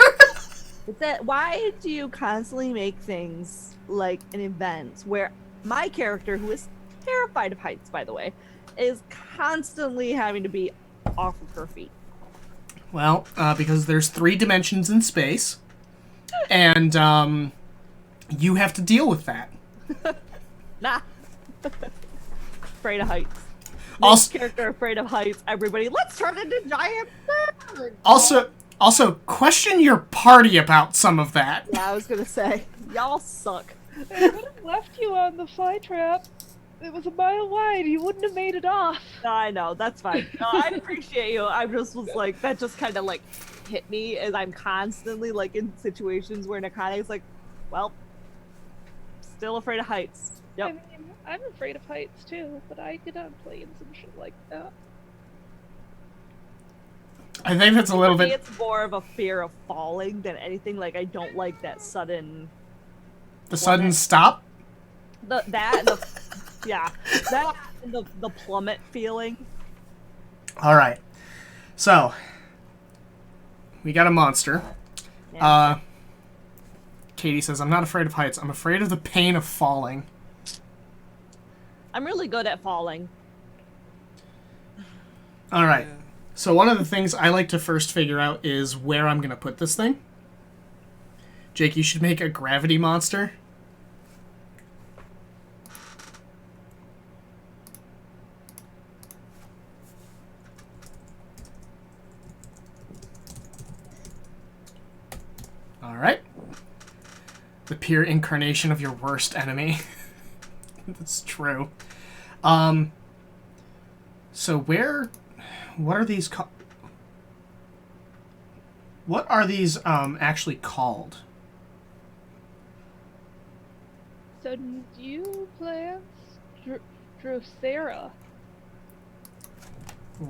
[SPEAKER 3] It's that. Why do you constantly make things like an event where my character, who is terrified of heights, by the way, is constantly having to be off of her feet?
[SPEAKER 2] Well, because there's 3 dimensions in space, and you have to deal with that.
[SPEAKER 3] Nah. Afraid of heights.
[SPEAKER 2] Also,
[SPEAKER 3] This character afraid of heights. Everybody, let's turn into giant birds.
[SPEAKER 2] also, question your party about some of that.
[SPEAKER 3] Yeah, I was gonna say, y'all suck.
[SPEAKER 4] I would have left you on the fly trap. It was a mile wide. You wouldn't have made it off.
[SPEAKER 3] I know, that's fine. No, I appreciate you. I just was like, that just kind of like hit me as I'm constantly like in situations where Nakane's like, well, still afraid of heights.
[SPEAKER 4] I
[SPEAKER 3] Yep.
[SPEAKER 4] mean, I'm afraid of heights too, but I get on planes and shit like that.
[SPEAKER 2] I think that's a little
[SPEAKER 3] For me,
[SPEAKER 2] bit...
[SPEAKER 3] it's more of a fear of falling than anything. Like, I don't like that sudden.
[SPEAKER 2] The sudden stop?
[SPEAKER 3] That and the yeah, that and the plummet feeling.
[SPEAKER 2] Alright. So, we got a monster.
[SPEAKER 3] Yeah.
[SPEAKER 2] Katie says, I'm not afraid of heights. I'm afraid of the pain of falling.
[SPEAKER 3] I'm really good at falling.
[SPEAKER 2] Alright.
[SPEAKER 1] Yeah.
[SPEAKER 2] So one of the things I like to first figure out is where I'm going to put this thing. Jake, you should make a gravity monster. Alright. The pure incarnation of your worst enemy. That's true. So what are these what are these actually called?
[SPEAKER 4] sundew plants? Drosera.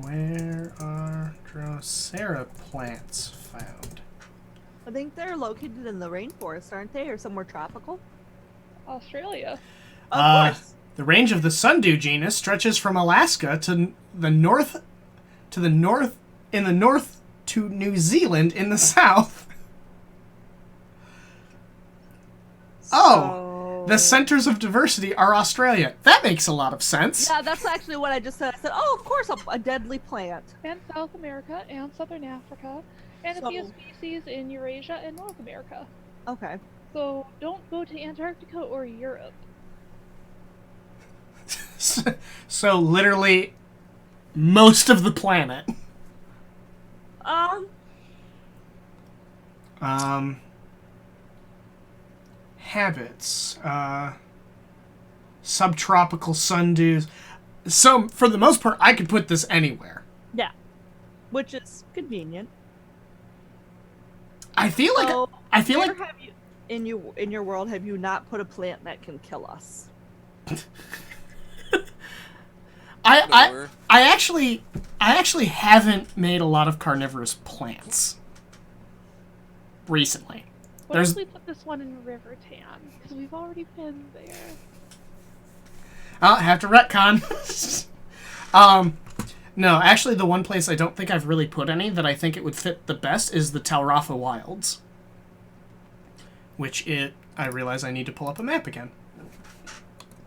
[SPEAKER 2] Where are Drosera plants found?
[SPEAKER 3] I think they're located in the rainforest, aren't they, or somewhere tropical?
[SPEAKER 4] Australia.
[SPEAKER 3] Of course.
[SPEAKER 2] The range of the sundew genus stretches from Alaska to the north to New Zealand in the south. Oh, the centers of diversity are Australia. That makes a lot of sense.
[SPEAKER 3] Yeah, that's actually what I just said. I said, oh, of course, a deadly plant.
[SPEAKER 4] And South America and Southern Africa. And a few species in Eurasia and North America.
[SPEAKER 3] Okay.
[SPEAKER 4] So don't go to Antarctica or Europe.
[SPEAKER 2] So literally most of the planet. Habits. Subtropical sundews. So for the most part, I could put this anywhere.
[SPEAKER 3] Yeah. Which is convenient.
[SPEAKER 2] I feel like
[SPEAKER 3] have you, in your world, have you not put a plant that can kill us?
[SPEAKER 2] I actually haven't made a lot of carnivorous plants recently.
[SPEAKER 4] What if we put this one in Rivertan? Because we've already been there.
[SPEAKER 2] I'll have to retcon. No, actually the one place I don't think I've really put any that I think it would fit the best is the Talrafa Wilds. I realize I need to pull up a map again.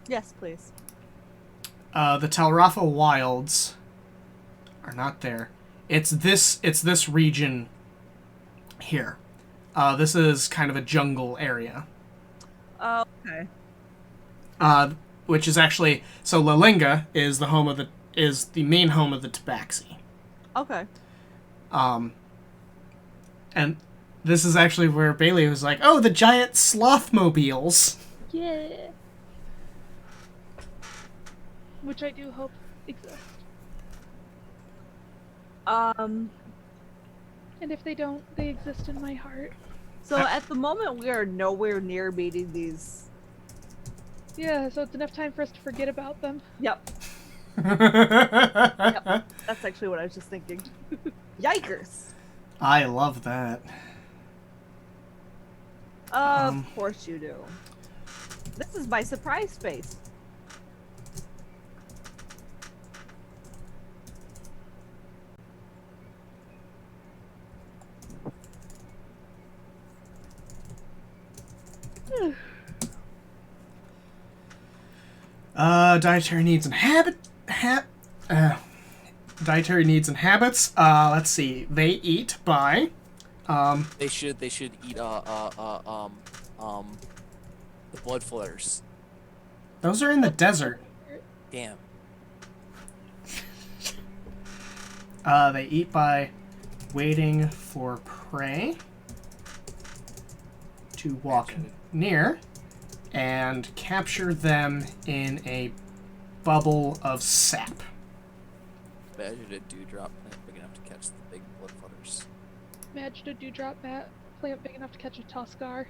[SPEAKER 3] Yes, please.
[SPEAKER 2] The Talrafa Wilds are not there. It's this region here. This is kind of a jungle area.
[SPEAKER 3] Oh, okay.
[SPEAKER 2] Which is actually Lalinga is the main home of the tabaxi.
[SPEAKER 3] Okay.
[SPEAKER 2] And this is actually where Bailey was like, "Oh, the giant sloth mobiles."
[SPEAKER 4] Yeah. Which I do hope exist. And if they don't, they exist in my heart.
[SPEAKER 3] So at the moment, we are nowhere near meeting these.
[SPEAKER 4] Yeah, so it's enough time for us to forget about them.
[SPEAKER 3] Yep. Yep. That's actually what I was just thinking. Yikers!
[SPEAKER 2] I love that.
[SPEAKER 3] Of course you do. This is my surprise space.
[SPEAKER 2] Dietary needs and dietary needs and habits. Let's see. They eat by.
[SPEAKER 1] They should eat the blood flutters.
[SPEAKER 2] Those are in the desert.
[SPEAKER 1] Damn.
[SPEAKER 2] They eat by waiting for prey to walk near and capture them in a bubble of sap.
[SPEAKER 1] Imagine a dewdrop plant big enough to catch the big blood flutters.
[SPEAKER 4] Imagine a dewdrop plant big enough to catch a Tuskar.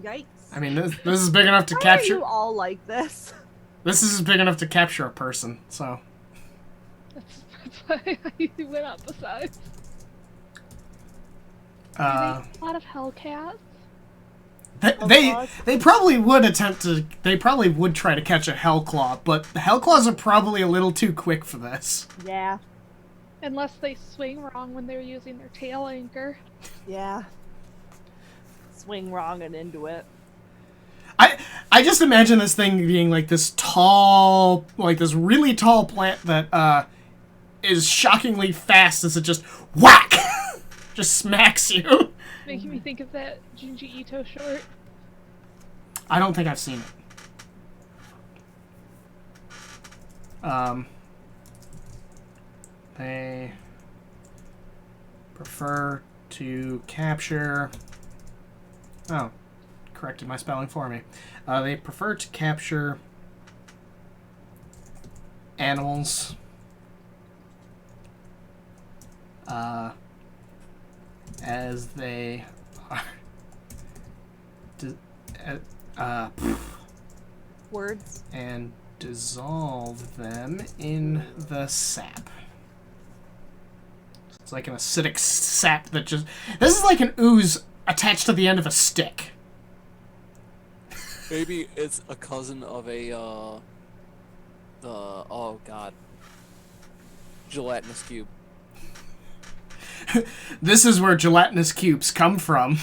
[SPEAKER 3] Yikes.
[SPEAKER 2] I mean, this is big enough to capture.
[SPEAKER 3] Why are you all like this?
[SPEAKER 2] This is big enough to capture a person, so.
[SPEAKER 4] That's why I went up the size.
[SPEAKER 2] A
[SPEAKER 4] lot of Hellcats.
[SPEAKER 2] They probably would attempt to. They probably would try to catch a Hellclaw, but the Hellclaws are probably a little too quick for this.
[SPEAKER 3] Yeah.
[SPEAKER 4] Unless they swing wrong when they're using their tail anchor.
[SPEAKER 3] Yeah. Swing wrong and into it.
[SPEAKER 2] I just imagine this thing being like this tall, like this really tall plant that is shockingly fast as it just whack, just smacks you.
[SPEAKER 4] Making me think of that Junji Ito short.
[SPEAKER 2] I don't think I've seen it. They prefer to capture. Oh, corrected my spelling for me. They prefer to capture animals. As they are
[SPEAKER 3] Words.
[SPEAKER 2] and dissolve them in the sap. It's like an acidic sap that just... This is like an ooze attached to the end of a stick.
[SPEAKER 1] Maybe it's a cousin of oh god, gelatinous cube.
[SPEAKER 2] This is where gelatinous cubes come from.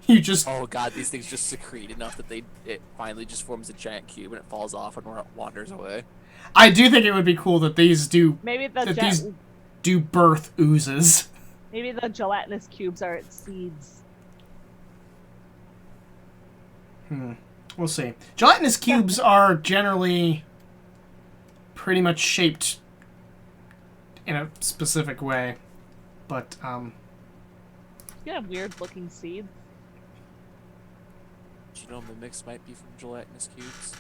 [SPEAKER 2] You just...
[SPEAKER 1] Oh god, these things just secrete enough that it finally just forms a giant cube and it falls off and wanders away.
[SPEAKER 2] I do think it would be cool that these do...
[SPEAKER 3] Maybe
[SPEAKER 2] these do birth oozes.
[SPEAKER 3] maybe the gelatinous cubes are its seeds.
[SPEAKER 2] We'll see. Gelatinous cubes are generally pretty much shaped in a specific way, but
[SPEAKER 3] You have weird looking seeds.
[SPEAKER 1] Genomics might be from gelatinous cubes.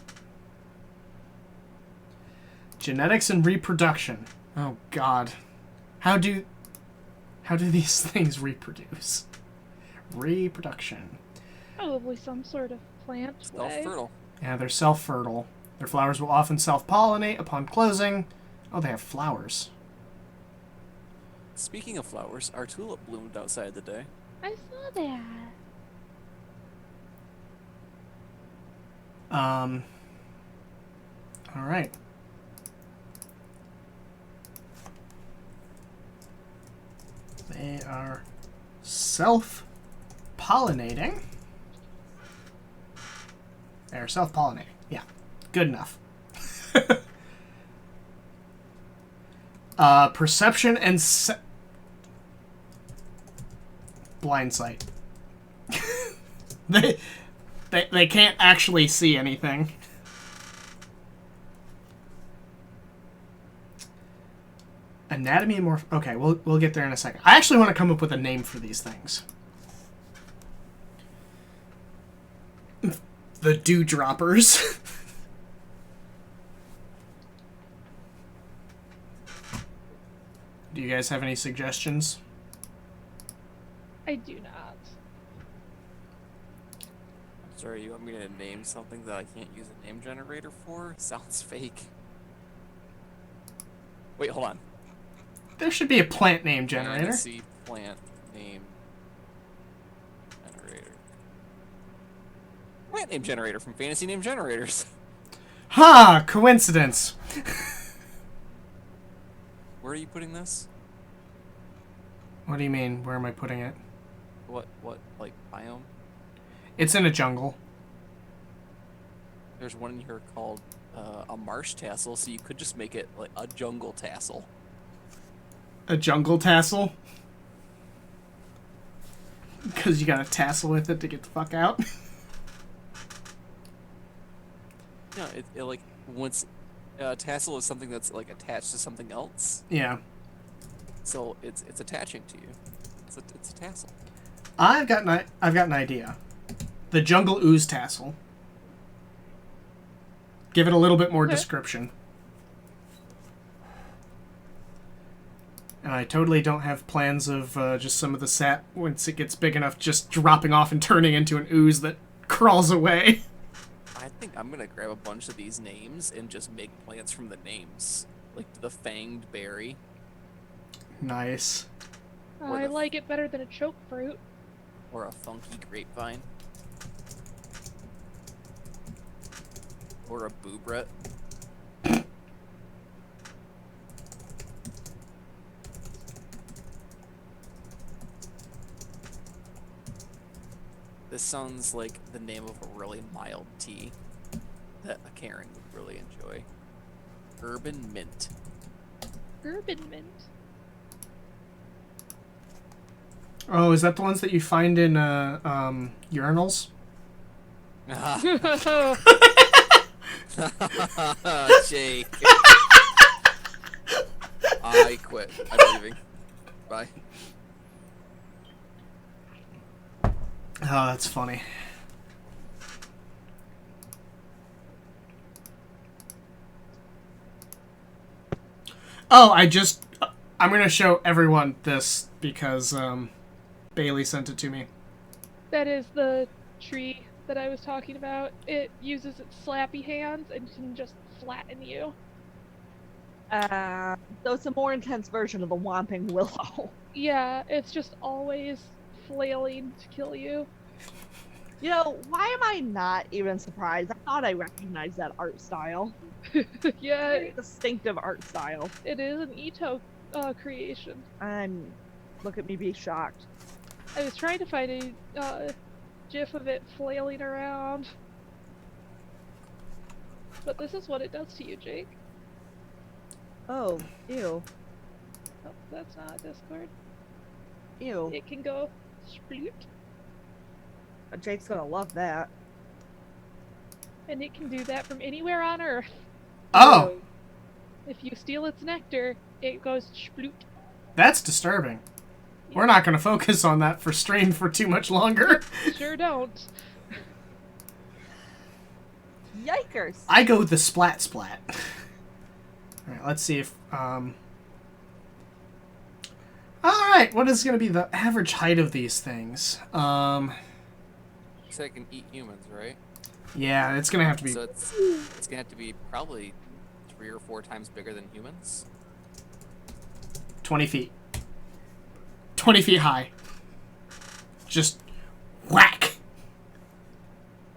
[SPEAKER 2] genetics and reproduction. Oh God, how do these things reproduce? Reproduction.
[SPEAKER 4] Probably some sort of plant way.
[SPEAKER 1] Self-fertile.
[SPEAKER 2] Yeah, they're self-fertile. Their flowers will often self-pollinate upon closing. Oh, they have flowers.
[SPEAKER 1] Speaking of flowers, our tulip bloomed outside today.
[SPEAKER 4] I saw that.
[SPEAKER 2] All right. They are self-pollinating. They're self-pollinating. Yeah, good enough. Perception and blind sight. they can't actually see anything. Anatomy and morph. Okay, we'll get there in a second. I actually want to come up with a name for these things. The dewdroppers. Do you guys have any suggestions?
[SPEAKER 4] I do not.
[SPEAKER 1] Sorry, you want me to name something that I can't use a name generator for? Sounds fake. Wait, hold on.
[SPEAKER 2] There should be a plant name generator.
[SPEAKER 1] Fantasy plant name generator. Plant name generator from Fantasy Name Generators.
[SPEAKER 2] Ha! Coincidence.
[SPEAKER 1] Where are you putting this?
[SPEAKER 2] What do you mean? Where am I putting it?
[SPEAKER 1] What, like, biome?
[SPEAKER 2] It's in a jungle.
[SPEAKER 1] There's one in here called a marsh tassel, so you could just make it like a jungle tassel.
[SPEAKER 2] A jungle tassel? Because you gotta tassel with it to get the fuck out?
[SPEAKER 1] Yeah, it like, once... tassel is something that's like attached to something else,
[SPEAKER 2] Yeah.
[SPEAKER 1] so it's attaching to you. It's a tassel.
[SPEAKER 2] I've got an idea. The jungle ooze tassel. Give it a little bit more description. And I totally don't have plans of just some of the sap, once it gets big enough, just dropping off and turning into an ooze that crawls away.
[SPEAKER 1] I think I'm gonna grab a bunch of these names and just make plants from the names, like the fanged berry.
[SPEAKER 2] Nice.
[SPEAKER 1] Or
[SPEAKER 4] I
[SPEAKER 1] the-
[SPEAKER 4] like it better than a choke fruit.
[SPEAKER 1] Or a funky grapevine. Or a boobret. This sounds like the name of a really mild tea that a Karen would really enjoy. Urban Mint.
[SPEAKER 4] Urban mint.
[SPEAKER 2] Oh, is that the ones that you find in urinals?
[SPEAKER 1] Jake. I quit. I'm leaving. Bye.
[SPEAKER 2] Oh, that's funny. Oh, I'm gonna show everyone this because Bailey sent it to me.
[SPEAKER 4] That is the tree that I was talking about, it uses its slappy hands and can just flatten you.
[SPEAKER 3] So it's a more intense version of the Whomping Willow.
[SPEAKER 4] Yeah, it's just always flailing to kill you.
[SPEAKER 3] You know, why am I not even surprised? I thought I recognized that art style.
[SPEAKER 4] Yeah,
[SPEAKER 3] Very distinctive art style.
[SPEAKER 4] it is an Ito creation.
[SPEAKER 3] Look at me be shocked.
[SPEAKER 4] I was trying to find a gif of it flailing around. But this is what it does to you, Jake.
[SPEAKER 3] Oh, ew.
[SPEAKER 4] Oh, that's not Discord.
[SPEAKER 3] Ew.
[SPEAKER 4] It can go sploot,
[SPEAKER 3] Jake's gonna love that.
[SPEAKER 4] and it can do that from anywhere on Earth.
[SPEAKER 2] Oh,
[SPEAKER 3] Ew.
[SPEAKER 4] If you steal its nectar, it goes sploot.
[SPEAKER 2] that's disturbing. We're not going to focus on that for stream for too much longer.
[SPEAKER 4] Sure don't.
[SPEAKER 3] Yikers.
[SPEAKER 2] I go with the splat splat. Alright, let's see if... Alright, what is going to be the average height of these things?
[SPEAKER 1] So it can eat humans, right?
[SPEAKER 2] Yeah, it's going to have to be...
[SPEAKER 1] So it's gonna have to be probably 3 or 4 times bigger than humans.
[SPEAKER 2] 20 feet. 20 feet high. Just whack.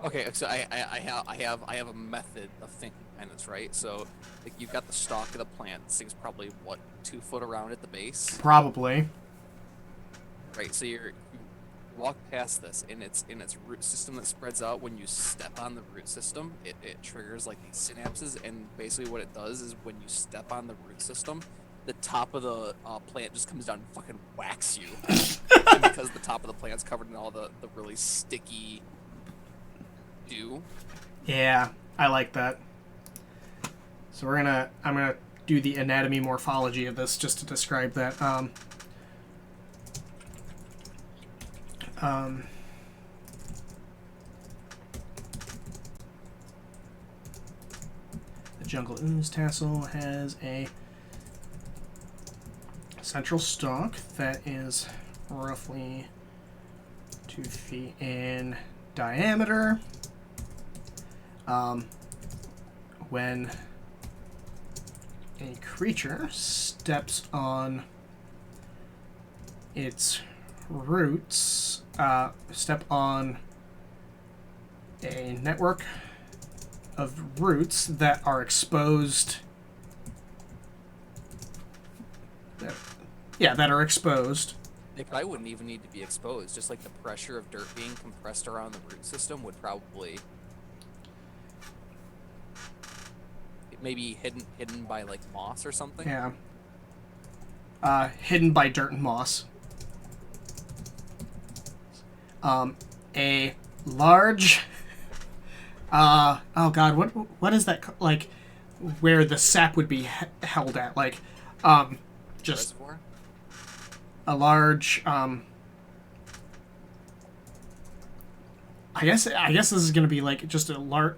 [SPEAKER 1] Okay, so I have a method of thinking behind this, right? So like you've got the stalk of the plant. This thing's probably what, 2 foot around at the base,
[SPEAKER 2] Probably.
[SPEAKER 1] right? So you walk past this, and it's in its root system that spreads out. When you step on the root system, it triggers like these synapses, and basically what it does is when you step on the root system, the top of the plant just comes down and fucking whacks you. And because the top of the plant's covered in all the really sticky dew.
[SPEAKER 2] Yeah, I like that. So I'm gonna do the anatomy morphology of this just to describe that. The jungle ooze tassel has a central stalk that is roughly 2 feet in diameter. When a creature steps on its roots, step on a network of roots that are exposed. That are exposed.
[SPEAKER 1] They probably wouldn't even need to be exposed. Just like the pressure of dirt being compressed around the root system would probably maybe hidden by like moss or something.
[SPEAKER 2] Yeah. Hidden by dirt and moss. A large. Oh god, what is that like? Where the sap would be held at, like, just
[SPEAKER 1] Reservoir?
[SPEAKER 2] a large. I guess this is gonna be like just a large.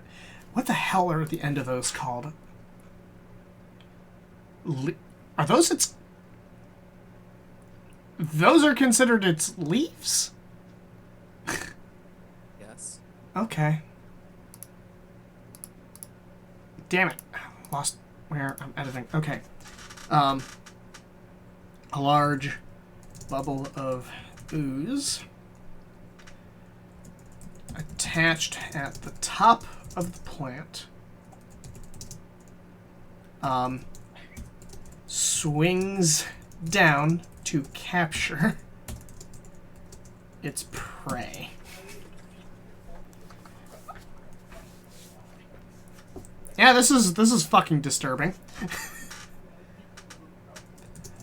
[SPEAKER 2] What the hell are the end of those called? Are those its? Those are considered its leaves?
[SPEAKER 1] Yes.
[SPEAKER 2] Okay. Damn it. Lost where I'm editing. Okay. A large bubble of ooze attached at the top of the plant. Swings down to capture its prey. Yeah, this is fucking disturbing.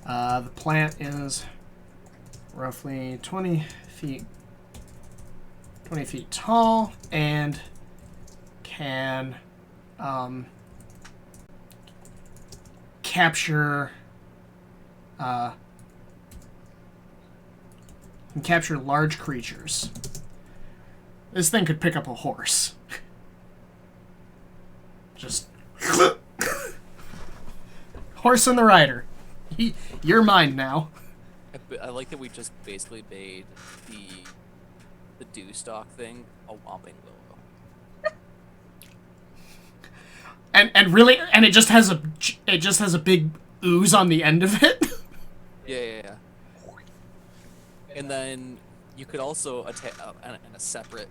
[SPEAKER 2] The plant is roughly 20 feet tall and can capture large creatures. This thing could pick up a horse. Just horse and the rider. You're mine now.
[SPEAKER 1] I like that we just basically made the dew stalk thing, a whomping willow.
[SPEAKER 2] And really, and it just has a big ooze on the end of it.
[SPEAKER 1] Yeah. And then you could also attack in a separate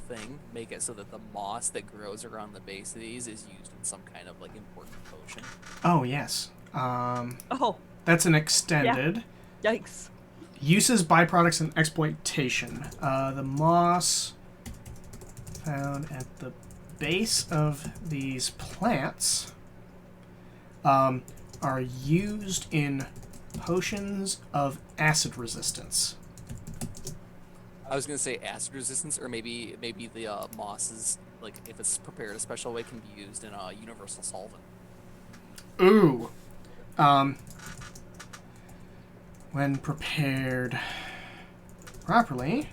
[SPEAKER 1] thing, make it so that the moss that grows around the base of these is used in some kind of like important potion.
[SPEAKER 2] Oh yes.
[SPEAKER 3] Oh,
[SPEAKER 2] That's an extended.
[SPEAKER 3] yikes.
[SPEAKER 2] Uses, byproducts, and exploitation. The moss found at the base of these plants are used in potions of acid resistance.
[SPEAKER 1] I was gonna say acid resistance, or maybe the moss is like, if it's prepared a special way, can be used in a universal solvent.
[SPEAKER 2] Ooh. When prepared properly,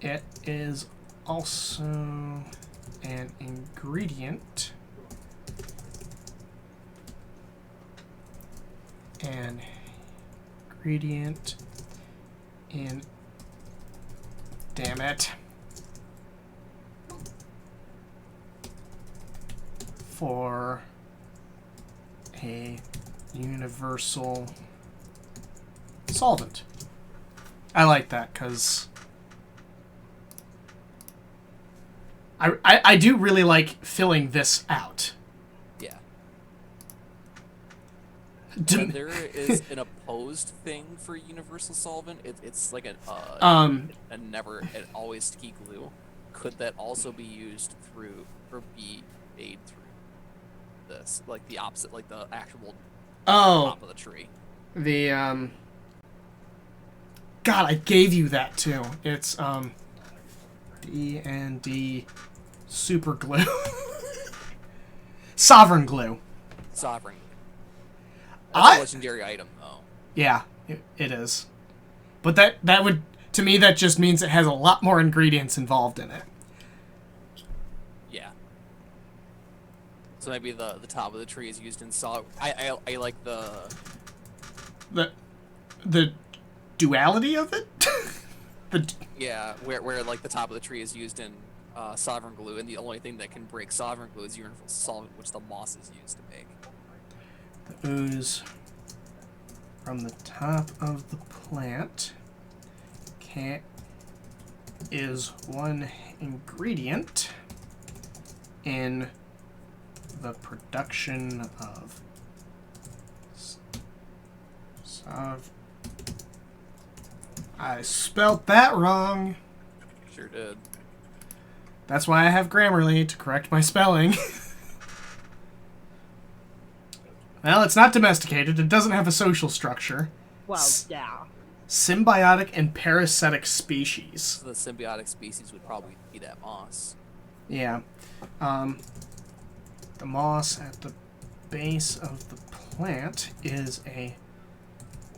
[SPEAKER 2] it is also an ingredient in damn it, for a universal solvent. I like that because I do really like filling this out.
[SPEAKER 1] Yeah. And there is an opposed thing for universal solvent. It's like a never an always sticky glue. Could that also be used through, or be made through this? Like the opposite, like the actual top of the tree.
[SPEAKER 2] The God, I gave you that too. It's D&D super glue. Sovereign glue.
[SPEAKER 1] Sovereign. That's a legendary item, though.
[SPEAKER 2] Yeah, it is. But that would, to me, that just means it has a lot more ingredients involved in it.
[SPEAKER 1] Yeah. So maybe the top of the tree is used in solid. I like the
[SPEAKER 2] duality of it.
[SPEAKER 1] Yeah, where like the top of the tree is used in sovereign glue, and the only thing that can break sovereign glue is universal solvent, which the moss is used to make.
[SPEAKER 2] The ooze from the top of the plant is one ingredient in the production of I spelt that wrong.
[SPEAKER 1] Sure did.
[SPEAKER 2] That's why I have Grammarly, to correct my spelling. Well, it's not domesticated. It doesn't have a social structure.
[SPEAKER 3] Well, yeah.
[SPEAKER 2] Symbiotic and parasitic species.
[SPEAKER 1] So the symbiotic species would probably be that moss.
[SPEAKER 2] Yeah. The moss at the base of the plant is a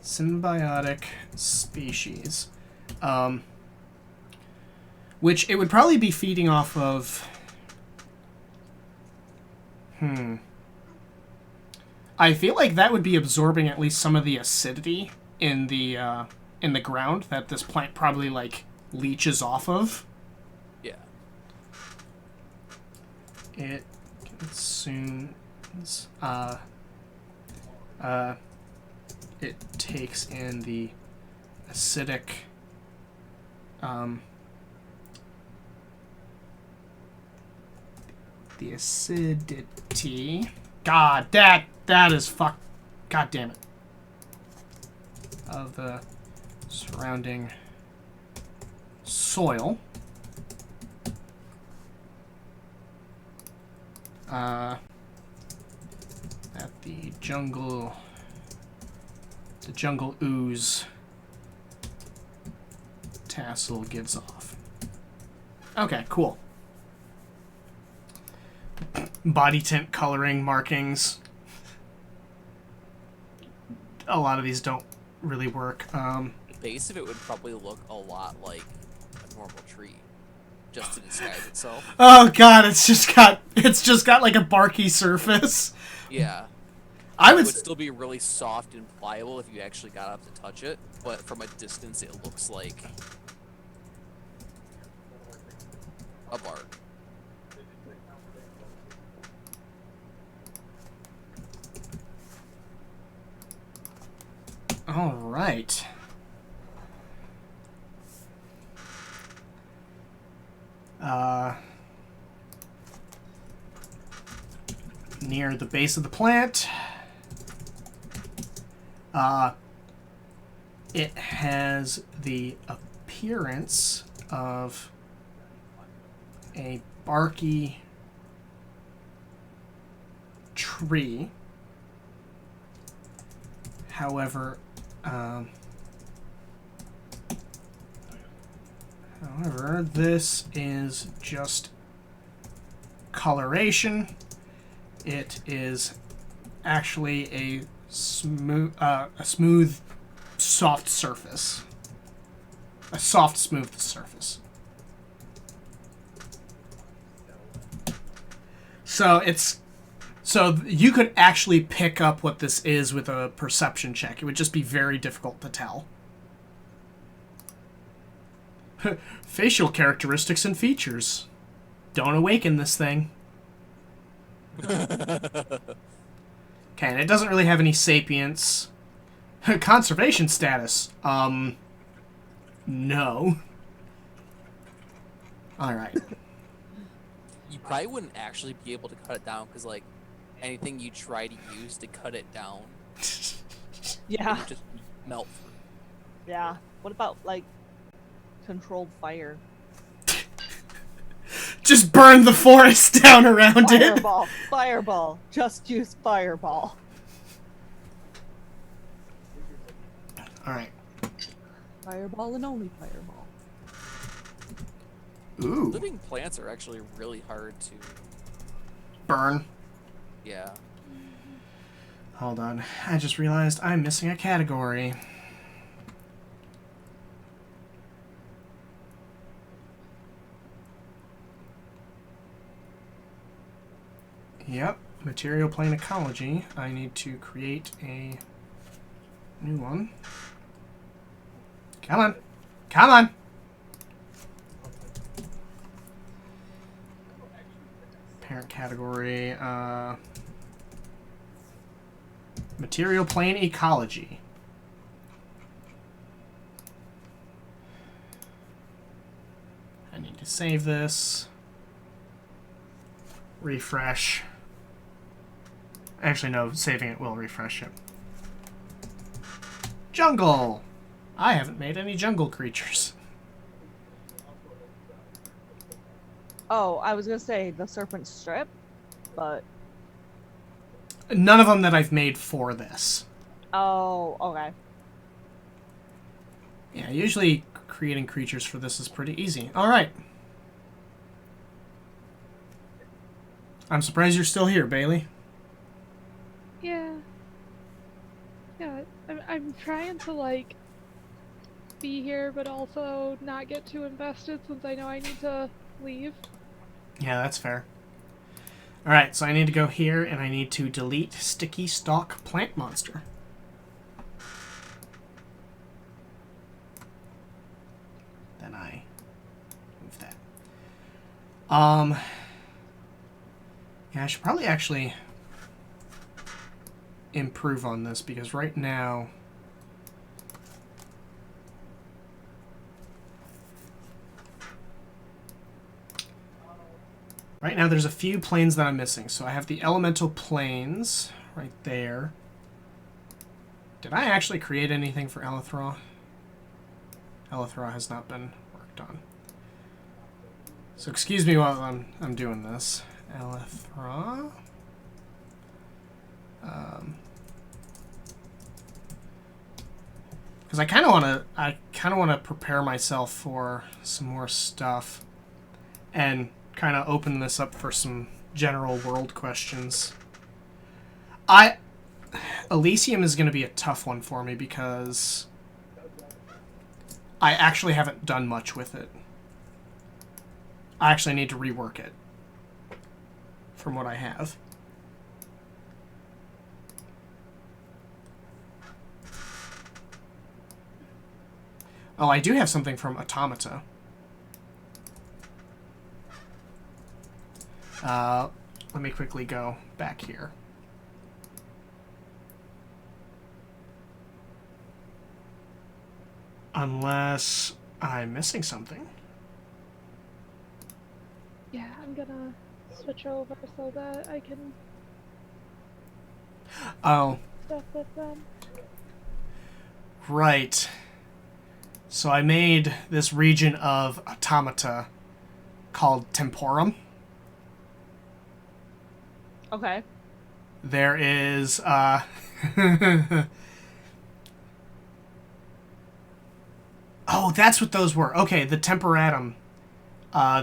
[SPEAKER 2] symbiotic species. Which it would probably be feeding off of... I feel like that would be absorbing at least some of the acidity in the ground that this plant probably, like, leeches off of.
[SPEAKER 1] Yeah.
[SPEAKER 2] It consumes... it takes in the acidic... the acidity... God, that is fuck... God damn it. Of the surrounding soil. That the jungle ooze tassel gives off. Okay, cool. Body tint coloring markings. A lot of these don't really work.
[SPEAKER 1] The base of it would probably look a lot like a normal tree, just to disguise itself.
[SPEAKER 2] Oh god, it's just got like a barky surface.
[SPEAKER 1] Yeah.
[SPEAKER 2] I
[SPEAKER 1] It
[SPEAKER 2] would
[SPEAKER 1] would still be really soft and pliable if you actually got up to touch it, but from a distance it looks like a bark.
[SPEAKER 2] All right. Near the base of the plant, it has the appearance of a barky tree. However, this is just coloration. It is actually a smooth, soft surface. A soft, smooth surface. So you could actually pick up what this is with a perception check. It would just be very difficult to tell. Facial characteristics and features. Don't awaken this thing. Okay, and it doesn't really have any sapience. Conservation status. No. Alright.
[SPEAKER 1] You probably wouldn't actually be able to cut it down because, like, anything you try to use to cut it down,
[SPEAKER 3] Yeah.
[SPEAKER 1] it would just melt through.
[SPEAKER 3] Yeah. What about like controlled fire?
[SPEAKER 2] Just burn the forest down around
[SPEAKER 3] Fireball. Fireball. Just use fireball.
[SPEAKER 2] it. Alright.
[SPEAKER 3] Fireball and only fireball.
[SPEAKER 2] Ooh.
[SPEAKER 1] Living plants are actually really hard to.
[SPEAKER 2] Burn.
[SPEAKER 1] Yeah.
[SPEAKER 2] Hold on. I just realized I'm missing a category. Yep. Material plane ecology. I need to create a new one. Come on. Come on. Parent category. Material plane ecology. I need to save this. Refresh. Actually, no, saving it will refresh it. Jungle! I haven't made any jungle creatures.
[SPEAKER 3] Oh, I was gonna say the serpent strip, but
[SPEAKER 2] None of them that I've made for this.
[SPEAKER 3] oh, okay.
[SPEAKER 2] Yeah, usually creating creatures for this is pretty easy. Alright. I'm surprised you're still here, Bailey.
[SPEAKER 4] Yeah. Yeah, I'm trying to, like, be here, but also not get too invested since I know I need to leave.
[SPEAKER 2] Yeah, that's fair. Alright, so I need to go here and I need to delete sticky stalk plant monster. Then I move that. Yeah, I should probably actually improve on this because right now there's a few planes that I'm missing. So I have the elemental planes right there. Did I actually create anything for Elithra? Elithra has not been worked on. So excuse me while I'm doing this. Elithra. Because I kind of want to prepare myself for some more stuff, and kind of open this up for some general world questions. Elysium is going to be a tough one for me because I actually haven't done much with it. I actually need to rework it from what I have. Oh, I do have something from Automata. Let me quickly go back here. Unless I'm missing something.
[SPEAKER 4] Yeah, I'm gonna switch over so that I can
[SPEAKER 2] Oh,
[SPEAKER 4] stuff with them.
[SPEAKER 2] right. So I made this region of Automata called Temporum.
[SPEAKER 3] Okay.
[SPEAKER 2] There is, oh, that's what those were. Okay, the Temperatum.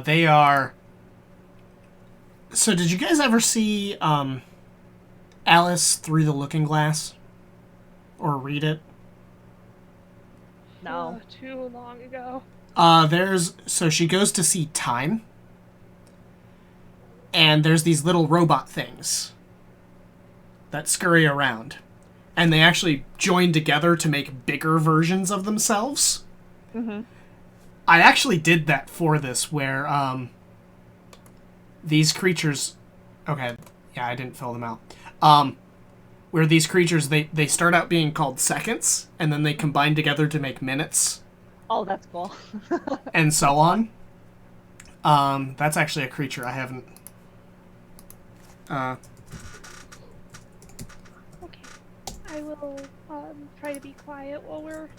[SPEAKER 2] They are... So did you guys ever see, Alice Through the Looking Glass? Or read it?
[SPEAKER 3] No.
[SPEAKER 4] Too long ago.
[SPEAKER 2] So she goes to see Time. And there's these little robot things that scurry around. And they actually join together to make bigger versions of themselves.
[SPEAKER 3] Mm-hmm.
[SPEAKER 2] I actually did that for this, where these creatures... Okay, yeah, I didn't fill them out. Where these creatures, they start out being called seconds, and then they combine together to make minutes,
[SPEAKER 3] Oh, that's cool.
[SPEAKER 2] and so on. That's actually a creature I haven't...
[SPEAKER 4] Okay. I will try to be quiet while we're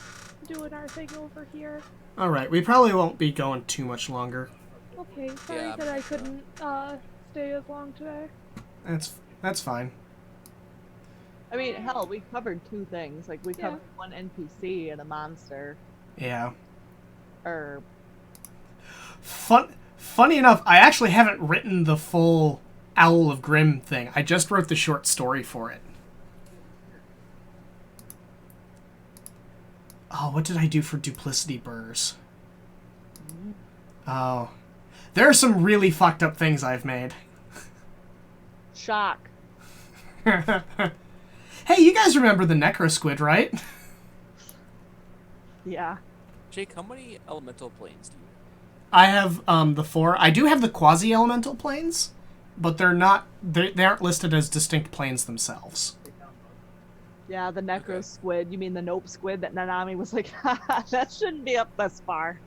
[SPEAKER 4] doing our thing over here.
[SPEAKER 2] Alright, we probably won't be going too much longer.
[SPEAKER 4] Okay, sorry
[SPEAKER 1] Yeah,
[SPEAKER 4] that I couldn't stay as long today.
[SPEAKER 2] That's fine.
[SPEAKER 3] I mean, hell, we covered 2 things. Like, we
[SPEAKER 4] Yeah.
[SPEAKER 3] covered one NPC and a monster.
[SPEAKER 2] Yeah.
[SPEAKER 3] Or,
[SPEAKER 2] Funny enough, I actually haven't written the full Owl of Grimm thing. I just wrote the short story for it. Oh, what did I do for Duplicity Burrs? Oh. There are some really fucked up things I've made.
[SPEAKER 3] shock.
[SPEAKER 2] Hey, you guys remember the Necro Squid, right?
[SPEAKER 3] Yeah.
[SPEAKER 1] Jake, how many elemental planes do you
[SPEAKER 2] I have the 4. I do have the quasi-elemental planes, but they're not. They aren't listed as distinct planes themselves.
[SPEAKER 3] Yeah, the Necro
[SPEAKER 1] Okay.
[SPEAKER 3] Squid. You mean the Nope Squid that Nanami was like, haha, that shouldn't be up this far.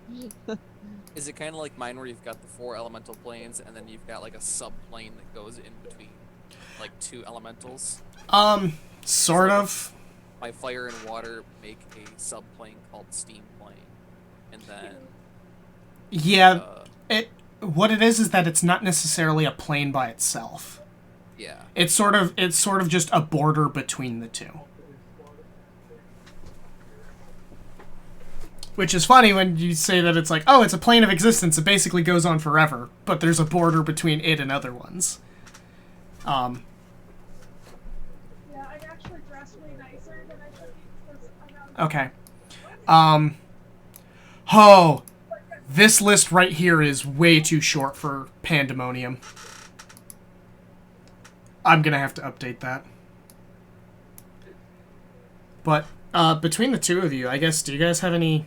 [SPEAKER 1] Is it kind of like mine where you've got the 4 elemental planes and then you've got like a subplane that goes in between like 2 elementals?
[SPEAKER 2] Sort of.
[SPEAKER 1] My fire and water make a subplane called steam plane. And then
[SPEAKER 2] Yeah, what it is that it's not necessarily a plane by itself.
[SPEAKER 1] yeah.
[SPEAKER 2] It's sort of just a border between the two. Which is funny when you say that it's like, oh, it's a plane of existence. It basically goes on forever, but there's a border between it and other ones.
[SPEAKER 4] Yeah, I actually dressed way nicer than I should be because I'm out.
[SPEAKER 2] Okay. Oh, this list right here is way too short for Pandemonium. I'm gonna have to update that. But between the two of you, I guess, do you guys have anything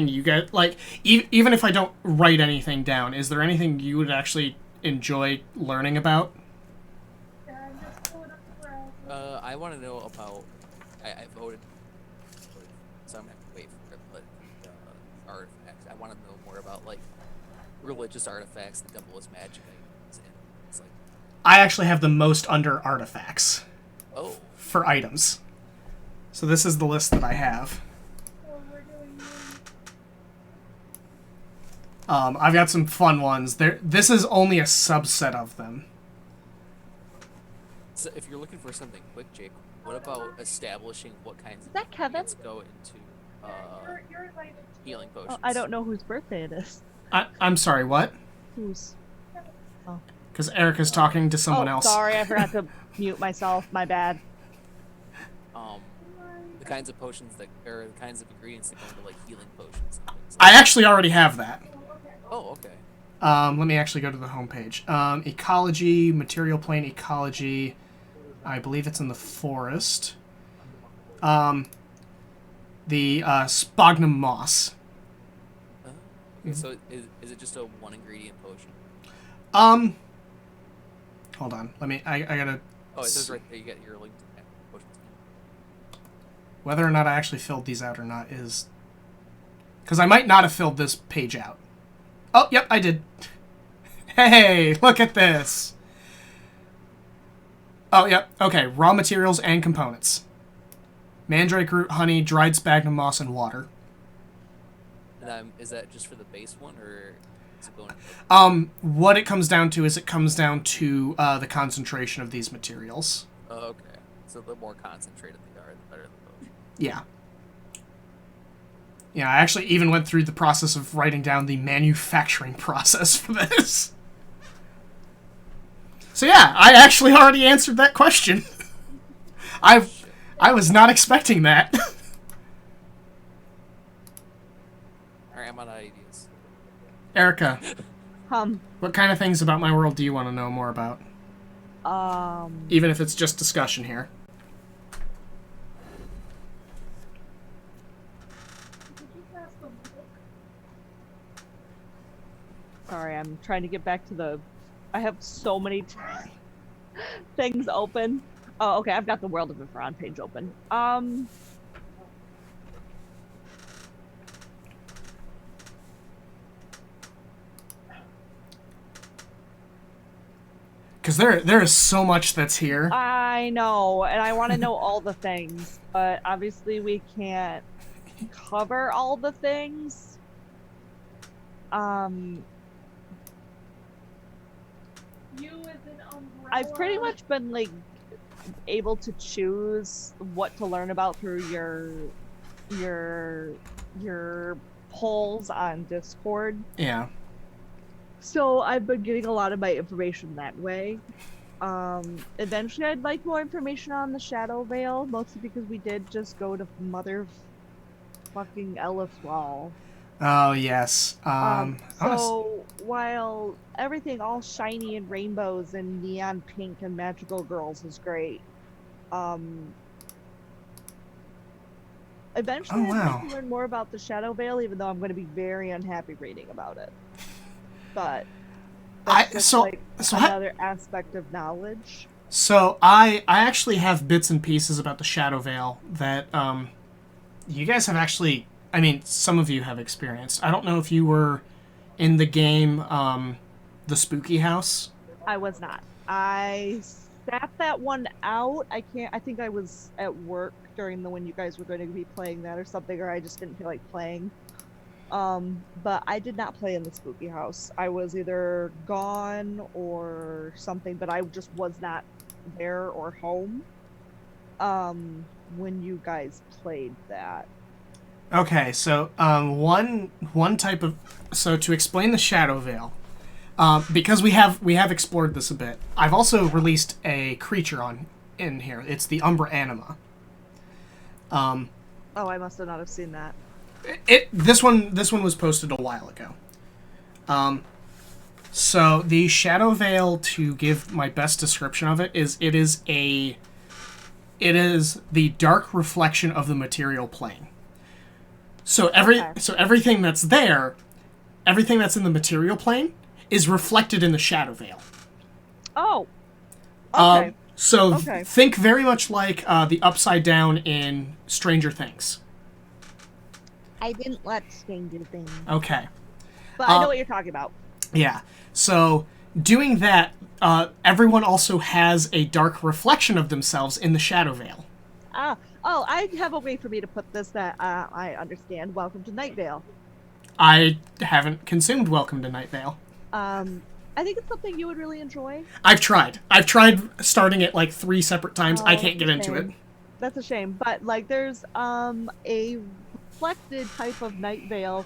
[SPEAKER 2] you guys like? Even if I don't write anything down, is there anything you would actually enjoy learning about?
[SPEAKER 4] Yeah, I'm just pulling up the browser.
[SPEAKER 1] I want to know about. I voted, so I'm gonna have to wait for it. But artifacts. I want to know more about like religious artifacts, the devil's magic items, and it's like,
[SPEAKER 2] I actually have the most under artifacts
[SPEAKER 1] oh,
[SPEAKER 2] for items. So this is the list that I have.
[SPEAKER 4] So we're doing
[SPEAKER 2] I've got some fun ones. This is only a subset of them.
[SPEAKER 1] so if you're looking for something quick, Jake, what about establishing what kinds of
[SPEAKER 3] that Kevin?
[SPEAKER 1] ingredients go into
[SPEAKER 4] you're invited.
[SPEAKER 1] healing
[SPEAKER 3] Oh,
[SPEAKER 1] potions?
[SPEAKER 3] I don't know whose birthday it is.
[SPEAKER 2] I'm sorry, what?
[SPEAKER 3] Whose?
[SPEAKER 2] Because Erica's talking to someone else.
[SPEAKER 3] Sorry, I forgot to mute myself. My bad.
[SPEAKER 1] The kinds of potions that, or the kinds of ingredients that go into like healing potions. And things
[SPEAKER 2] I actually already have that.
[SPEAKER 1] oh, okay.
[SPEAKER 2] Let me actually go to the homepage. Ecology, material plane ecology. I believe it's in the forest. The Sphagnum moss.
[SPEAKER 1] Oh, okay, so is it just a one ingredient potion?
[SPEAKER 2] Hold on. Let me. I gotta.
[SPEAKER 1] Oh, it says right there. You get your link to that potion.
[SPEAKER 2] Whether or not I actually filled these out or not is. Because I might not have filled this page out. Oh, yep, I did. Hey, look at this. Oh, yep. Okay, raw materials and components. Mandrake root, honey, dried sphagnum moss, and water.
[SPEAKER 1] And is that just for the base one, or is it going?
[SPEAKER 2] What it comes down to is it comes down to the concentration of these materials.
[SPEAKER 1] Oh, okay. So the more concentrated they are, the better the potion.
[SPEAKER 2] Yeah. Yeah, I actually even went through the process of writing down the manufacturing process for this. So yeah, I actually already answered that question. I was not expecting that.
[SPEAKER 1] Alright, I'm out of ideas.
[SPEAKER 2] Erica,
[SPEAKER 3] Um,
[SPEAKER 2] what kind of things about my world do you want to know more about? Even if it's just discussion here.
[SPEAKER 3] Sorry, I'm trying to get back to the. I have so many things open. Oh, okay, I've got the World of Ifron page open.
[SPEAKER 2] Because there is so much that's here.
[SPEAKER 3] I know, and I want to know all the things, but obviously we can't cover all the things. I've pretty much been like able to choose what to learn about through your polls on Discord.
[SPEAKER 2] Yeah.
[SPEAKER 3] So I've been getting a lot of my information that way. Eventually I'd like more information on the Shadow Veil, mostly because we did just go to mother fucking Elithral.
[SPEAKER 2] Oh, yes.
[SPEAKER 3] So while everything all shiny and rainbows and neon pink and magical girls is great, eventually
[SPEAKER 2] Oh, wow.
[SPEAKER 3] I'd like to learn more about the Shadow Veil, even though I'm going to be very unhappy reading about it. But that's just another aspect of knowledge.
[SPEAKER 2] So I actually have bits and pieces about the Shadow Veil that you guys have actually. I mean, some of you have experienced. I don't know if you were in the game, The Spooky House.
[SPEAKER 3] I was not. I sat that one out. I think I was at work during when you guys were going to be playing that or something, or I just didn't feel like playing. But I did not play in the Spooky House. I was either gone or something, but I just was not there or home when you guys played that.
[SPEAKER 2] Okay, so one type of to explain the Shadow Veil, because we have explored this a bit. I've also released a creature in here. It's the Umbra Anima.
[SPEAKER 3] Oh, I must have not have seen that.
[SPEAKER 2] This one was posted a while ago. So the Shadow Veil, to give my best description of it, is the dark reflection of the material plane. So everything that's there, everything that's in the material plane, is reflected in the Shadow Veil.
[SPEAKER 3] Oh. Okay.
[SPEAKER 2] Think very much like the Upside Down in Stranger Things.
[SPEAKER 3] I didn't watch Stranger Things.
[SPEAKER 2] Okay.
[SPEAKER 3] But I know what you're talking about.
[SPEAKER 2] Yeah. So doing that, everyone also has a dark reflection of themselves in the Shadow Veil.
[SPEAKER 3] Oh, I have a way for me to put this that I understand. Welcome to Night Vale.
[SPEAKER 2] I haven't consumed Welcome to Night Vale.
[SPEAKER 3] I think it's something you would really enjoy.
[SPEAKER 2] I've tried starting it like 3 separate times. I can't get into it.
[SPEAKER 3] That's a shame. But like there's a reflected type of Night Vale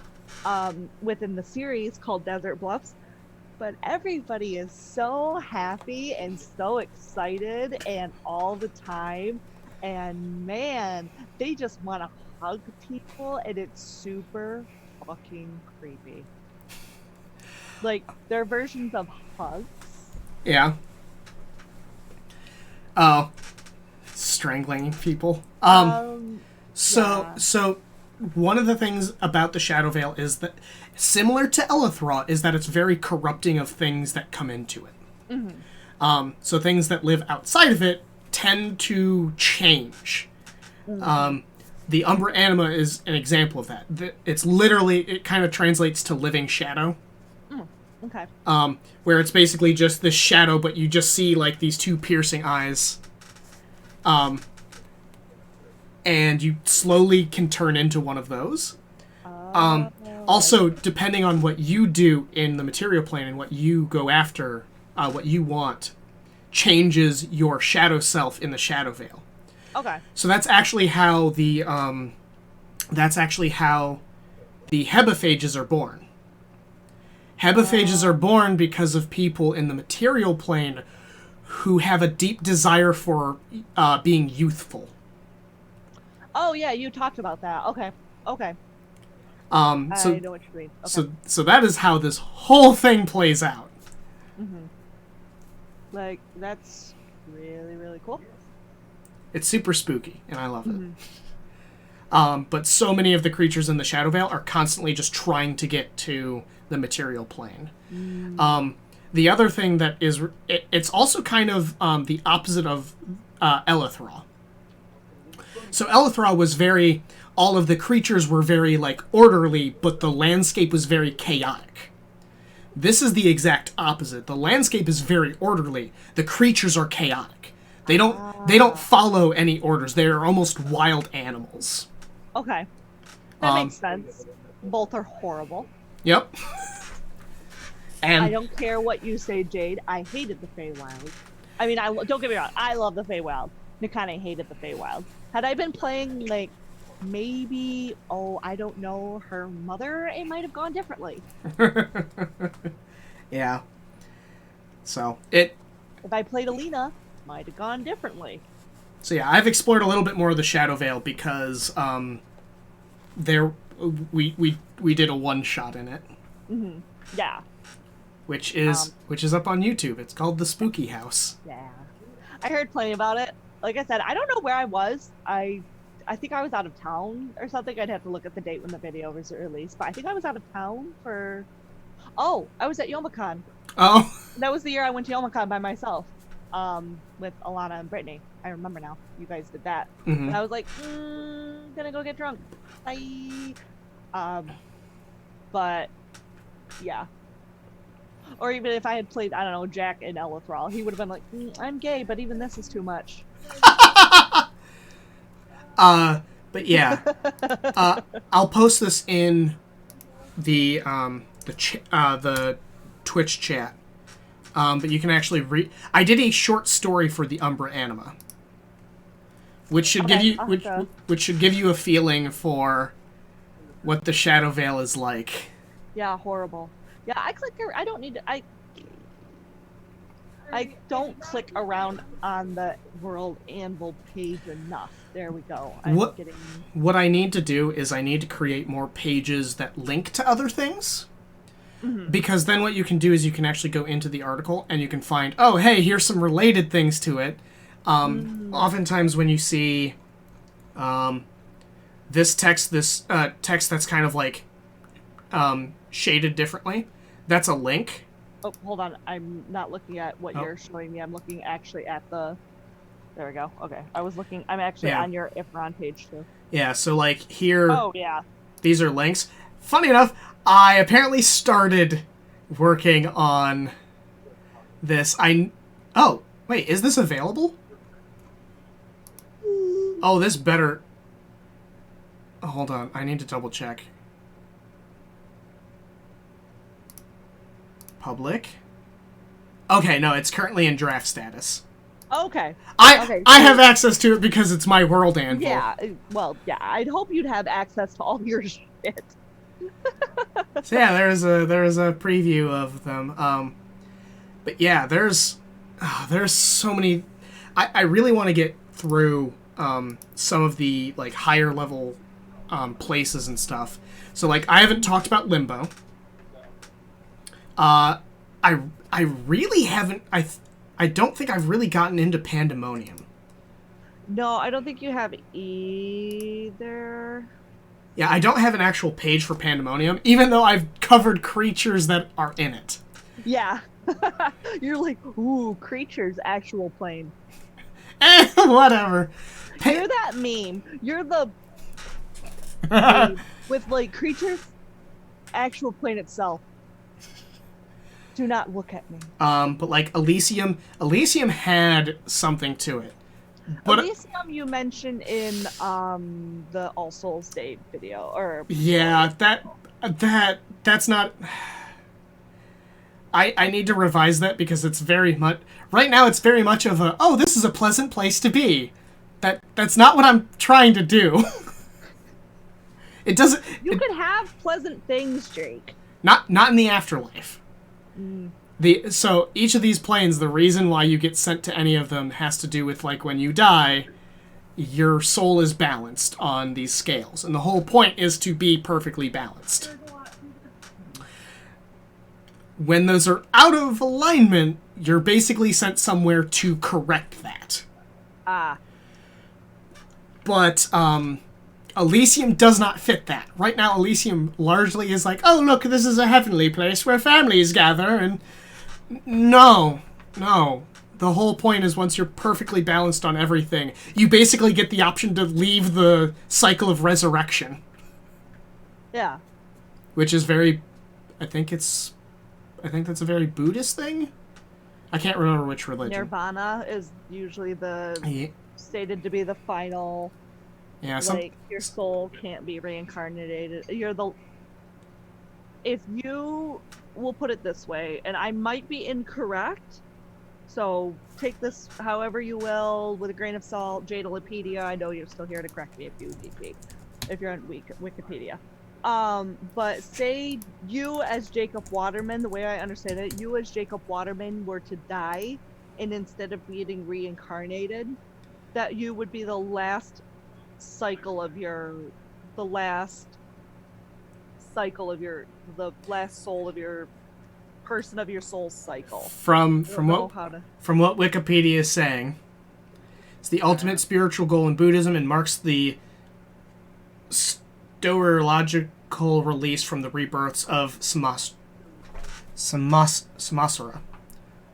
[SPEAKER 3] within the series called Desert Bluffs. But everybody is so happy and so excited and all the time. And man, they just want to hug people, and it's super fucking creepy. Like, their versions of hugs.
[SPEAKER 2] Yeah. Strangling people. So one of the things about the Shadow Veil is that, similar to Elithra, is that it's very corrupting of things that come into it. So things that live outside of it tend to change. The Umbra Anima is an example of that. It's literally, it kind of translates to living shadow.
[SPEAKER 3] Okay.
[SPEAKER 2] Where it's basically just this shadow, but you just see like these two piercing eyes. And you slowly can turn into one of those. Also, depending on what you do in the material plane and what you go after, what you want, changes your shadow self in the Shadow Veil.
[SPEAKER 3] Okay.
[SPEAKER 2] So that's actually how the hebephages are born. Hebephages are born because of people in the material plane who have a deep desire for being youthful.
[SPEAKER 3] Oh yeah, you talked about that. Okay. Okay.
[SPEAKER 2] So,
[SPEAKER 3] I know what you mean. Okay.
[SPEAKER 2] so that is how this whole thing plays out.
[SPEAKER 3] Like, that's really, really cool.
[SPEAKER 2] It's super spooky, and I love it. But so many of the creatures in the Shadow Veil are constantly just trying to get to the material plane. The other thing that is... it's also kind of the opposite of Elithra. So Elithra was very... all of the creatures were very, like, orderly, but the landscape was very chaotic. This is the exact opposite. The landscape is very orderly. The creatures are chaotic. They don't follow any orders. They are almost wild animals.
[SPEAKER 3] Okay. That makes sense. Both are horrible.
[SPEAKER 2] Yep. And
[SPEAKER 3] I don't care what you say, Jade. I hated the Feywild. I mean, don't get me wrong. I love the Feywild. Nikane hated the Feywild. Had I been playing, like, maybe, I don't know, her mother, it might have gone differently.
[SPEAKER 2] yeah. So, If
[SPEAKER 3] I played Alina, might have gone differently.
[SPEAKER 2] So yeah, I've explored a little bit more of the Shadow Veil because we did a one-shot in it.
[SPEAKER 3] Yeah.
[SPEAKER 2] Which is up on YouTube. It's called The Spooky House.
[SPEAKER 3] Yeah. I heard plenty about it. Like I said, I don't know where I was. I think I was out of town or something. I'd have to look at the date when the video was released. But I think I was out of town for... I was at Youmacon.
[SPEAKER 2] Oh.
[SPEAKER 3] That was the year I went to Youmacon by myself. With Alana and Brittany. I remember now. You guys did that. And I was like, gonna go get drunk. Bye. But, yeah. Or even if I had played, I don't know, Jack and Elithral, he would have been like, I'm gay, but even this is too much.
[SPEAKER 2] But yeah. I'll post this in the Twitch chat. But you can actually read. I did a short story for the Umbra Anima, which should give you which should give you a feeling for what the Shadow Veil is like.
[SPEAKER 3] Yeah, horrible. Yeah, I don't need to. I don't click around on the World Anvil page enough. There we go.
[SPEAKER 2] What I need to do is I need to create more pages that link to other things. Because then what you can do is you can actually go into the article and you can find, oh, hey, here's some related things to it. Oftentimes when you see this text that's kind of like shaded differently, that's a link.
[SPEAKER 3] Oh, hold on. I'm not looking at what you're showing me. I'm looking actually at the... There we go. Okay. I'm actually on your Ifron page too. Yeah, so like here... Oh, yeah. These are links. Funny enough, I apparently started working on this. Oh, wait, is this available? Oh, this better... Oh, hold on, I need to double check. Public? Okay, no, it's currently in draft status. Okay. I have access to it because it's my World Anvil. Yeah, well, yeah, I'd hope you'd have access to all your shit. So yeah, there's a preview of them. But yeah, there's so many. I really want to get through some of the like higher level places and stuff. So like I haven't talked about Limbo. I really haven't. I don't think I've really gotten into Pandemonium. No, I don't think you have either.
[SPEAKER 2] Yeah, I don't have an actual page for Pandemonium, even though I've covered creatures that are in it.
[SPEAKER 3] Yeah. You're like, ooh, creatures, actual plane.
[SPEAKER 2] Whatever.
[SPEAKER 3] You're that meme. You're the with like creatures, actual plane itself. Do not look at me.
[SPEAKER 2] But like Elysium had something to it. But
[SPEAKER 3] Elysium you mentioned in the All Souls Day video, or
[SPEAKER 2] yeah, that's not. I need to revise that because it's very much right now. It's very much of a this is a pleasant place to be. That's not what I'm trying to do. It doesn't.
[SPEAKER 3] You could have pleasant things, Jake.
[SPEAKER 2] Not in the afterlife. So each of these planes, the reason why you get sent to any of them has to do with like when you die, your soul is balanced on these scales, and the whole point is to be perfectly balanced. When those are out of alignment, you're basically sent somewhere to correct that. But Elysium does not fit that. Right now, Elysium largely is like, oh, look, this is a heavenly place where families gather, and no. The whole point is once you're perfectly balanced on everything, you basically get the option to leave the cycle of resurrection.
[SPEAKER 3] Yeah.
[SPEAKER 2] Which is very... I think that's a very Buddhist thing? I can't remember which religion.
[SPEAKER 3] Nirvana is usually stated to be the final...
[SPEAKER 2] Yeah,
[SPEAKER 3] your soul can't be reincarnated. If you will put it this way, and I might be incorrect, so take this however you will with a grain of salt. Jadalopedia, I know you're still here to correct me if you need me, if you're on Wikipedia. But say you as Jacob Waterman, the way I understand it, you as Jacob Waterman were to die, and instead of getting reincarnated, that you would be the last cycle of the last soul of your person of your soul's cycle.
[SPEAKER 2] From what Wikipedia is saying, it's the ultimate spiritual goal in Buddhism and marks the stoological release from the rebirths of Samsara,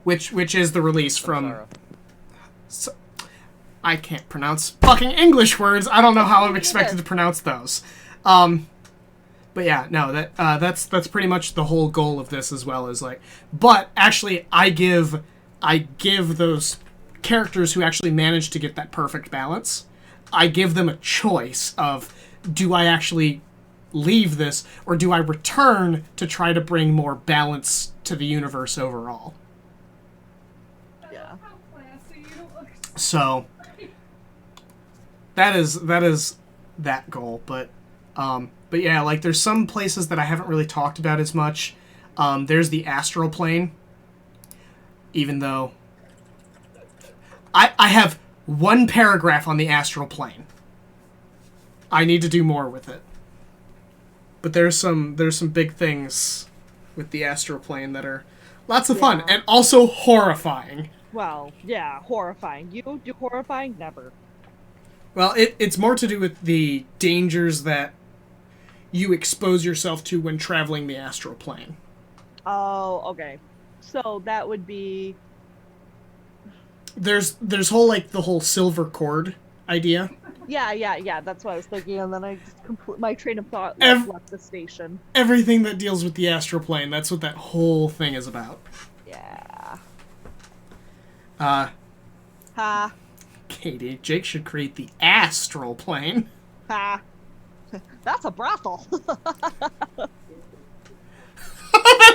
[SPEAKER 2] which is the release from. I can't pronounce fucking English words. I don't know how I'm expected to pronounce those. But yeah, no, that's pretty much the whole goal of this as well, as like. But actually, I give those characters who actually manage to get that perfect balance, I give them a choice of, do I actually leave this, or do I return to try to bring more balance to the universe overall?
[SPEAKER 3] Yeah.
[SPEAKER 2] So that is that goal, but yeah, like there's some places that I haven't really talked about as much. There's the astral plane, even though I have one paragraph on the astral plane. I need to do more with it. But there's some big things with the astral plane that are lots of fun and also horrifying.
[SPEAKER 3] Well, yeah, horrifying. You do horrifying? Never.
[SPEAKER 2] Well, it's more to do with the dangers that you expose yourself to when traveling the astral plane.
[SPEAKER 3] Oh, okay. So that would be...
[SPEAKER 2] There's the whole silver cord idea.
[SPEAKER 3] Yeah, that's what I was thinking, and then I just my train of thought left the station.
[SPEAKER 2] Everything that deals with the astral plane, that's what that whole thing is about.
[SPEAKER 3] Yeah.
[SPEAKER 2] Ha. Katie, Jake should create the astral plane.
[SPEAKER 3] Ha. That's a brothel.
[SPEAKER 2] That's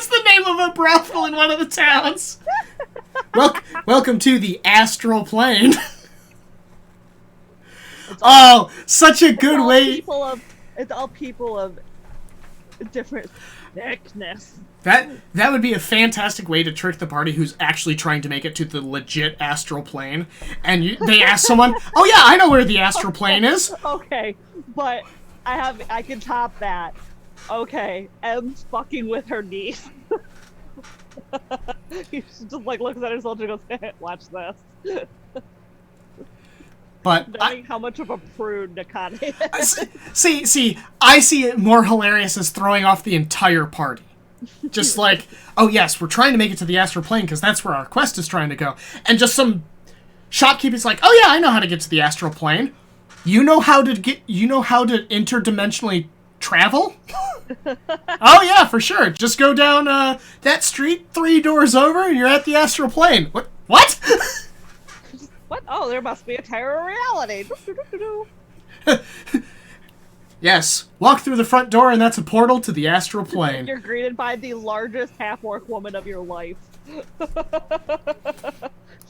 [SPEAKER 2] the name of a brothel in one of the towns. Welcome to the astral plane. Such a good way.
[SPEAKER 3] It's all people of different thickness.
[SPEAKER 2] That would be a fantastic way to trick the party who's actually trying to make it to the legit astral plane, and they ask someone, "Oh yeah, I know where the astral plane is."
[SPEAKER 3] Okay, but I can top that. Okay, M's fucking with her niece. She just like looks at herself and goes, "Watch this."
[SPEAKER 2] But
[SPEAKER 3] Knowing how much of a prude Nakane is.
[SPEAKER 2] see, I see it more hilarious as throwing off the entire party. Just like, oh yes, we're trying to make it to the astral plane because that's where our quest is trying to go. And just some shopkeeper's like, oh yeah, I know how to get to the astral plane. You know how to interdimensionally travel? Oh yeah, for sure. Just go down that street 3 doors over and you're at the astral plane. What?
[SPEAKER 3] What? Oh, there must be a terror reality.
[SPEAKER 2] Yes. Walk through the front door and that's a portal to the astral plane.
[SPEAKER 3] You're greeted by the largest half-orc woman of your life.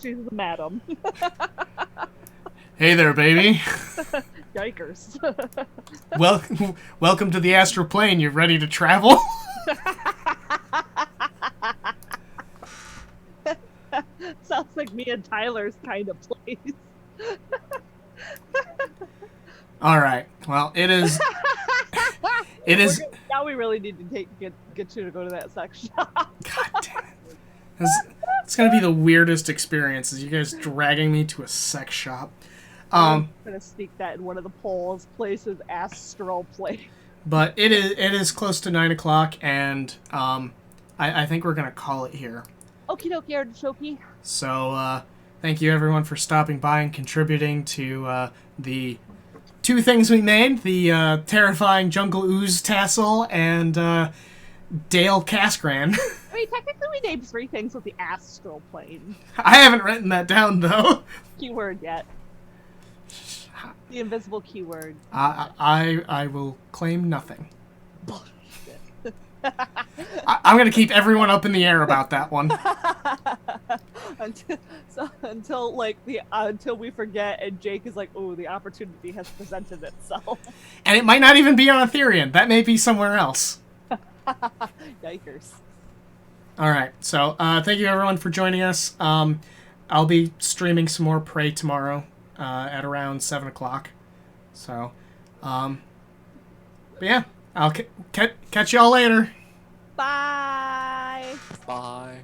[SPEAKER 3] She's the madam.
[SPEAKER 2] Hey there, baby.
[SPEAKER 3] Yikers.
[SPEAKER 2] Welcome to the astral plane. You ready to travel?
[SPEAKER 3] Sounds like me and Tyler's kind of place.
[SPEAKER 2] All right. Well, it is. It is.
[SPEAKER 3] Now we really need to get you to go to that sex shop.
[SPEAKER 2] God damn it. It's gonna be the weirdest experience. Is you guys dragging me to a sex shop?
[SPEAKER 3] I'm gonna sneak that in one of the polls. Places astral place.
[SPEAKER 2] But it is close to 9 o'clock, and I think we're gonna call it here.
[SPEAKER 3] Okie dokie, artichoke.
[SPEAKER 2] So thank you everyone for stopping by and contributing to the 2 things we made: the terrifying jungle ooze tassel and Dale Casgran.
[SPEAKER 3] I mean, technically we named 3 things with the astral plane.
[SPEAKER 2] I haven't written that down though.
[SPEAKER 3] Keyword yet. The invisible keyword.
[SPEAKER 2] I will claim nothing. I'm gonna keep everyone up in the air about that one.
[SPEAKER 3] until we forget, and Jake is like, "Oh, the opportunity has presented itself."
[SPEAKER 2] And it might not even be on Ethereum. That may be somewhere else.
[SPEAKER 3] Yikers.
[SPEAKER 2] All right. So thank you everyone for joining us. I'll be streaming some more Prey tomorrow at around 7 o'clock. So, but yeah, I'll catch y'all later.
[SPEAKER 3] Bye.
[SPEAKER 1] Bye.